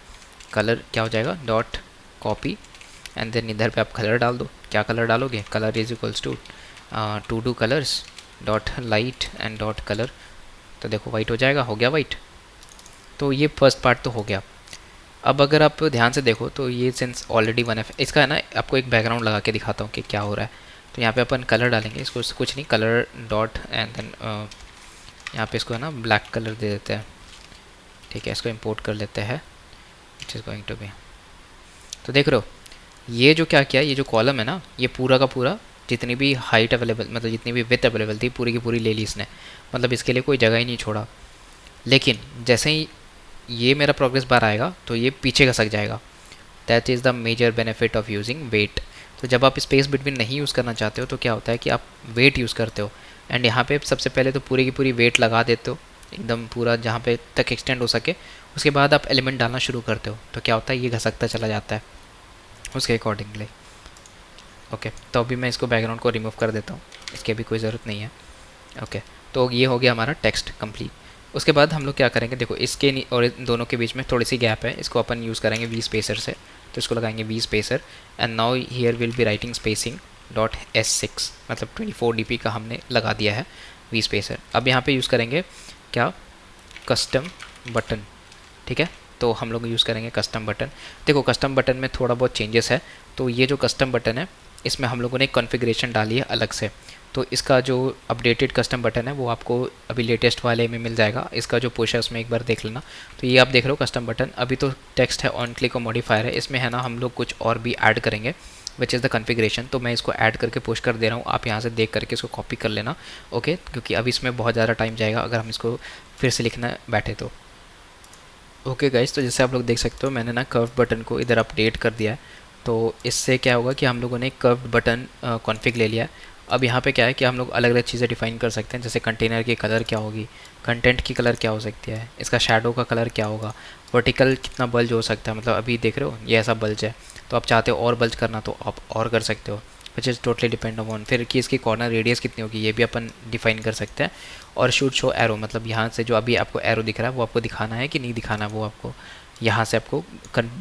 कलर क्या हो जाएगा डॉट कॉपी एंड देन इधर पे आप कलर डाल दो। क्या कलर डालोगे, colour is equals to do colours dot light and dot colour. तो देखो वाइट हो जाएगा, हो गया वाइट। तो ये फर्स्ट पार्ट तो हो गया। अब अगर आप ध्यान से देखो तो ये सेंस ऑलरेडी 1F इसका है ना, आपको एक बैकग्राउंड लगा के दिखाता हूँ कि क्या हो रहा है। तो यहाँ पे अपन कलर डालेंगे, इसको कुछ नहीं कलर डॉट एंड देन यहाँ पे इसको है ना ब्लैक कलर दे देते हैं, ठीक है। इसको इंपोर्ट कर लेते हैं, it is going to be. तो देख रहे हो ये जो क्या किया, ये जो कॉलम है ना ये पूरा का पूरा जितनी भी हाइट अवेलेबल मतलब जितनी भी विड्थ अवेलेबल थी पूरी की पूरी ले ली इसने, मतलब इसके लिए कोई जगह ही नहीं छोड़ा। लेकिन जैसे ही ये मेरा प्रोग्रेस बार आएगा तो ये पीछे खसक जाएगा। That is the major benefit of using weight. तो जब आप स्पेस बिटवीन नहीं यूज़ करना चाहते हो तो क्या होता है कि आप वेट यूज़ करते हो, एंड यहाँ पे सबसे पहले तो पूरी की पूरी वेट लगा देते हो एकदम पूरा जहाँ पे तक एक्सटेंड हो सके। उसके बाद आप एलिमेंट डालना शुरू करते हो तो क्या होता है ये घसकता चला जाता है उसके अकॉर्डिंगली। ओके, तो अभी मैं इसको बैकग्राउंड को रिमूव कर देता हूँ, इसकी अभी कोई ज़रूरत नहीं है। ओके, तो ये हो गया हमारा टेक्स्ट कंप्लीट। उसके बाद हम लोग क्या करेंगे, देखो इसके और इन दोनों के बीच में थोड़ी सी गैप है, इसको अपन यूज़ करेंगे वी स्पेसर से। तो इसको लगाएंगे we spacer and now here will be writing spacing dot S6, मतलब 24 dp का हमने लगा दिया है वी स्पेसर। अब यहाँ पे यूज़ करेंगे क्या, कस्टम बटन, ठीक है। तो हम लोग यूज़ करेंगे कस्टम बटन। देखो कस्टम बटन में थोड़ा बहुत चेंजेस है। तो ये जो कस्टम बटन है इसमें हम लोगों ने कॉन्फ़िगरेशन डाली है अलग से। तो इसका जो अपडेटेड कस्टम बटन है वो आपको अभी लेटेस्ट वाले में मिल जाएगा। इसका जो पुश है उसमें एक बार देख लेना। तो ये आप देख रहे हो कस्टम बटन, अभी तो टेक्स्ट है, ऑन क्लिक और मॉडिफायर है, इसमें है ना हम लोग कुछ और भी ऐड करेंगे विच इज़ द कॉन्फ़िगरेशन। तो मैं इसको ऐड करके पुश कर दे रहा हूँ, आप यहाँ से देख करके इसको कॉपी कर लेना, ओके। क्योंकि अभी इसमें बहुत ज़्यादा टाइम जाएगा अगर हम इसको फिर से लिखना बैठे तो। ओके गाइस, तो जैसे आप लोग देख सकते हो मैंने ना कर्व बटन को इधर अपडेट कर दिया है। तो इससे क्या होगा कि हम लोगों ने कर्व बटन कॉन्फ़िग ले लिया है। अब यहाँ पे क्या है कि हम लोग अलग अलग चीज़ें डिफ़ाइन कर सकते हैं, जैसे कंटेनर की कलर क्या होगी, कंटेंट की कलर क्या हो सकती है, इसका शैडो का कलर क्या होगा, वर्टिकल कितना बल्ज हो सकता है, मतलब अभी देख रहे हो ये ऐसा बल्ज है, तो आप चाहते हो और बल्ज करना तो आप और कर सकते हो, which is totally depend on. फिर कि इसकी कॉर्नर रेडियस कितनी होगी ये भी अपन डिफाइन कर सकते हैं। और शूट शो एरो, मतलब यहाँ से जो अभी आपको एरो दिख रहा है वो आपको दिखाना है कि नहीं दिखाना, वो आपको यहाँ से आपको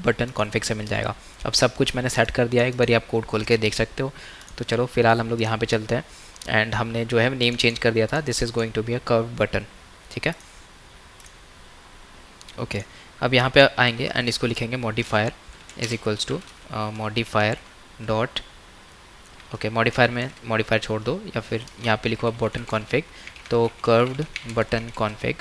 बटन कॉन्फ़िग से मिल जाएगा। अब सब कुछ मैंने सेट कर दिया है, एक बार आप कोड खोल के देख सकते हो। तो चलो फिलहाल हम लोग यहाँ पे चलते हैं एंड हमने जो है नेम चेंज कर दिया था, this is going to be a curve button, ठीक है। ओके, अब यहाँ पे आएंगे एंड इसको लिखेंगे modifier is equals to modifier dot, okay modifier में मॉडिफायर छोड़ दो या फिर यहाँ पे लिखो आप बटन कॉन्फ़िग, तो curved button config.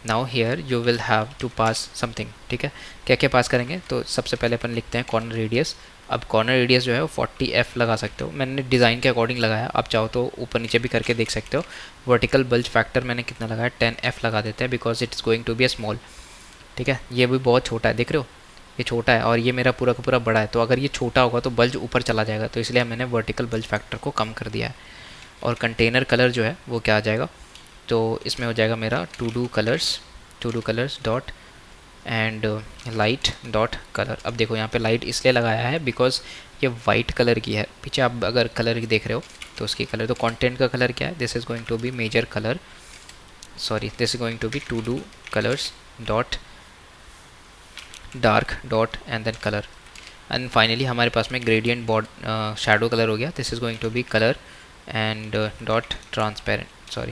Now here you will have to pass something, ठीक है। क्या क्या पास करेंगे, तो सबसे पहले अपन लिखते हैं कॉर्नर रेडियस। अब कॉर्नर रेडियस जो है वो 40F लगा सकते हो, मैंने डिज़ाइन के अकॉर्डिंग लगाया, आप चाहो तो ऊपर नीचे भी करके देख सकते हो। वर्टिकल बल्ज फैक्टर मैंने कितना लगाया, 10F लगा देते हैं because it is going to be a small, ठीक है। ये भी बहुत छोटा है, देख रहे हो ये छोटा है और ये मेरा पूरा का पूरा बड़ा है, तो अगर ये छोटा होगा तो बल्ज ऊपर चला जाएगा, तो इसलिए मैंने वर्टिकल बल्ज फैक्टर को कम कर दिया है। और कंटेनर कलर जो है वो क्या आ जाएगा, तो इसमें हो जाएगा मेरा to do colours dot and light dot colour. अब देखो यहाँ पे लाइट इसलिए लगाया है बिकॉज ये वाइट कलर की है। पीछे आप अगर कलर देख रहे हो तो उसकी कलर, तो कंटेंट का कलर क्या है, this is going to be major colour, sorry this is going to be to do colours dot dark dot and then colour, and finally हमारे पास में ग्रेडियंट बॉर्ड शैडो कलर हो गया, this is going to be colour and dot transparent, sorry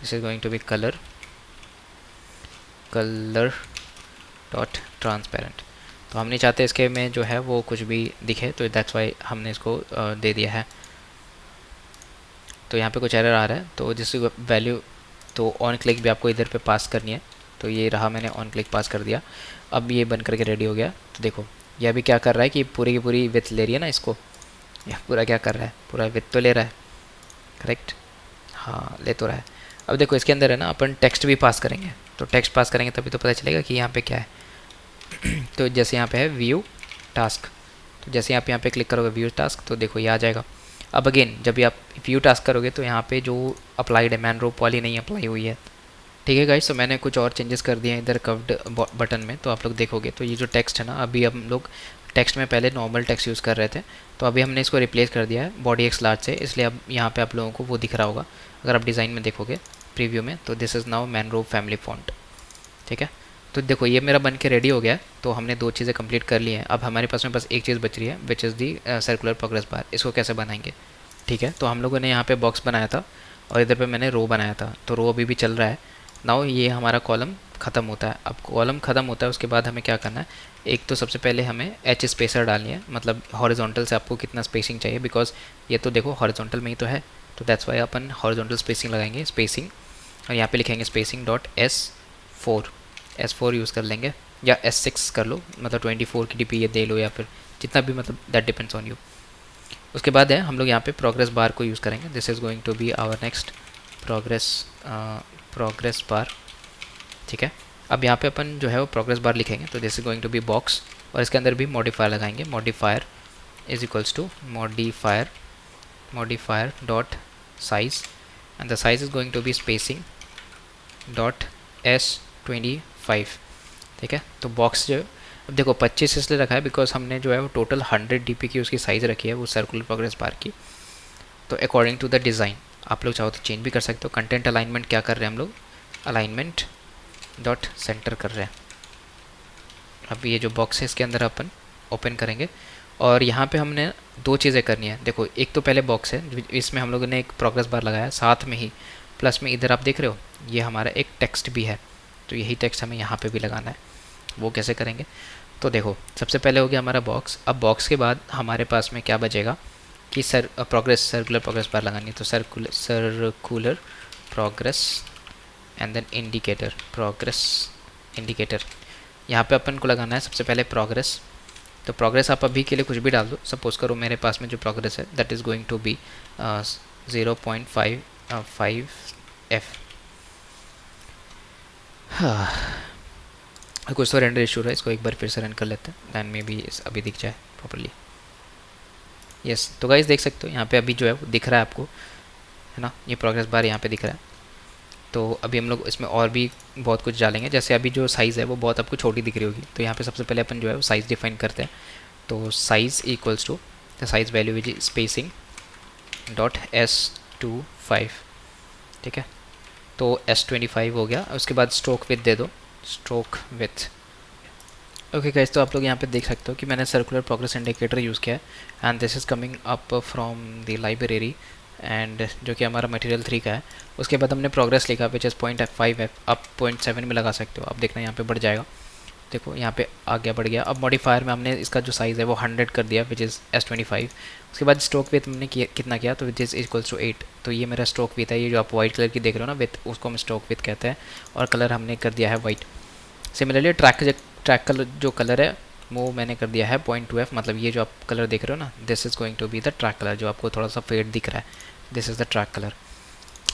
this is going to be colour dot transparent. तो हम नहीं चाहते इसके में जो है वो कुछ भी दिखे, तो दैट्स वाई हमने इसको दे दिया है। तो यहाँ पे कुछ एरर आ रहा है, तो जिसकी वैल्यू तो ऑन क्लिक भी आपको इधर पे पास करनी है, तो ये रहा, मैंने ऑन क्लिक पास कर दिया। अब ये बन करके रेडी हो गया। तो देखो यह भी क्या कर रहा है कि पूरी की पूरी विथ ले रही है ना इसको, यह पूरा क्या कर रहा है, पूरा विथ तो ले रहा है, करेक्ट, हाँ ले तो रहा है। अब देखो इसके अंदर है ना अपन टेक्स्ट भी पास करेंगे, तो टेक्स्ट पास करेंगे तभी तो पता चलेगा कि यहाँ पे क्या है। तो जैसे यहाँ पे है व्यू टास्क, तो जैसे आप यहाँ पे क्लिक करोगे व्यू टास्क, तो देखो ये आ जाएगा। अब अगेन जब भी आप व्यू टास्क करोगे तो यहाँ पे जो अप्लाइड है मैन रो पॉली नहीं अप्लाई हुई है, ठीक है गाइस। तो मैंने कुछ और चेंजेस कर दिए हैं इधर कर्व्ड बटन में, तो आप लोग देखोगे तो ये जो टेक्स्ट है ना, अभी हम लोग टेक्स्ट में पहले नॉर्मल टेक्स्ट यूज़ कर रहे थे, तो अभी हमने इसको रिप्लेस कर दिया है बॉडी एक्स लार्ज से, इसलिए अब यहाँ पे आप लोगों को वो दिख रहा होगा अगर आप डिज़ाइन में देखोगे प्रीव्यू में, तो this is now Manrope family font, ठीक है। तो देखो ये मेरा बन के रेडी हो गया, तो हमने दो चीज़ें कंप्लीट कर ली हैं। अब हमारे पास में बस एक चीज़ बच रही है which is the circular progress bar. इसको कैसे बनाएंगे, ठीक है। तो हम लोगों ने यहाँ पे बॉक्स बनाया था और इधर पे मैंने रो बनाया था, तो रो अभी भी चल रहा है। नाउ ये हमारा कॉलम ख़त्म होता है। अब कॉलम ख़त्म होता है उसके बाद हमें क्या करना है, एक तो सबसे पहले हमें एच स्पेसर डालनी है, मतलब हॉरिजॉन्टल से आपको कितना स्पेसिंग चाहिए, बिकॉज ये तो देखो हॉरिजॉन्टल में ही तो है, तो that's Y upon horizontal spacing लगाएंगे, स्पेसिंग, और यहाँ पे लिखेंगे स्पेसिंग डॉट S4 यूज़ कर लेंगे, या S6 कर लो, मतलब 24 की DP ये दे लो, या फिर जितना भी, मतलब दैट डिपेंड्स ऑन यू। उसके बाद है हम लोग यहाँ पे प्रोग्रेस बार को यूज़ करेंगे, this is going to be our next progress bar, ठीक है। अब यहाँ पे अपन जो है वो प्रोग्रेस बार लिखेंगे, तो this is going to be box, और इसके अंदर भी मॉडिफायर लगाएंगे, modifier is equals to modifier dot size, and the size is going to be spacing dot S25, ठीक है। तो बॉक्स जो, अब देखो 25 इसलिए रखा है बिकॉज हमने जो है वो टोटल 100 DP की उसकी साइज़ रखी है वो सर्कुलर प्रोग्रेस बार की। तो अकॉर्डिंग टू द डिज़ाइन आप लोग चाहो तो चेंज भी कर सकते हो। कंटेंट अलाइनमेंट क्या कर रहे हैं हम लोग, अलाइनमेंट डॉट सेंटर कर रहे हैं। अब ये जो बॉक्स है इसके अंदर अपन ओपन करेंगे, और यहाँ पे हमने दो चीज़ें करनी है। देखो एक तो पहले बॉक्स है, इसमें हम लोगों ने एक प्रोग्रेस बार लगाया, साथ में ही प्लस में इधर आप देख रहे हो ये हमारा एक टेक्स्ट भी है, तो यही टेक्स्ट हमें यहाँ पे भी लगाना है। वो कैसे करेंगे, तो देखो सबसे पहले हो गया हमारा बॉक्स। अब बॉक्स के बाद हमारे पास में क्या बचेगा कि सर्कुलर प्रोग्रेस बार लगानी है, तो circular progress and then indicator, progress indicator, यहाँ पे अपन को लगाना है सबसे पहले प्रोग्रेस। तो प्रोग्रेस आप अभी के लिए कुछ भी डाल दो, सपोज करो मेरे पास में जो प्रोग्रेस है that is going to be 0.5F। हाँ, कुछ तो रेंडर इशू है, इसको एक बार फिर से रन कर लेते हैं, दैन मे बी अभी दिख जाए प्रॉपर्ली। यस, तो गाइस देख सकते हो यहाँ पे अभी जो है वो दिख रहा है आपको, है ना, ये प्रोग्रेस बार यहाँ पे दिख रहा है। तो अभी हम लोग इसमें और भी बहुत कुछ डालेंगे, जैसे अभी जो साइज़ है वो बहुत आपको छोटी दिख रही होगी, तो यहाँ पे सबसे पहले अपन जो है वो साइज़ डिफाइन करते हैं। तो size equals to the size value which is spacing dot S25, ठीक है। तो S25 हो गया। उसके बाद स्ट्रोक विथ दे दो, स्ट्रोक विथ। ओके गाइस, तो आप लोग यहाँ पे देख सकते हो कि मैंने सर्कुलर प्रोग्रेस इंडिकेटर यूज़ किया है, and this is coming up from the library, and जो कि हमारा मटेरियल 3 का है। उसके बाद हमने प्रोग्रेस लिखा विच इज़ 0.5F, आप 0.7 में लगा सकते हो, आप देखना यहाँ पे बढ़ जाएगा, देखो यहाँ पे आ गया, बढ़ गया। अब मॉडिफायर में हमने इसका जो साइज़ है वो 100 कर दिया विच इज़ S25। उसके बाद स्ट्रोक विथ हमने कितना किया, तो विच इज़ इक्वल्स टू 8, तो ये मेरा स्ट्रोक विथ है, ये जो आप वाइट कलर की देख रहे हो ना विथ, उसको हम स्ट्रोक विथ कहते हैं, और कलर हमने कर दिया है वाइट। सिमिलरली ट्रैक कलर जो कलर है वो मैंने कर दिया है 0.2F, मतलब ये जो आप कलर देख रहे हो ना this is going to be the track colour, जो आपको थोड़ा सा फेड दिख रहा है, this is the track colour.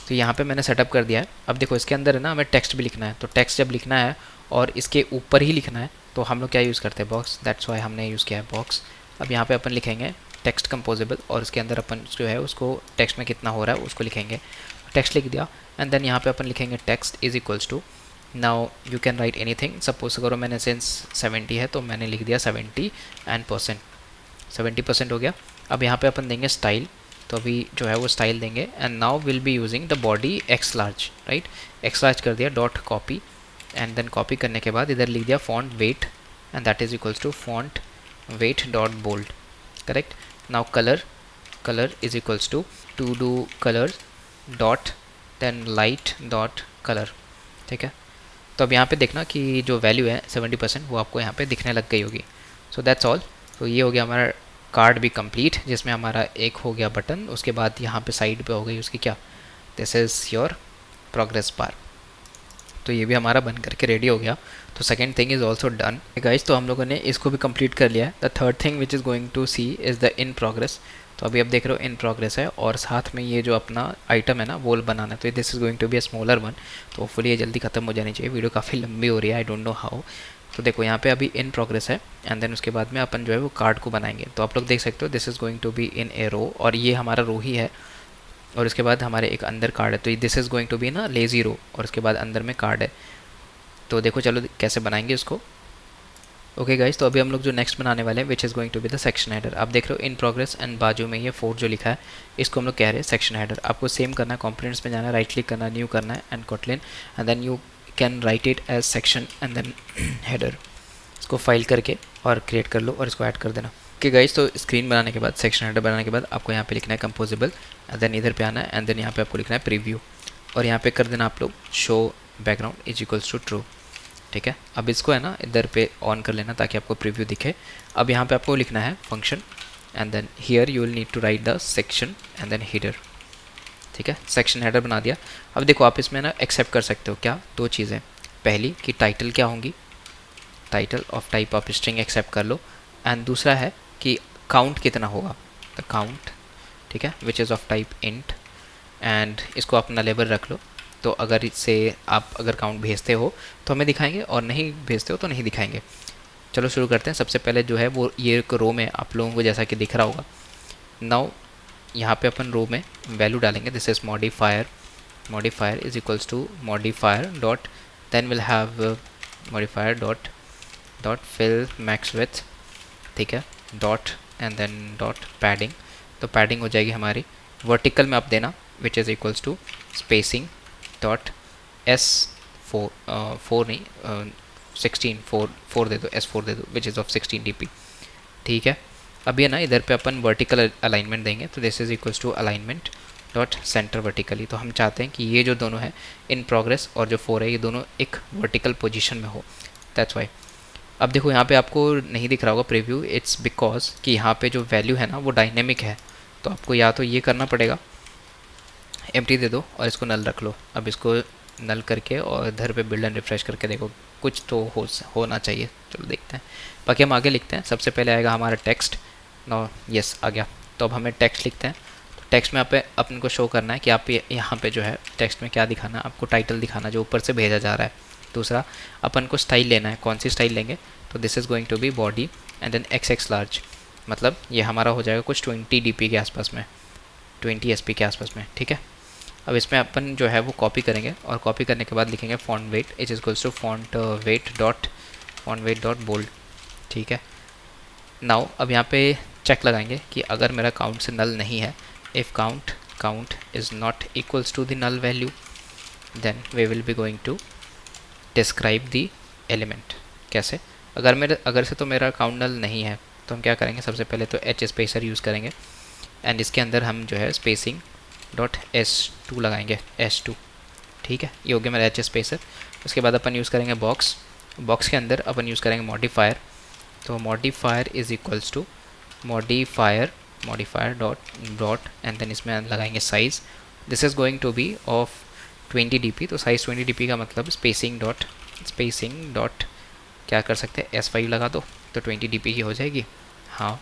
तो यहाँ पे मैंने सेटअप कर दिया है। अब देखो इसके अंदर है ना हमें टेक्स्ट भी लिखना है, तो टेक्स्ट जब लिखना है और इसके ऊपर ही लिखना है, तो हम लोग क्या यूज़ करते हैं, बॉक्स, दैट्स वाई हमने यूज़ किया है बॉक्स। अब यहाँ पे अपन लिखेंगे टेक्स्ट कंपोजेबल, और इसके अंदर अपन जो है उसको टेक्स्ट में कितना हो रहा है उसको लिखेंगे, टेक्स्ट लिख दिया, एंड देन यहाँ पे अपन लिखेंगे text is equals to, now you can write anything, suppose करो मैंने सेंस 70 है तो मैंने लिख दिया 70 एंड %, 70% हो गया। अब यहाँ पे अपन देंगे स्टाइल, तो अभी जो है वो स्टाइल देंगे and now will be using the body x large, right. X large कर दिया, dot copy and then copy करने के बाद इधर लिख दिया font weight and that is equals to font weight dot bold, correct. Now colour, colour is equals to do colour dot then light dot colour, ठीक है। तो अब यहाँ पे देखना कि जो वैल्यू है 70% वो आपको यहाँ पे दिखने लग गई होगी। So that's all. तो ये हो गया हमारा कार्ड भी कंप्लीट, जिसमें हमारा एक हो गया बटन, उसके बाद यहाँ पे साइड पे हो गई उसकी क्या, this is your progress bar. तो ये भी हमारा बन करके रेडी हो गया। तो second thing is also done guys. तो हम लोगों ने इसको भी कंप्लीट कर लिया है। The third thing which is going to see is the in progress. तो अभी आप देख रहे हो इन प्रोग्रेस है और साथ में ये जो अपना आइटम है ना वॉल बनाना है, तो this is going to be a smaller one. तो होपफुली ये जल्दी खत्म हो जानी चाहिए, वीडियो काफ़ी लंबी हो रही है, आई डोंट नो हाउ। तो देखो यहाँ पे अभी इन प्रोग्रेस है एंड देन उसके बाद में अपन जो है वो कार्ड को बनाएंगे। तो आप लोग देख सकते हो this is going to be in a row, और ये हमारा रो ही है और उसके बाद हमारे एक अंदर कार्ड है, तो this is going to be ना लेज़ी रो, और उसके बाद अंदर में कार्ड है। तो देखो चलो कैसे बनाएंगे इसको। ओके गाइस, तो अभी हम लोग जो नेक्स्ट बनाने वाले हैं which is going to be the section header. आप देख रहे हो इन प्रोग्रेस एंड बाजू में ये 4 जो लिखा है इसको हम लोग कह रहे हैं सेक्शन हेडर। आपको सेम करना है, कंपोनेंट्स में जाना है, राइट क्लिक करना है, न्यू करना है and Kotlin and then you can write it as section and then header. इसको फाइल करके और क्रिएट कर लो और इसको ऐड कर देना। ओके गाइस, तो स्क्रीन बनाने के बाद, सेक्शन हेडर बनाने के बाद आपको यहाँ पे लिखना है कंपोजिबल एंड देन इधर पे आना है एंड देन यहाँ पे आपको लिखना है प्रीव्यू और यहाँ पे कर देना आप लोग show background is equals to true, ठीक है। अब इसको है ना इधर पे ऑन कर लेना ताकि आपको प्रीव्यू दिखे। अब यहाँ पे आपको लिखना है function and then here you will need to write the section and then header, ठीक है। सेक्शन हेडर बना दिया। अब देखो आप इसमें ना एक्सेप्ट कर सकते हो क्या, 2 चीज़ें। पहली कि टाइटल क्या होंगी, title of type of string accept कर लो एंड दूसरा है कि काउंट कितना होगा, द काउंट, ठीक है, which is of type int and इसको अपना लेबल रख लो। तो अगर इससे आप अगर काउंट भेजते हो तो हमें दिखाएंगे और नहीं भेजते हो तो नहीं दिखाएंगे। चलो शुरू करते हैं। सबसे पहले जो है वो ये एक रो में आप लोगों को जैसा कि दिख रहा होगा। नाउ यहाँ पे अपन रो में वैल्यू डालेंगे, this is modifier, modifier is equals to modifier dot then will have modifier dot dot fill max width, ठीक है, dot and then dot padding. तो पैडिंग हो जाएगी हमारी वर्टिकल में आप देना which is equals to spacing dot S4 नहीं 16 4 दे दो, S4 दे दो विच इज़ ऑफ 16 dp, ठीक है। अब ये ना इधर पे अपन वर्टिकल अलाइनमेंट देंगे, तो this is equals to alignment dot centre vertically. तो हम चाहते हैं कि ये जो दोनों है इन प्रोग्रेस और जो 4 है ये दोनों एक वर्टिकल पोजीशन में हो, दैट्स वाई। अब देखो यहाँ पे आपको नहीं दिख रहा होगा प्रीव्यू, इट्स बिकॉज कि यहाँ पे जो वैल्यू है ना वो डायनेमिक है। तो आपको या तो ये करना पड़ेगा, एम्प्टी दे दो और इसको नल रख लो। अब इसको नल करके और इधर पे बिल्ड एंड रिफ्रेश करके देखो कुछ तो होना चाहिए। चलो देखते हैं, बाकी हम आगे लिखते हैं। सबसे पहले आएगा हमारा टेक्स्ट, नो यस आ गया। तो अब हमें टेक्स्ट लिखते हैं। तो टेक्स्ट में आप अपन को शो करना है कि आप यहाँ पे जो है टेक्स्ट में क्या दिखाना है, आपको टाइटल दिखाना जो ऊपर से भेजा जा रहा है। दूसरा अपन को स्टाइल लेना है, कौन सी स्टाइल लेंगे, तो this is going to be body and then XX large, मतलब ये हमारा हो जाएगा कुछ 20 dp के आसपास में, 20 SP के आसपास में, ठीक है। अब इसमें अपन जो है वो कॉपी करेंगे और कॉपी करने के बाद लिखेंगे font weight is equals to font weight dot bold, ठीक है। नाउ अब यहाँ पे चेक लगाएंगे कि अगर मेरा काउंट से नल नहीं है, if count is not equals to the null value then we will be going to describe the element. कैसे, अगर से तो मेरा काउंट नल नहीं है तो हम क्या करेंगे, सबसे पहले तो H स्पेसर यूज़ करेंगे एंड इसके अंदर हम जो है स्पेसिंग डॉट S2 लगाएंगे, S2, ठीक है। ये हो गया मेरा H स्पेसर। उसके बाद अपन यूज़ करेंगे बॉक्स के अंदर अपन यूज़ करेंगे मॉडिफायर। तो modifier is equals to modifier dot and then इसमें लगाएंगे size, this is going to be of 20 dp। तो साइज़ 20 dp का मतलब स्पेसिंग डॉट क्या कर सकते हैं, S5 लगा दो तो 20 dp की हो जाएगी। हाँ,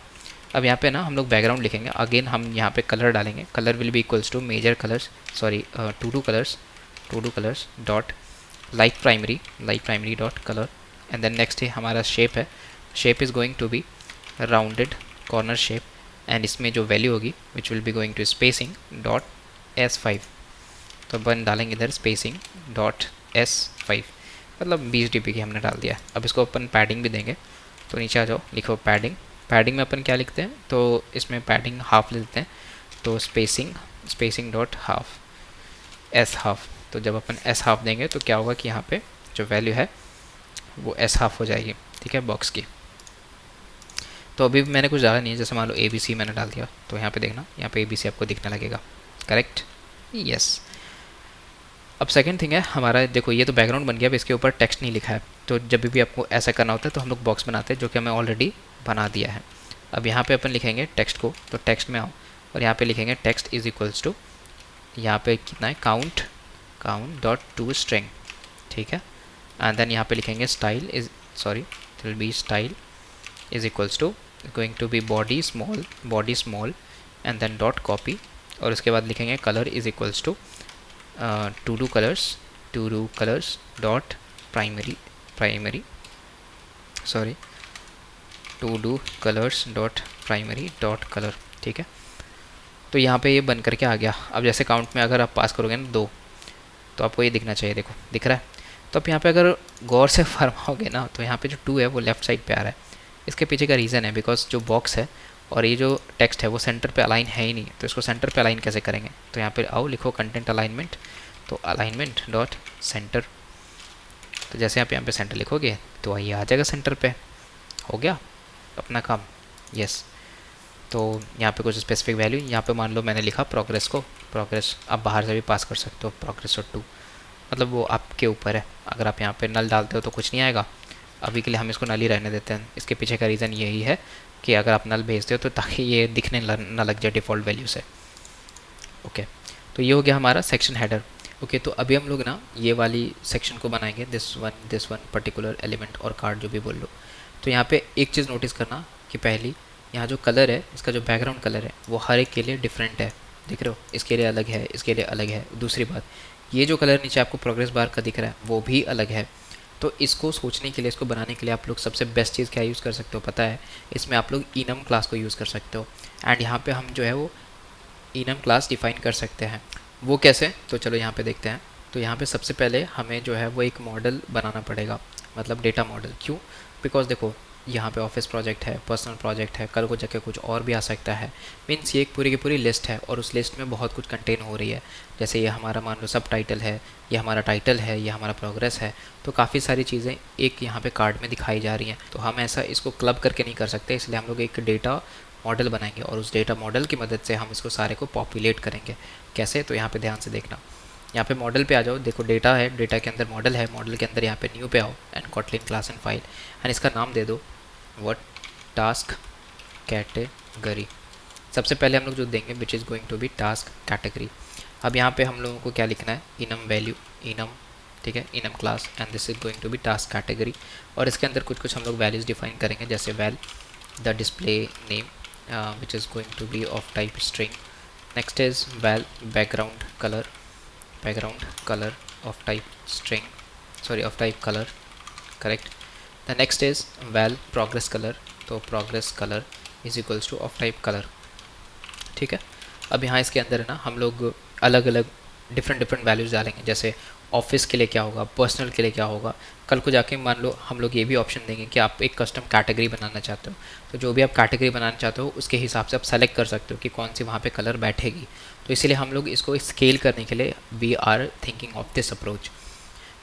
अब यहाँ पे ना हम लोग बैकग्राउंड लिखेंगे, अगेन हम यहाँ पे कलर डालेंगे, colour will be equals to major colours to do colours dot light primary dot colour and then next है हमारा शेप है, shape is going to be rounded corner shape and इसमें जो वैल्यू होगी which will be going to spacing dot S5। तो अपन डालेंगे इधर spacing dot S5, मतलब 20 dp की हमने डाल दिया। अब इसको अपन पैडिंग भी देंगे, तो नीचे आ जाओ, लिखो पैडिंग पैडिंग में अपन क्या लिखते हैं, तो इसमें पैडिंग हाफ लेते हैं, तो spacing dot half, S half. तो जब अपन एस हाफ देंगे तो क्या होगा कि यहाँ पे जो वैल्यू है वो एस हाफ हो जाएगी, ठीक है, बॉक्स की। तो अभी मैंने कुछ डाला नहीं है, जैसे मान लो ABC मैंने डाल दिया, तो यहाँ पे देखना, यहाँ पे ABC आपको दिखने लगेगा, करेक्ट, यस। अब सेकंड थिंग है हमारा, देखो ये तो बैकग्राउंड बन गया, अब इसके ऊपर टेक्स्ट नहीं लिखा है, तो जब भी आपको ऐसा करना होता है तो हम लोग बॉक्स बनाते हैं, जो कि हमें ऑलरेडी बना दिया है। अब यहाँ पे अपन लिखेंगे टेक्स्ट को, तो टेक्स्ट में आओ और यहाँ पे लिखेंगे टेक्स्ट इज इक्वल्स टू, यहाँ पे कितना है, काउंट डॉट टू स्ट्रिंग, ठीक है। एंड देन यहाँ पे लिखेंगे style will be style is equals to going to be body small and then dot copy, और उसके बाद लिखेंगे colour is equals to to do colours dot primary to do colours dot primary dot colour, ठीक है। तो यहाँ पे ये बन करके आ गया। अब जैसे काउंट में अगर आप पास करोगे ना 2, तो आपको ये दिखना चाहिए, देखो दिख रहा है। तो आप यहाँ पे अगर गौर से फरमाओगे ना, तो यहाँ पे जो 2 है वो लेफ्ट साइड पे आ रहा है। इसके पीछे का रीज़न है बिकॉज जो बॉक्स है और ये जो टेक्स्ट है वो सेंटर पे अलाइन है ही नहीं, तो इसको सेंटर पे अलाइन कैसे करेंगे। तो यहाँ पे आओ, लिखो कंटेंट अलाइनमेंट, तो अलाइनमेंट डॉट सेंटर, तो जैसे आप यहाँ पे सेंटर लिखोगे तो ये आ जाएगा सेंटर पे, हो गया अपना काम, यस। तो यहाँ पे कुछ स्पेसिफिक वैल्यू, यहाँ पे मान लो मैंने लिखा प्रोग्रेस आप बाहर से भी पास कर सकते हो, प्रोग्रेस और 2, मतलब वो आपके ऊपर है। अगर आप यहाँ पे नल डालते हो तो कुछ नहीं आएगा, अभी के लिए हम इसको नल ही रहने देते हैं। इसके पीछे का रीज़न यही है कि अगर आप नल भेजते हो तो ताकि ये दिखने ना लग जाए डिफ़ॉल्ट वैल्यू से, ओके। तो ये हो गया हमारा सेक्शन हेडर, ओके। तो अभी हम लोग ना ये वाली सेक्शन को बनाएंगे, दिस वन पर्टिकुलर एलिमेंट और कार्ड जो भी बोल लो। तो यहाँ पे एक चीज़ नोटिस करना कि पहली, यहाँ जो कलर है, इसका जो बैकग्राउंड कलर है वो हर एक के लिए डिफरेंट है, देख रहे हो, इसके लिए अलग है, इसके लिए अलग है। दूसरी बात, ये जो कलर नीचे आपको प्रोग्रेस बार का दिख रहा है वो भी अलग है। तो इसको सोचने के लिए, इसको बनाने के लिए आप लोग सबसे बेस्ट चीज़ क्या यूज़ कर सकते हो पता है, इसमें आप लोग इनम क्लास को यूज़ कर सकते हो। एंड यहाँ पे हम जो है वो इनम क्लास डिफाइन कर सकते हैं। वो कैसे, तो चलो यहाँ पे देखते हैं। तो यहाँ पे सबसे पहले हमें जो है वो एक मॉडल बनाना पड़ेगा, मतलब डेटा मॉडल। क्यों, बिकॉज देखो यहाँ पे ऑफिस प्रोजेक्ट है, पर्सनल प्रोजेक्ट है, कल को जाके कुछ और भी आ सकता है। मीन्स ये एक पूरी की पूरी लिस्ट है और उस लिस्ट में बहुत कुछ कंटेन हो रही है। जैसे ये हमारा मान लो सब टाइटल है, ये हमारा टाइटल है, ये हमारा प्रोग्रेस है, तो काफ़ी सारी चीज़ें एक यहाँ पे कार्ड में दिखाई जा रही हैं। तो हम ऐसा इसको क्लब करके नहीं कर सकते, इसलिए हम लोग एक डेटा मॉडल बनाएंगे और उस डेटा मॉडल की मदद से हम इसको सारे को पॉपुलेट करेंगे। कैसे, तो यहाँ पे ध्यान से देखना, यहाँ पे मॉडल पे आ जाओ, देखो डेटा है, डेटा के अंदर मॉडल है, मॉडल के अंदर यहाँ पे न्यू पे आओ and Kotlin class and file, and इसका नाम दे दो व्हाट टास्क कैटेगरी। सबसे पहले हम लोग जो देंगे which is going to be task category. अब यहाँ पे हम लोगों को क्या लिखना है, इनम वैल्यू, इनम, ठीक है, enum class and this is going to be task category. और इसके अंदर कुछ हम लोग वैल्यूज़ डिफाइन करेंगे, जैसे val the display name which is going to be of type string. Next is val background color of type string, of type color, correct. The next is val progress color, तो progress color is equals to of type color, ठीक है। अब यहाँ इसके अंदर है ना हम लोग अलग अलग डिफरेंट वैल्यूज़ डालेंगे, जैसे ऑफिस के लिए क्या होगा, पर्सनल के लिए क्या होगा। कल को जाके मान लो हम लोग ये भी ऑप्शन देंगे कि आप एक कस्टम कैटेगरी बनाना चाहते हो, तो जो भी आप कैटेगरी बनाना चाहते हो उसके हिसाब से आप सेलेक्ट कर सकते हो कि कौन सी वहाँ पे कलर बैठेगी। तो इसीलिए हम लोग इसको स्केल करने के लिए we are thinking of this approach.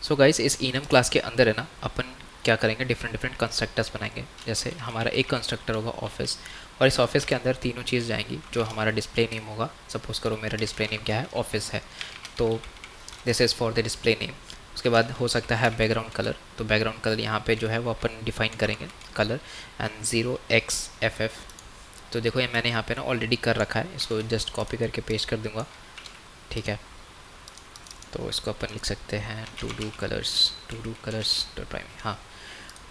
So guys, इस इनम क्लास के अंदर है ना अपन क्या करेंगे, डिफरेंट कंस्ट्रक्टर्स बनाएंगे। जैसे हमारा एक कंस्ट्रक्टर होगा ऑफिस, और इस ऑफिस के अंदर तीनों चीज़ जाएंगी। जो हमारा डिस्प्ले नेम होगा, सपोज़ करो मेरा डिस्प्ले नेम क्या है, ऑफिस है, तो this is for the display name. उसके बाद हो सकता है बैकग्राउंड कलर, तो बैकग्राउंड कलर यहाँ पे जो है वो अपन डिफाइन करेंगे कलर एंड 0xFF। तो देखो ये मैंने यहाँ पे ना ऑलरेडी कर रखा है, इसको जस्ट कॉपी करके पेस्ट कर दूँगा, ठीक है। तो इसको अपन लिख सकते हैं to do colours dot primary. हाँ,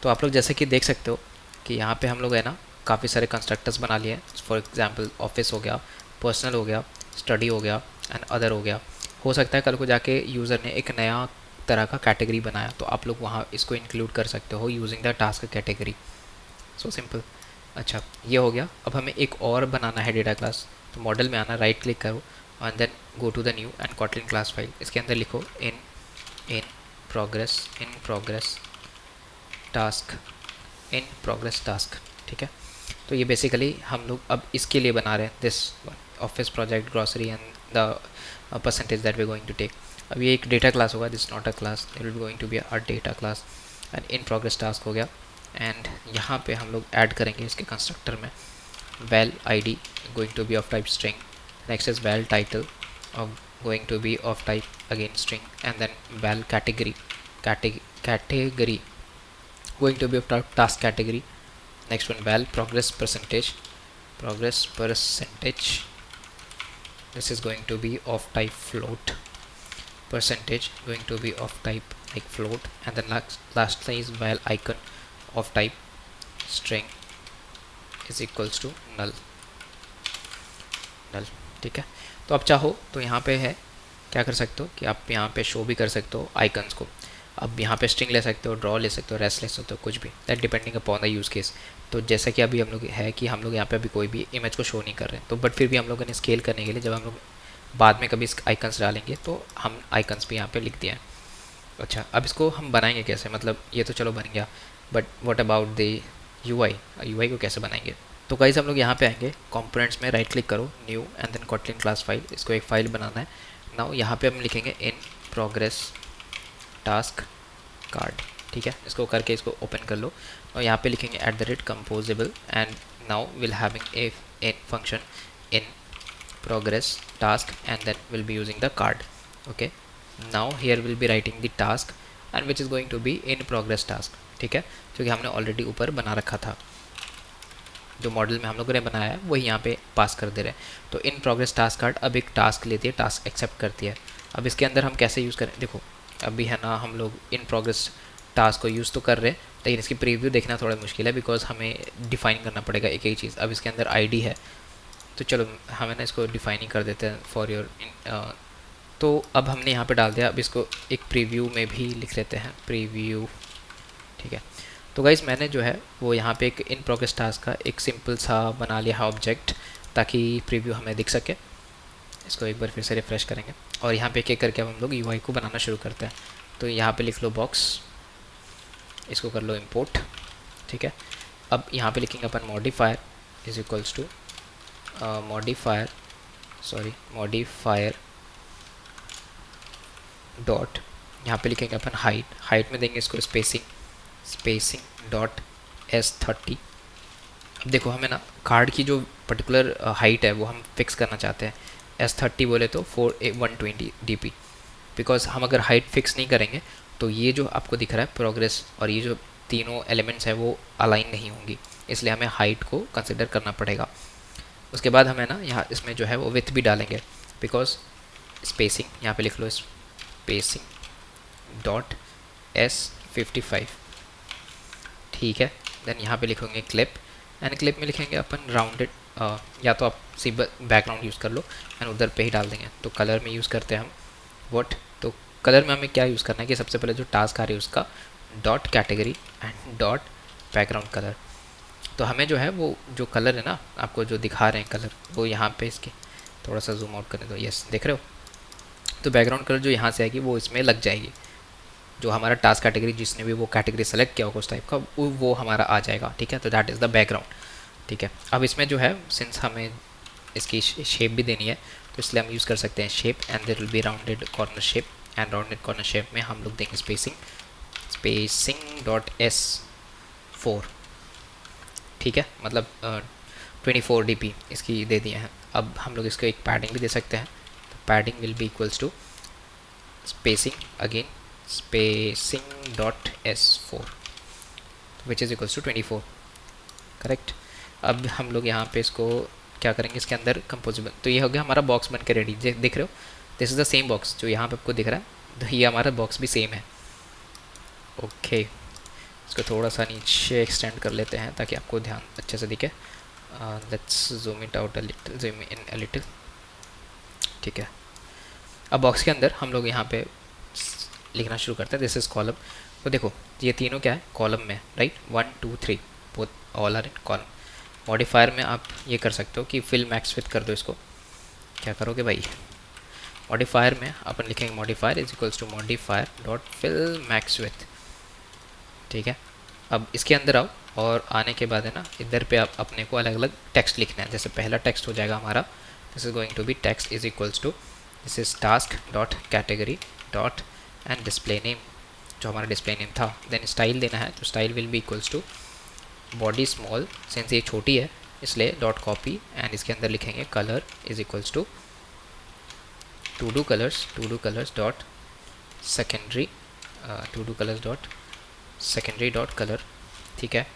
तो आप लोग जैसे कि देख सकते हो कि यहाँ पे हम लोग है ना काफ़ी सारे कंस्ट्रक्टर्स बना लिए। फॉर एग्जांपल ऑफिस हो गया, पर्सनल हो गया, स्टडी हो गया एंड अदर हो गया। हो सकता है कल को जाके यूज़र ने एक नया तरह का कैटेगरी बनाया, तो आप लोग वहाँ इसको इंक्लूड कर सकते हो using the task category. So simple. अच्छा, ये हो गया। अब हमें एक और बनाना है डेटा क्लास, तो मॉडल में आना, राइट क्लिक करो and then go to the new and Kotlin class file. इसके अंदर लिखो इन प्रोग्रेस टास्क, ठीक है। तो ये बेसिकली हम लोग अब इसके लिए बना रहे हैं, this office project grocery and the percentage that we going to take. अब ये एक डेटा क्लास होगा, this not a class, it will be going to be a data class. And in progress task हो गया। And यहाँ पे हम लोग ऐड करेंगे इसके कंस्ट्रक्टर में val id going to be of type string, next is val title of going to be of type again string, and then val category category going to be of type task category, next one val progress percentage, this is going to be of type float, percentage going to be of type like float, and then lastly is val icon of type string is equals to null। ठीक है। तो अब चाहो तो यहाँ पे है क्या कर सकते हो कि आप यहाँ पे शो भी कर सकते हो आइकन्स को। अब यहाँ पे स्ट्रिंग ले सकते हो, ड्रॉ ले सकते हो, रेस्ट ले सकते हो, कुछ भी, that depending upon the use case. तो जैसा कि अभी हम लोग है कि हम लोग यहाँ पे अभी कोई भी इमेज को शो नहीं कर रहे हैं, तो बट फिर भी हम लोगों ने स्केल करने के लिए जब हम लोग बाद में कभी आइकन्स डालेंगे तो हम आइकन्स भी यहाँ पे लिख दिया है। अच्छा, अब इसको हम बनाएंगे कैसे, मतलब ये तो चलो बन गया, but what about the UI को कैसे बनाएंगे। तो गाइस हम लोग यहाँ पे आएंगे, कंपोनेंट्स में राइट क्लिक करो, new and then Kotlin class file, इसको एक फाइल बनाना है। नाउ यहाँ पे हम लिखेंगे इन प्रोग्रेस टास्क कार्ड। ठीक है, इसको करके इसको ओपन कर लो और यहाँ पे लिखेंगे @composable and now will having a function in progress task and then will be using the card. Okay, now here will be writing the task and which is going to be in progress task. ठीक है, क्योंकि हमने already ऊपर बना रखा था, जो model में हम लोगों ने बनाया है वही यहाँ पे पास कर दे रहे हैं। तो इन प्रोग्रेस टास्क कार्ड अब एक टास्क लेती है, टास्क एक्सेप्ट करती है। अब इसके अंदर हम कैसे यूज़ करें, देखो अभी है ना हम लोग इन प्रोग्रेस टास्क को यूज़ तो कर रहे हैं, लेकिन इसकी प्रीव्यू देखना थोड़ा मुश्किल है बिकॉज हमें डिफाइन करना पड़ेगा एक एक चीज़। अब इसके अंदर आईडी है, तो चलो हमें ना इसको डिफाइन ही कर देते हैं फॉर योर तो अब हमने यहाँ पे डाल दिया। अब इसको एक प्रीव्यू में भी लिख लेते हैं, प्रीव्यू। ठीक है, तो गाइज़ मैंने जो है वो यहाँ पे एक इन प्रोग्रेस टास्क का एक सिंपल सा बना लिया है ऑब्जेक्ट, ताकि प्रीव्यू हमें दिख सके। इसको एक बार फिर से रिफ्रेश करेंगे और यहाँ पे एक करके अब हम लोग यूआई को बनाना शुरू करते हैं। तो यहाँ पे लिख लो बॉक्स, इसको कर लो इंपोर्ट। ठीक है, अब यहाँ पे लिखेंगे अपन modifier is equals to modifier dot, यहाँ पे लिखेंगे अपन हाइट में देंगे इसको स्पेसिंग डॉट S30। अब देखो हमें ना कार्ड की जो पर्टिकुलर हाइट है वो हम फिक्स करना चाहते हैं। S30 बोले तो 120 dp, बिकॉज हम अगर हाइट फिक्स नहीं करेंगे तो ये जो आपको दिख रहा है प्रोग्रेस और ये जो तीनों एलिमेंट्स हैं वो अलाइन नहीं होंगी, इसलिए हमें हाइट को कंसिडर करना पड़ेगा। उसके बाद हमें ना यहाँ इसमें जो है वो विथ भी डालेंगे, बिकॉज स्पेसिंग यहाँ पे लिख लो स्पेसिंग डॉट S55। ठीक है, देन यहाँ पे लिखेंगे क्लिप एंड क्लिप में लिखेंगे अपन राउंडेड, या तो आप सी बैकग्राउंड यूज़ कर लो एंड उधर पे ही डाल देंगे। तो कलर में यूज़ करते हैं हम व्हाट, तो कलर में हमें क्या यूज़ करना है कि सबसे पहले जो टास्क आ रही है उसका dot category and dot background colour. तो हमें जो है वो जो कलर है ना आपको जो दिखा रहे हैं कलर, वो यहाँ पे इसके थोड़ा सा जूम आउट करने दो, यस देख रहे हो। तो बैकग्राउंड कलर जो यहाँ से आएगी वो इसमें लग जाएगी, जो हमारा टास्क कैटेगरी जिसने भी वो कैटेगरी सेलेक्ट किया होगा उस टाइप का वो हमारा आ जाएगा। ठीक है, तो दैट इज़ द बैकग्राउंड। ठीक है, अब इसमें जो है सिंस हमें इसकी शेप भी देनी है तो इसलिए हम यूज़ कर सकते हैं shape and there will be rounded corner shape and rounded corner shape में हम लोग देंगे स्पेसिंग डॉट S4। ठीक है, मतलब 24 dp इसकी दे दिए हैं। अब हम लोग इसको एक पैडिंग भी दे सकते हैं, तो padding will be equals to spacing dot S4 which is equals to 24। Correct. अब हम लोग यहाँ पे इसको क्या करेंगे, इसके अंदर कंपोजिबल, तो ये हो गया हमारा बॉक्स बन के रेडी। देख रहे हो, this is the same box जो यहाँ पे आपको दिख रहा है, तो ये हमारा बॉक्स भी सेम है। ओके, इसको थोड़ा सा नीचे एक्सटेंड कर लेते हैं ताकि आपको ध्यान अच्छे से दिखे। Let's zoom it out zoom in a little. ठीक है, अब बॉक्स के अंदर हम लोग यहाँ पे लिखना शुरू करते हैं, दिस इज़ कॉलम। तो देखो ये तीनों क्या है, कॉलम में, right, 1 2 3 both all are in column. Modifier में आप ये कर सकते हो कि फिल मैक्स विथ कर दो इसको। क्या करोगे भाई, मॉडिफायर में अपन लिखेंगे modifier is equals to modifier dot fill max width. ठीक है, अब इसके अंदर आओ और आने के बाद है ना इधर पे आप अपने को अलग अलग टेक्स्ट लिखना है। जैसे पहला टेक्स्ट हो जाएगा हमारा, this is going to be text is equals to this is task dot category dot and display name, जो हमारा डिस्प्ले नेम था। देन स्टाइल देना है, तो style will be equals to body small, since ये छोटी है इसलिए डॉट कॉपी, एंड इसके अंदर लिखेंगे colour is equals to to do colours dot secondary secondary dot colour. ठीक है,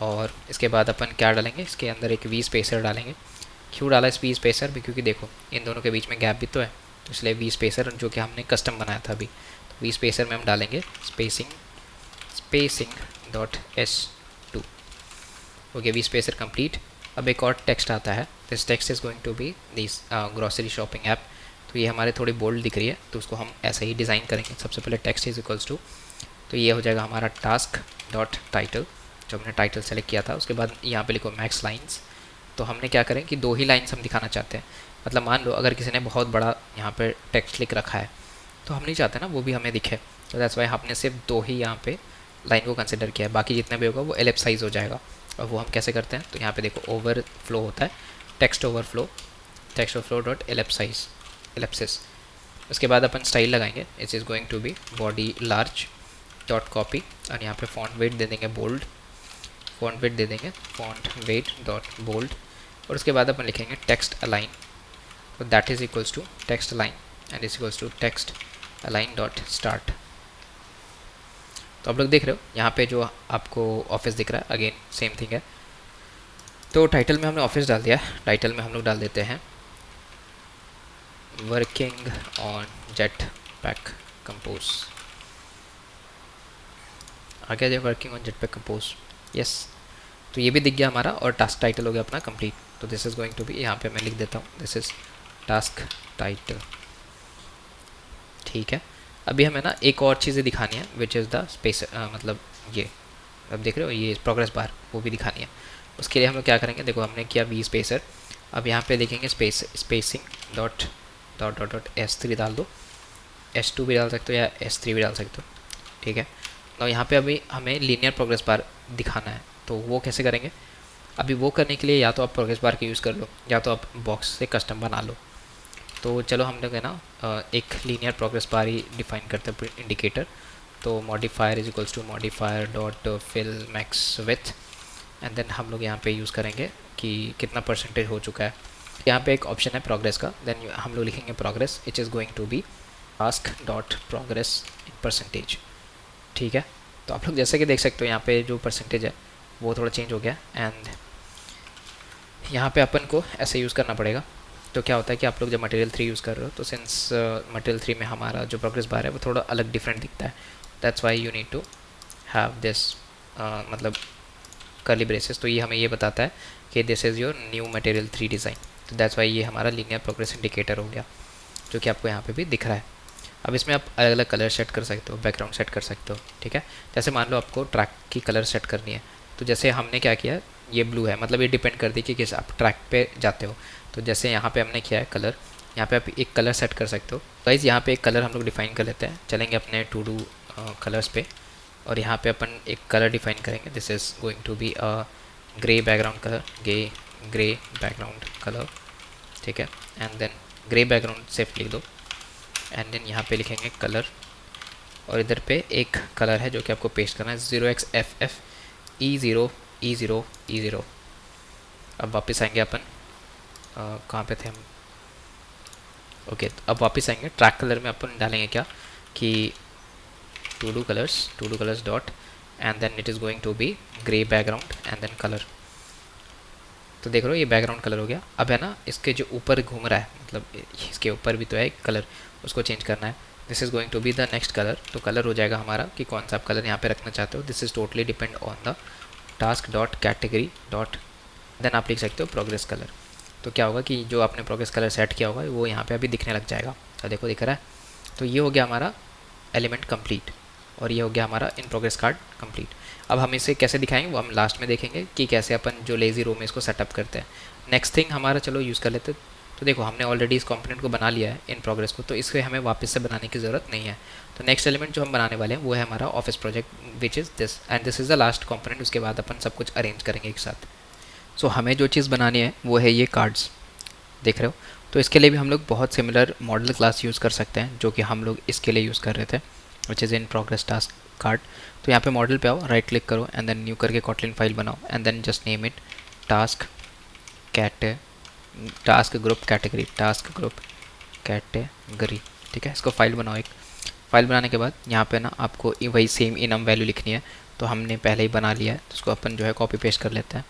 और इसके बाद अपन क्या डालेंगे, इसके अंदर एक वी स्पेसर डालेंगे। क्यों डाला इस वी स्पेसर भी, क्योंकि देखो इन दोनों के बीच में गैप भी तो है, तो इसलिए वी स्पेसर जो कि हमने कस्टम बनाया था अभी, तो वी स्पेसर में हम डालेंगे spacing dot S2। Okay, we spacer complete. अब एक और टेक्स्ट आता है, this text is going to be this grocery shopping app. तो ये हमारे थोड़ी बोल्ड दिख रही है, तो उसको हम ऐसे ही डिज़ाइन करेंगे। सबसे पहले टेक्स्ट इज इक्वल्स टू, तो ये हो जाएगा हमारा टास्क डॉट टाइटल, जो हमने टाइटल सेलेक्ट किया था। उसके बाद यहाँ पे लिखो मैक्स लाइन्स। तो हमने क्या करें कि 2 ही लाइन्स हम दिखाना चाहते हैं। मतलब मान लो अगर किसी ने बहुत बड़ा यहाँ पे टेक्स्ट लिख रखा है, तो हम नहीं चाहते ना वो भी हमें दिखे, तो दैट्स वाई हमने सिर्फ 2 ही यहाँ पे लाइन को कंसिडर किया है। बाकी जितना भी होगा वो एलिप्साइज हो जाएगा। और वो हम कैसे करते हैं, तो यहाँ पे देखो ओवरफ्लो होता है, टेक्स्ट ओवरफ्लो डॉट एलिप्सिस। उसके बाद अपन स्टाइल लगाएंगे, it is going to be body large dot copy, और यहाँ पे फॉन्ट वेट दे देंगे bold, font weight dot bold. और उसके बाद अपन लिखेंगे टेक्स्ट अलाइन, तो that is equals to text align and is equals to text align dot start. तो आप लोग देख रहे हो यहाँ पे जो आपको ऑफिस दिख रहा है, अगेन सेम थिंग है। तो टाइटल में हमने ऑफिस डाल दिया है, टाइटल में हम लोग डाल देते हैं working on Jetpack Compose. आ गया जो working on Jetpack Compose, yes. तो ये भी दिख गया हमारा, और टास्क टाइटल हो गया अपना कंप्लीट। तो this is going to be, यहाँ पे मैं लिख देता हूँ दिस इज़ टास्क टाइटल। ठीक है, अभी हमें ना एक और चीज़ें दिखानी है, विच इज़ द स्पेस, मतलब ये अब देख रहे हो ये प्रोग्रेस बार, वो भी दिखानी है। उसके लिए हम लोग क्या करेंगे, देखो हमने किया वी स्पेसर। अब यहाँ पे देखेंगे spacing dot dot dot dot S3 डाल दो, S2 भी डाल सकते हो या S3 भी डाल सकते हो। ठीक है, तो यहाँ पे अभी हमें लीनियर प्रोग्रेस बार दिखाना है, तो वो कैसे करेंगे। अभी वो करने के लिए या तो आप प्रोग्रेस बार का यूज़ कर लो, या तो आप बॉक्स से कस्टम बना लो। तो चलो हम लोग है ना एक लीनियर प्रोग्रेस बार ही डिफाइन करते हैं इंडिकेटर। तो modifier is equals to modifier dot fill max width, and then हम लोग यहाँ पे यूज़ करेंगे कि कितना परसेंटेज हो चुका है। यहाँ पे एक ऑप्शन है प्रोग्रेस का, देन हम लोग लिखेंगे progress it is going to be task dot progress in percentage. ठीक है, तो आप लोग जैसे कि देख सकते हो यहाँ पे जो परसेंटेज है वो थोड़ा चेंज हो गया, एंड यहाँ पे अपन को ऐसे यूज़ करना पड़ेगा। तो क्या होता है कि आप लोग जब मटेरियल 3 यूज़ कर रहे हो, तो सिंस मटेरियल 3 में हमारा जो प्रोग्रेस बार है वो थोड़ा अलग डिफरेंट दिखता है, that's why you need to have this मतलब कर्ली ब्रेसेस। तो ये हमें ये बताता है कि this is your new material 3 design. तो दैट्स वाई ये हमारा लीनियर प्रोग्रेस इंडिकेटर हो गया, जो कि आपको यहाँ पे भी दिख रहा है। अब इसमें आप अलग अलग कलर सेट कर सकते हो, बैकग्राउंड सेट कर सकते हो। ठीक है, जैसे मान लो आपको ट्रैक की कलर सेट करनी है, तो जैसे हमने क्या किया, ये ब्लू है, मतलब ये डिपेंड कर दी कि किस आप ट्रैक पे जाते हो। तो जैसे यहाँ पे हमने किया है कलर, यहाँ पे आप एक कलर सेट कर सकते हो। गाइस यहाँ पे एक कलर हम लोग डिफाइन कर लेते हैं, चलेंगे अपने टू डू कलर्स पे, और यहाँ पे अपन एक कलर डिफाइन करेंगे, this is going to be a grey background colour, grey background colour. ठीक है, एंड देन ग्रे बैकग्राउंड सिर्फ लिख दो, एंड देन यहाँ पे लिखेंगे कलर, और इधर पे एक कलर है जो कि आपको पेस्ट करना है 0xFF E0 अब वापस आएंगे अपन, कहाँ पे थे हम, ओके। तो अब वापस आएंगे, ट्रैक कलर में अपन डालेंगे क्या कि to do colours dot, and then it is going to be grey background and then colour. तो देख रहे हो ये बैकग्राउंड कलर हो गया। अब है ना इसके जो ऊपर घूम रहा है, मतलब इसके ऊपर भी तो है कलर, उसको चेंज करना है। This is going to be the next colour. तो कलर हो जाएगा हमारा कि कौन सा आप कलर यहाँ पे रखना चाहते हो। This is totally depend on the task dot category dot, then आप लिख सकते हो प्रोग्रेस कलर। तो क्या होगा कि जो आपने प्रोग्रेस कलर सेट किया होगा वो यहाँ पे अभी दिखने लग जाएगा। तो देखो दिख रहा है। तो ये हो गया हमारा एलिमेंट कंप्लीट, और ये हो गया हमारा इन प्रोग्रेस कार्ड कंप्लीट। अब हम इसे कैसे दिखाएंगे वो हम लास्ट में देखेंगे कि कैसे अपन जो लेज़ी रो में इसको सेटअप करते हैं। नेक्स्ट थिंग हमारा चलो यूज़ कर लेते, तो देखो हमने ऑलरेडी इस कंपोनेंट को बना लिया है इन प्रोग्रेस को, तो इसको हमें वापस से बनाने की ज़रूरत नहीं है। तो नेक्स्ट एलिमेंट जो हम बनाने वाले हैं वो है हमारा office project which is this, and this is the last component. उसके बाद अपन सब कुछ अरेंज करेंगे एक साथ। सो हमें जो चीज़ बनानी है वो है ये कार्ड्स, देख रहे हो। तो इसके लिए भी हम लोग बहुत सिमिलर मॉडल क्लास यूज़ कर सकते हैं जो कि हम लोग इसके लिए यूज़ कर रहे थे, which is in progress task card. तो यहाँ पे मॉडल पे आओ, राइट क्लिक करो एंड देन न्यू करके कॉटलिन फाइल बनाओ and then just name it task कैटे task group category, task group category. ठीक है, इसको फाइल बनाओ। एक फाइल बनाने के बाद यहाँ पे ना आपको वही सेम इनम वैल्यू लिखनी है, तो हमने पहले ही बना लिया है, तो उसको अपन जो है कॉपी पेस्ट कर लेते हैं।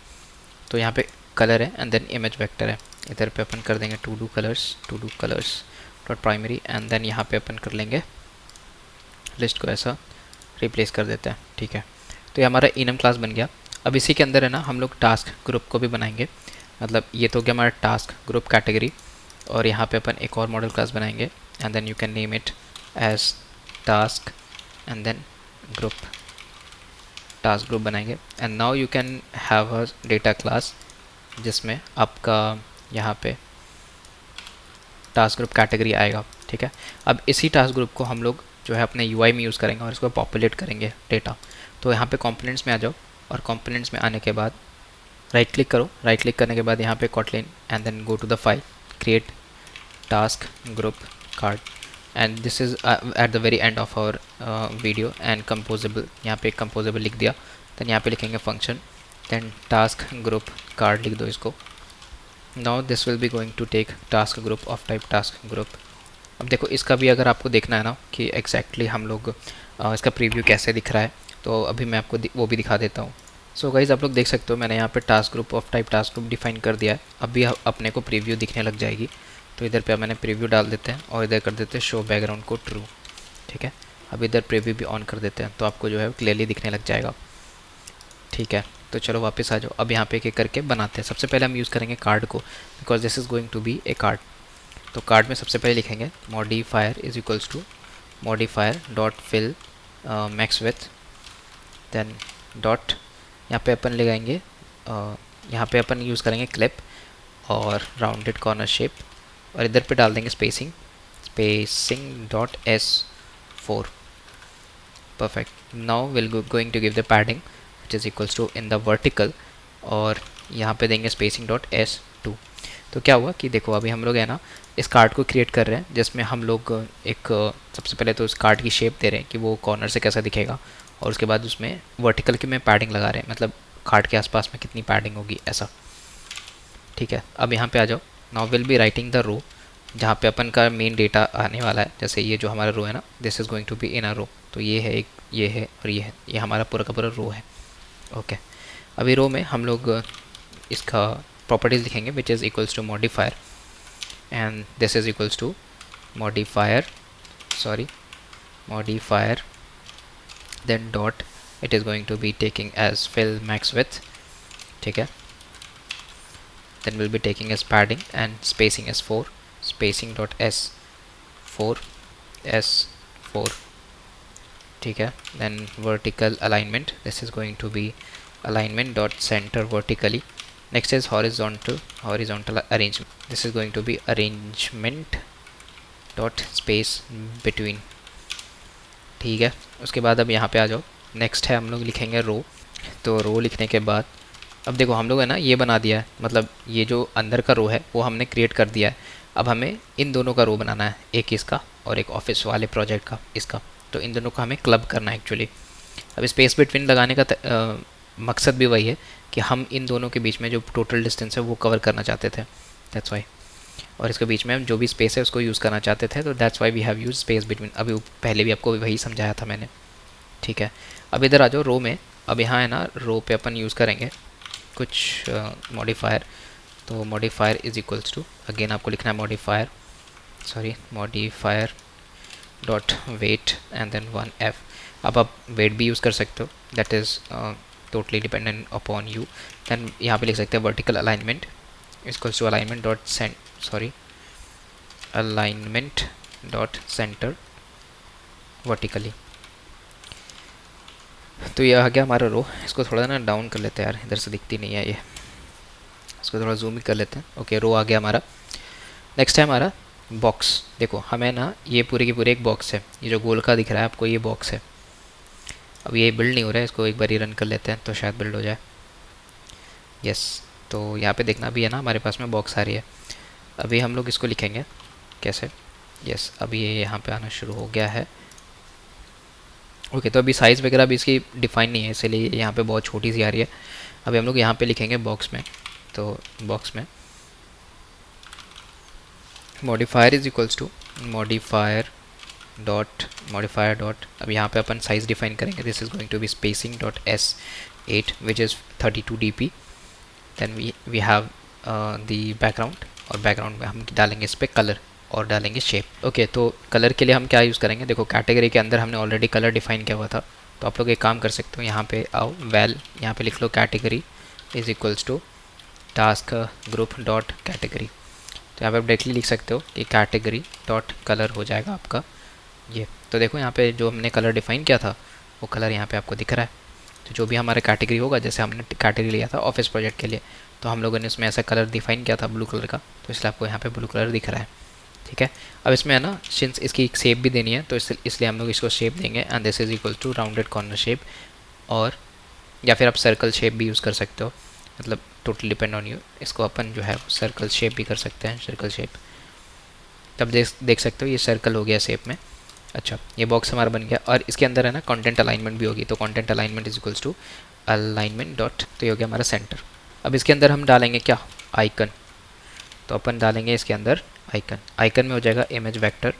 तो यहाँ पे कलर है एंड देन इमेज वेक्टर है, इधर पे अपन कर देंगे to do colours dot primary and then यहाँ पे अपन कर लेंगे लिस्ट को ऐसा रिप्लेस कर देते हैं। ठीक है, तो ये हमारा इनम क्लास बन गया। अब इसी के अंदर है ना हम लोग टास्क ग्रुप को भी बनाएंगे, मतलब ये तो हो गया हमारा टास्क ग्रुप कैटेगरी, और यहाँ पे अपन एक और मॉडल क्लास बनाएंगे and then you can name it as task and then group, task group बनाएंगे। And now you can have a data class जिसमें आपका यहाँ पे टास्क ग्रुप कैटेगरी आएगा। ठीक है, अब इसी टास्क ग्रुप को हम लोग जो है अपने यूआई में यूज़ करेंगे और इसको पॉपुलेट करेंगे डेटा। तो यहाँ पे कंपोनेंट्स में आ जाओ और कंपोनेंट्स में आने के बाद राइट क्लिक करो, राइट क्लिक करने के बाद यहाँ पे Kotlin and then go to the file create task group card and this is at the very end of our video and composable, यहाँ पे कंपोजेबल लिख दिया। देन यहाँ पे लिखेंगे function, then task group card लिख दो इसको। Now this will be going to take task group of type task group. अब देखो इसका भी अगर आपको देखना है ना कि एग्जैक्टली हम लोग इसका प्रीव्यू कैसे दिख रहा है, तो अभी मैं आपको वो भी दिखा देता हूँ। सो गाइज़ आप लोग देख सकते हो मैंने यहाँ पे task group of type task group define कर दिया है। अभी अपने को प्रीव्यू दिखने लग जाएगी, तो इधर पे मैंने प्रीव्यू डाल देते हैं और इधर कर देते हैं शो बैकग्राउंड को ट्रू। ठीक है, अब इधर प्रीव्यू भी ऑन कर देते हैं तो आपको जो है क्लियरली दिखने लग जाएगा। ठीक है, तो चलो वापस आ जाओ। अब यहाँ पे एक एक करके बनाते हैं। सबसे पहले हम यूज़ करेंगे कार्ड को, because this is going to be a card. तो कार्ड में सबसे पहले लिखेंगे modifier is equals to modifier dot fill max width, then dot यहाँ पे अपन लगाएंगे यहाँ पे अपन यूज़ करेंगे क्लिप और राउंडेड कॉर्नर शेप, और इधर पे डाल देंगे spacing dot S4। Perfect, now will going to give the padding which is equals to in the vertical, और यहाँ पे देंगे स्पेसिंग डॉट S2। तो क्या हुआ कि देखो अभी हम लोग है ना इस कार्ड को क्रिएट कर रहे हैं जिसमें हम लोग एक सबसे पहले तो इस कार्ड की शेप दे रहे हैं कि वो कॉर्नर से कैसा दिखेगा, और उसके बाद उसमें वर्टिकल की में पैडिंग लगा रहे हैं, मतलब कार्ड के आसपास में कितनी पैडिंग होगी ऐसा। ठीक है, अब यहाँ पे आ जाओ। Now will be writing the row जहाँ पे अपन का मेन डेटा आने वाला है। जैसे ये जो हमारा रो है ना, this is going to be in a row, तो ये है एक, ये है और ये है, ये हमारा पूरा का पूरा रो है। ओके, अभी रो में हम लोग इसका प्रॉपर्टीज़ लिखेंगे which is equals to modifier and this is equals to modifier then dot it is going to be taking as fill max width. ठीक है, then we'll be taking as padding and spacing as 4, spacing dot S4 ठीक है, then vertical alignment, this is going to be alignment dot center vertically. Next is horizontal arrangement, this is going to be arrangement dot space between। ठीक है, उसके बाद अब यहाँ पे आ जाओ। नेक्स्ट है हम लोग लिखेंगे रो। तो रो लिखने के बाद अब देखो हम लोग है ना ये बना दिया है, मतलब ये जो अंदर का रो है वो हमने क्रिएट कर दिया है। अब हमें इन दोनों का रो बनाना है, एक इसका और एक ऑफिस वाले प्रोजेक्ट का इसका। तो इन दोनों का हमें क्लब करना है एक्चुअली। अब स्पेस बिटवीन लगाने का मकसद भी वही है कि हम इन दोनों के बीच में जो टोटल डिस्टेंस है वो कवर करना चाहते थे, दैट्स वाई। और इसके बीच में हम जो भी स्पेस है उसको यूज़ करना चाहते थे, तो that's why we have use space between. अभी पहले भी आपको वही समझाया था मैंने। ठीक है, अब इधर आ जाओ रो में। अब यहाँ है ना रो पे अपन यूज़ करेंगे कुछ मॉडिफायर। तो modifier is equals to, again आपको लिखना है modifier dot weight and then 1F। अब आप वेट भी यूज़ कर सकते हो, that is totally dependent upon you. Then यहाँ पे लिख सकते हैं vertical alignment equals to alignment dot centre vertically. तो ये आ गया हमारा रो। इसको थोड़ा ना डाउन कर लेते हैं यार, इधर से दिखती नहीं है ये, इसको थोड़ा जूम ही कर लेते हैं। ओके, रो आ गया हमारा। नेक्स्ट है हमारा बॉक्स। देखो हमें ना ये पूरे की पूरे एक बॉक्स है, ये जो गोल का दिख रहा है आपको ये बॉक्स है। अब ये बिल्ड नहीं हो रहा है, इसको एक बार ही रन कर लेते हैं तो शायद बिल्ड हो जाए। यस, तो यहाँ पे देखना भी है ना हमारे पास में बॉक्स आ रही है। अभी हम लोग इसको लिखेंगे कैसे। यस, अभी ये यहाँ पे आना शुरू हो गया है। ओके, तो अभी साइज़ वगैरह भी इसकी डिफाइन नहीं है, इसलिए यहाँ पे बहुत छोटी सी आ रही है। अभी हम लोग यहाँ पे लिखेंगे बॉक्स में, तो बॉक्स में modifier is equals to modifier dot अब यहाँ पे अपन साइज़ डिफाइन करेंगे। This is going to be spacing dot S8 which is 32 dp। Then we have the background, और बैकग्राउंड में हम डालेंगे इस पर कलर और डालेंगे शेप। ओके, तो कलर के लिए हम क्या यूज़ करेंगे, देखो कैटेगरी के अंदर हमने ऑलरेडी कलर डिफाइन किया हुआ था, तो आप लोग एक काम कर सकते हो, यहाँ पे आओ वेल, यहाँ पे लिख लो category is equals to task group dot category. तो यहाँ पे आप डायरेक्टली लिख सकते हो कि कैटेगरी डॉट कलर हो जाएगा आपका ये। तो देखो यहाँ पे जो हमने कलर डिफाइन किया था वो कलर यहाँ पे आपको दिख रहा है। तो जो भी हमारा कैटेगरी होगा, जैसे हमने कैटेगरी लिया था ऑफिस प्रोजेक्ट के लिए, तो हम लोगों ने उसमें ऐसा कलर डिफाइन किया था ब्लू कलर का, तो इसलिए आपको यहाँ पे ब्लू कलर दिख रहा है। ठीक है, अब इसमें है ना सिंस इसकी एक शेप भी देनी है, तो इसलिए हम लोग इसको शेप देंगे and this is equal to rounded corner shape, और या फिर आप सर्कल शेप भी यूज़ कर सकते हो, मतलब टोटली डिपेंड ऑन यू। इसको अपन जो है सर्कल शेप भी कर सकते हैं, सर्कल शेप। तब देख सकते हो ये सर्कल हो गया शेप में। अच्छा, ये बॉक्स हमारा बन गया, और इसके अंदर है ना कंटेंट अलाइनमेंट भी होगी, तो content alignment is equals to alignment dot, तो ये हो गया हमारा सेंटर। अब इसके अंदर हम डालेंगे क्या, आइकन। तो अपन डालेंगे इसके अंदर आइकन, आइकन में हो जाएगा इमेज वेक्टर।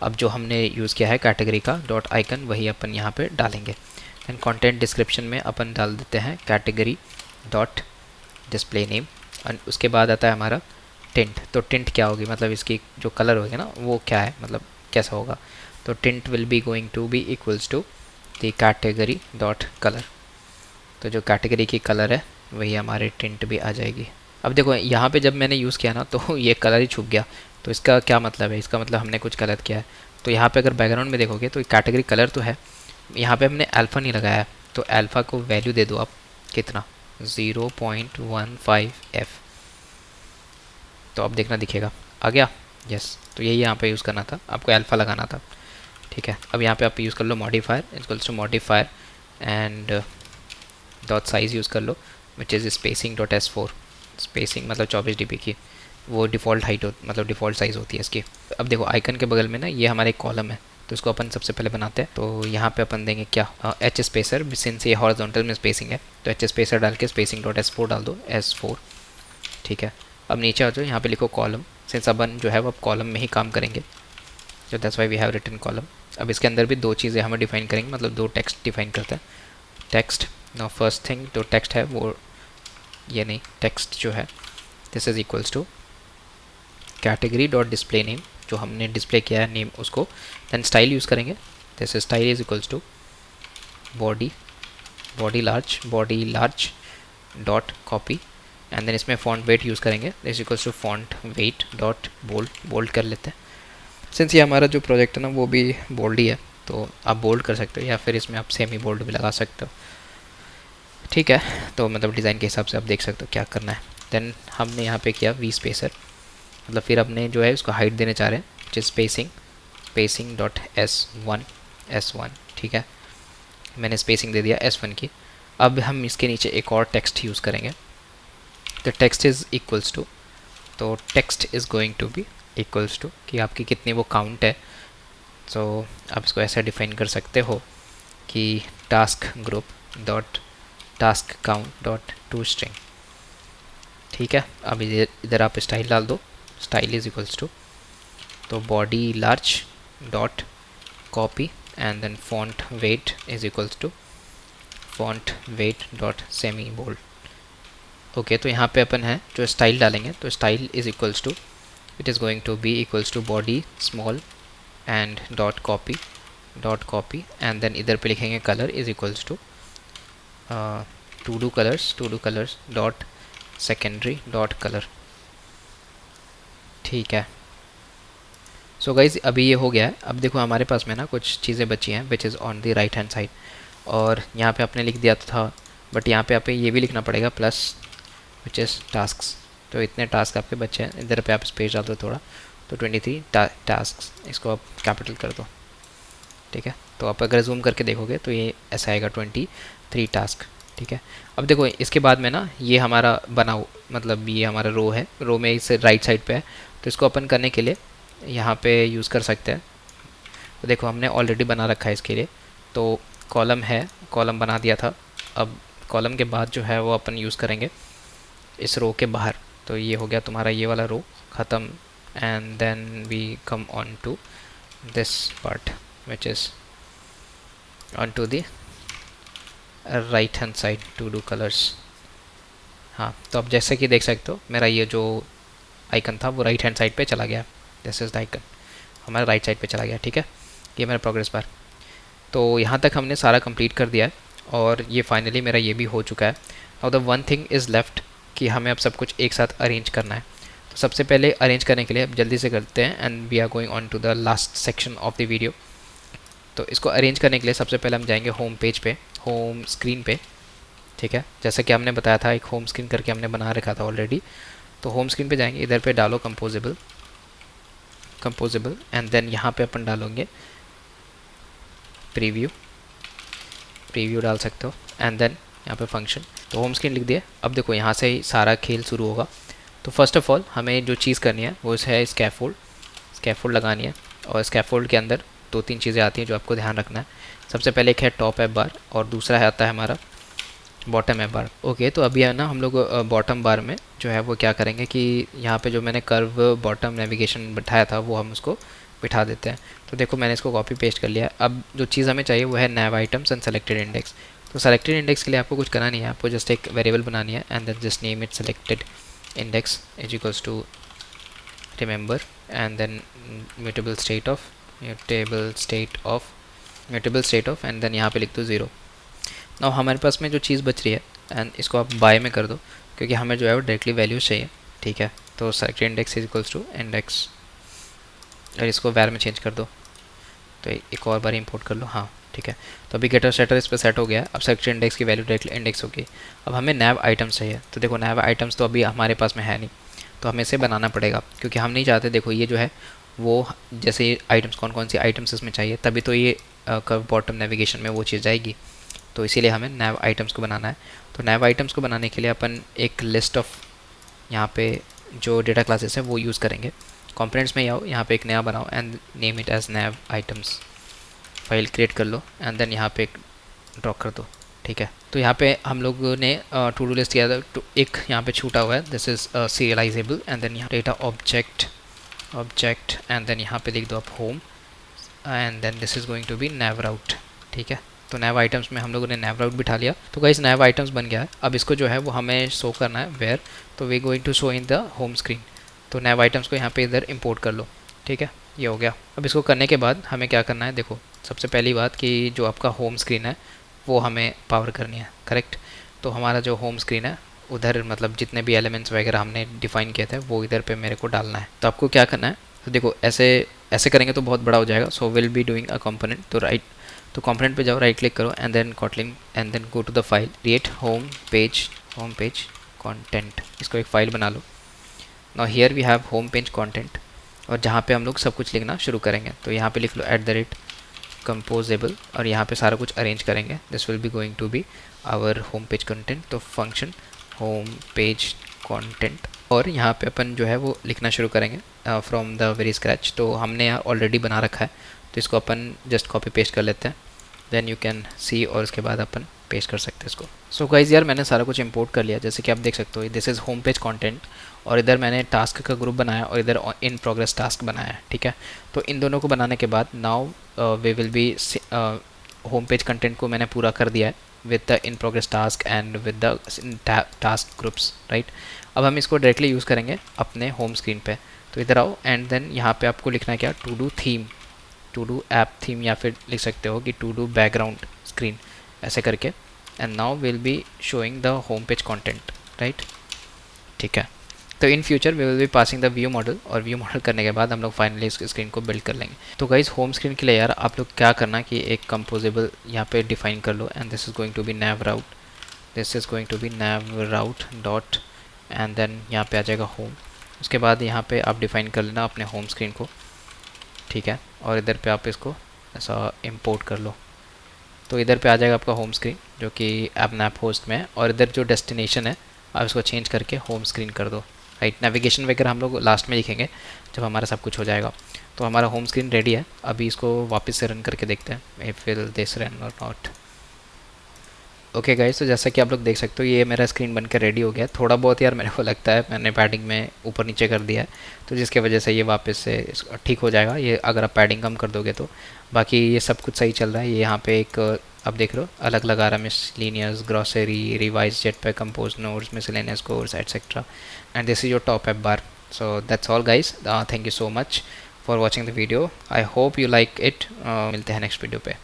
अब जो हमने यूज़ किया है कैटेगरी का डॉट आइकन, वही अपन यहाँ पे डालेंगे। एंड कंटेंट डिस्क्रिप्शन में अपन डाल देते हैं कैटेगरी डॉट डिस्प्ले नेम, और उसके बाद आता है हमारा टिंट। तो टिंट क्या होगी, मतलब इसकी जो कलर होगी ना वो क्या है, मतलब कैसा होगा। तो tint will be going to be equals to the category dot colour. तो जो कैटेगरी की कलर है वही हमारे टिंट भी आ जाएगी। अब देखो यहाँ पे जब मैंने यूज़ किया ना तो ये कलर ही छुप गया, तो इसका क्या मतलब है, इसका मतलब हमने कुछ गलत किया है। तो यहाँ पे अगर बैकग्राउंड में देखोगे तो कैटेगरी कलर तो है, यहाँ पे हमने अल्फ़ा नहीं लगाया है, तो अल्फ़ा को वैल्यू दे दो आप, कितना 0.15f, तो अब देखना दिखेगा, आ गया। यस, तो यही यहाँ पे यूज़ करना था, आपको अल्फ़ा लगाना था। ठीक है, अब यहाँ पे आप यूज़ कर लो modifier equals to modifier and dot size use कर लो which is spacing dot S4। Spacing मतलब 24 dp की, वो डिफ़ॉल्ट हाइट मतलब डिफ़ॉल्ट साइज़ होती है इसकी। अब देखो आइकन के बगल में ना ये हमारा एक कॉलम है, तो इसको अपन सबसे पहले बनाते हैं। तो यहाँ पे अपन देंगे क्या, एच स्पेसर, सिंस ये हॉरिजॉन्टल में स्पेसिंग है तो एच स्पेसर डाल के स्पेसिंग डॉट S4 डाल दो, S4। ठीक है, अब नीचे आ जाओ, यहाँ पे लिखो कॉलम, सिंस अपन जो है वो अब कॉलम में ही काम करेंगे, तो that's why we have written column. अब इसके अंदर भी दो चीज़ें हमें डिफाइन करेंगे, मतलब दो टेक्स्ट डिफाइन करते हैं। टेक्स्ट, नो फर्स्ट थिंग जो टेक्स्ट है वो ये नहीं, टेक्स्ट जो है this is equals to category dot display name, जो हमने डिस्प्ले किया है नेम उसको। देन स्टाइल यूज़ करेंगे, this style is equals to body large dot copy, and then इसमें फॉन्ट वेट यूज़ करेंगे, this equals to font weight dot bold कर लेते हैं। सिंस ये हमारा जो प्रोजेक्ट है ना वो भी बोल्ड ही है, तो आप बोल्ड कर सकते हो या फिर इसमें आप सेमी बोल्ड भी लगा सकते हो। ठीक है, तो मतलब डिज़ाइन के हिसाब से आप देख सकते हो क्या करना है। देन हमने यहाँ पे किया वी स्पेसर, मतलब फिर अपने जो है उसको हाइट देने चाह रहे हैं, जिस स्पेसिंग डॉट S1। ठीक है, मैंने स्पेसिंग दे दिया S1 की। अब हम इसके नीचे एक और टेक्स्ट यूज़ करेंगे, तो टेक्स्ट इज़ इक्वल्स टू, तो text is going to be equals to कि आपकी कितनी वो काउंट है। तो आप इसको ऐसा डिफाइन कर सकते हो कि task group dot task count dot to string. ठीक है, अब इधर आप स्टाइल डाल दो, स्टाइल इज इक्वल्स टू, तो body large dot copy and then font weight is equals to font weight dot semi bold. Okay, तो यहाँ पे अपन है जो स्टाइल डालेंगे, तो style is equals to, it is going to be equals to body small and dot copy and then इधर पे लिखेंगे colour is equals to to do colours dot secondary dot colour. ठीक है, सो गाइज अभी ये हो गया है। अब देखो हमारे पास में ना कुछ चीज़ें बची हैं which is on the right hand side, और यहाँ पे आपने लिख दिया था, बट यहाँ पे ये भी लिखना पड़ेगा प्लस विच इज़ टास्क्स। तो इतने टास्क आपके बच्चे हैं, इधर पे आप स्पेस डाल दो थोड़ा, तो 23 टास्क, इसको आप कैपिटल कर दो, ठीक है। तो आप अगर जूम करके देखोगे तो ये ऐसा आएगा 23 टास्क, ठीक है। अब देखो इसके बाद में ना ये हमारा बना मतलब ये हमारा रो है, रो में इस राइट साइड पे है, तो इसको अपन करने के लिए यहाँ पे यूज़ कर सकते हैं। तो देखो हमने ऑलरेडी बना रखा है इसके लिए, तो कॉलम है, कॉलम बना दिया था। अब कॉलम के बाद जो है वो अपन यूज़ करेंगे इस रो के बाहर, तो ये हो गया तुम्हारा ये वाला रो ख़त्म। And then we come on to this part which is on to the right hand side to do colours. हाँ, तो अब जैसे कि देख सकते हो मेरा ये जो आइकन था वो राइट हैंड साइड पे चला गया, दिस इज़ द आइकन, हमारा राइट साइड पे चला गया, ठीक है। ये मेरा प्रोग्रेस बार। तो यहाँ तक हमने सारा कंप्लीट कर दिया है और ये फाइनली मेरा ये भी हो चुका है। Now the one thing is left कि हमें अब सब कुछ एक साथ अरेंज करना है। तो सबसे पहले अरेंज करने के लिए अब जल्दी से करते हैं and we are going on to the last section of the video. तो इसको अरेंज करने के लिए सबसे पहले हम जाएंगे होम पेज पे, होम स्क्रीन पे, ठीक है। जैसा कि हमने बताया था एक होम स्क्रीन करके हमने बना रखा था ऑलरेडी। तो होम स्क्रीन पे जाएंगे, इधर पे डालो कंपोजेबल, कंपोजेबल एंड देन यहाँ पे अपन डालेंगे प्रीव्यू, प्रीव्यू डाल सकते हो एंड देन यहाँ पे फंक्शन। तो होम स्क्रीन लिख दिया। अब देखो यहाँ से ही सारा खेल शुरू होगा। तो फर्स्ट ऑफ ऑल हमें जो चीज़ करनी है वो है स्कैफोल्ड, स्कैफोल्ड लगानी है। और स्कैफोल्ड के अंदर 2-3 चीज़ें आती हैं जो आपको ध्यान रखना है। सबसे पहले एक है टॉप ऐप बार और दूसरा है आता है हमारा बॉटम ऐप बार। ओके, तो अभी है ना हम लोग बॉटम बार में जो है वो क्या करेंगे कि यहाँ पे जो मैंने कर्व बॉटम नेविगेशन बिठाया था वो हम उसको बिठा देते हैं। तो देखो मैंने इसको कॉपी पेस्ट कर लिया। अब जो चीज़ हमें चाहिए वो है नैव आइटम्स एंड सेलेक्टेड इंडेक्स। तो सेलेक्टेड इंडेक्स के लिए आपको कुछ करना नहीं है, आपको जस्ट एक वेरिएबल बनानी है and then just name it selected index is equals to remember and then mutable state of, mutable state of and then यहाँ पे लिख दो 0। नाउ हमारे पास में जो चीज़ बच रही है एंड इसको आप बाय में कर दो क्योंकि हमें जो है वो डायरेक्टली वैल्यूज चाहिए, ठीक है। तो selected index is equals to index और इसको वैर में चेंज कर दो। तो एक और बार इंपोर्ट कर लो, हाँ ठीक है। तो अभी गेटर सेटर इस पर सेट हो गया। अब सेलेक्टेड इंडेक्स की वैल्यू डायरेक्टली इंडेक्स होगी। अब हमें नैव आइटम्स चाहिए। तो देखो नैव आइटम्स तो अभी हमारे पास में है नहीं, तो हमें इसे बनाना पड़ेगा क्योंकि हम नहीं चाहते, देखो ये जो है वो जैसे आइटम्स कौन कौन सी आइटम्स इसमें चाहिए तभी तो ये कर्व बॉटम नेविगेशन में वो चीज़ जाएगी। तो इसीलिए हमें नैव आइटम्स को बनाना है। तो नैव आइटम्स को बनाने के लिए अपन एक लिस्ट ऑफ यहाँ पे जो डेटा क्लासेस है वो यूज़ करेंगे। कंपोनेंट्स में आओ, यहाँ पे एक नया बनाओ and name it as nav items. File create कर लो एंड देन यहाँ पे ड्रॉ कर दो, ठीक है। तो यहाँ पे हम लोगों ने टू डू लिस्ट किया था, एक यहाँ पे छूटा हुआ है, this is serializable and then यहाँ डेटा ऑब्जेक्ट एंड देन यहाँ पे लिख दो आप home and then this is going to be nav route, ठीक है। तो नैव आइटम्स में हम लोगों ने नैव राउट बिठा लिया। तो गाइस नैव आइटम्स बन गया है। अब इसको जो है वो हमें शो करना है वेयर, तो we going to show in the home screen. तो नैव आइटम्स को यहाँ पे इधर इंपोर्ट कर लो, ठीक है, ये हो गया। अब इसको करने के बाद हमें क्या करना है, देखो सबसे पहली बात कि जो आपका होम स्क्रीन है वो हमें पावर करनी है, करेक्ट। तो हमारा जो होम स्क्रीन है उधर मतलब जितने भी एलिमेंट्स वगैरह हमने डिफाइन किए थे वो इधर पे मेरे को डालना है। तो आपको क्या करना है, तो देखो ऐसे करेंगे तो बहुत बड़ा हो जाएगा। So will be doing a component. तो कंपोनेंट पे जाओ, राइट क्लिक करो and then Kotlin and then go to the file, create home page content. इसको एक फाइल बना लो। Now here we have home page content और जहाँ पे हम लोग सब कुछ लिखना शुरू करेंगे। तो यहाँ पे लिख लो @composable और यहाँ पे सारा कुछ अरेंज करेंगे। This will be going to be our home page content. तो फंक्शन होम पेज कंटेंट और यहाँ पे अपन जो है वो लिखना शुरू करेंगे फ्रॉम द वेरी स्क्रैच। तो हमने यहाँ ऑलरेडी बना रखा है तो इसको अपन जस्ट कॉपी पेस्ट कर लेते हैं, देन यू कैन सी और उसके बाद अपन पेस्ट कर सकते हैं इसको। सो गाइस यार मैंने सारा कुछ इंपोर्ट कर लिया, जैसे कि आप देख सकते हो this is home page content और इधर मैंने टास्क का ग्रुप बनाया और इधर इन प्रोग्रेस टास्क बनाया है, ठीक है। तो इन दोनों को बनाने के बाद now we will be home page content को मैंने पूरा कर दिया है with the in progress task and with the task groups, right. अब हम इसको डायरेक्टली यूज़ करेंगे अपने होम स्क्रीन पे। तो इधर आओ एंड देन यहाँ पे आपको लिखना है क्या, to do theme, to do app theme या फिर लिख सकते हो कि टू डू बैकग्राउंड स्क्रीन, ऐसे करके and now will be showing the home page content, right, ठीक है। तो in future we will be passing the view model और व्यू मॉडल करने के बाद हम लोग फाइनली इस स्क्रीन को बिल्ड कर लेंगे। तो गाइज होम स्क्रीन के लिए यार आप लोग क्या करना कि एक कंपोजेबल यहाँ पे डिफाइन कर लो and this is going to be nav route, this is going to be nav route dot and then यहाँ पे आ जाएगा होम। उसके बाद यहाँ पे आप डिफ़ाइन कर लेना अपने होम स्क्रीन को, ठीक है, और इधर पे आप इसको ऐसा इंपोर्ट कर लो। तो इधर पे आ जाएगा आपका होम स्क्रीन जो कि ऐप होस्ट में है, और इधर जो डेस्टिनेशन है आप इसको चेंज करके होम स्क्रीन कर दो, राइट। नेविगेशन वगैरह हम लोग लास्ट में लिखेंगे जब हमारा सब कुछ हो जाएगा। तो हमारा होम स्क्रीन रेडी है। अभी इसको वापस से रन करके देखते हैं इफ विल दिस रन और नॉट। ओके गाइस, तो जैसा कि आप लोग देख सकते हो ये मेरा स्क्रीन बनकर रेडी हो गया। थोड़ा बहुत यार मेरे को लगता है मैंने पैडिंग में ऊपर नीचे कर दिया है, तो जिसके वजह से ये वापस से ठीक हो जाएगा ये अगर आप पैडिंग कम कर दोगे तो। बाकी ये सब कुछ सही चल रहा है। ये यहाँ पे एक आप देख रहे हो अलग लगा रहा है, miscellaneous, grocery, revise, jetpack, compose nodes, miscellaneous course etcetera, and this is your top app bar. So that's all guys, thank you so much for watching the video. I hope you like it. मिलते हैं next video पे।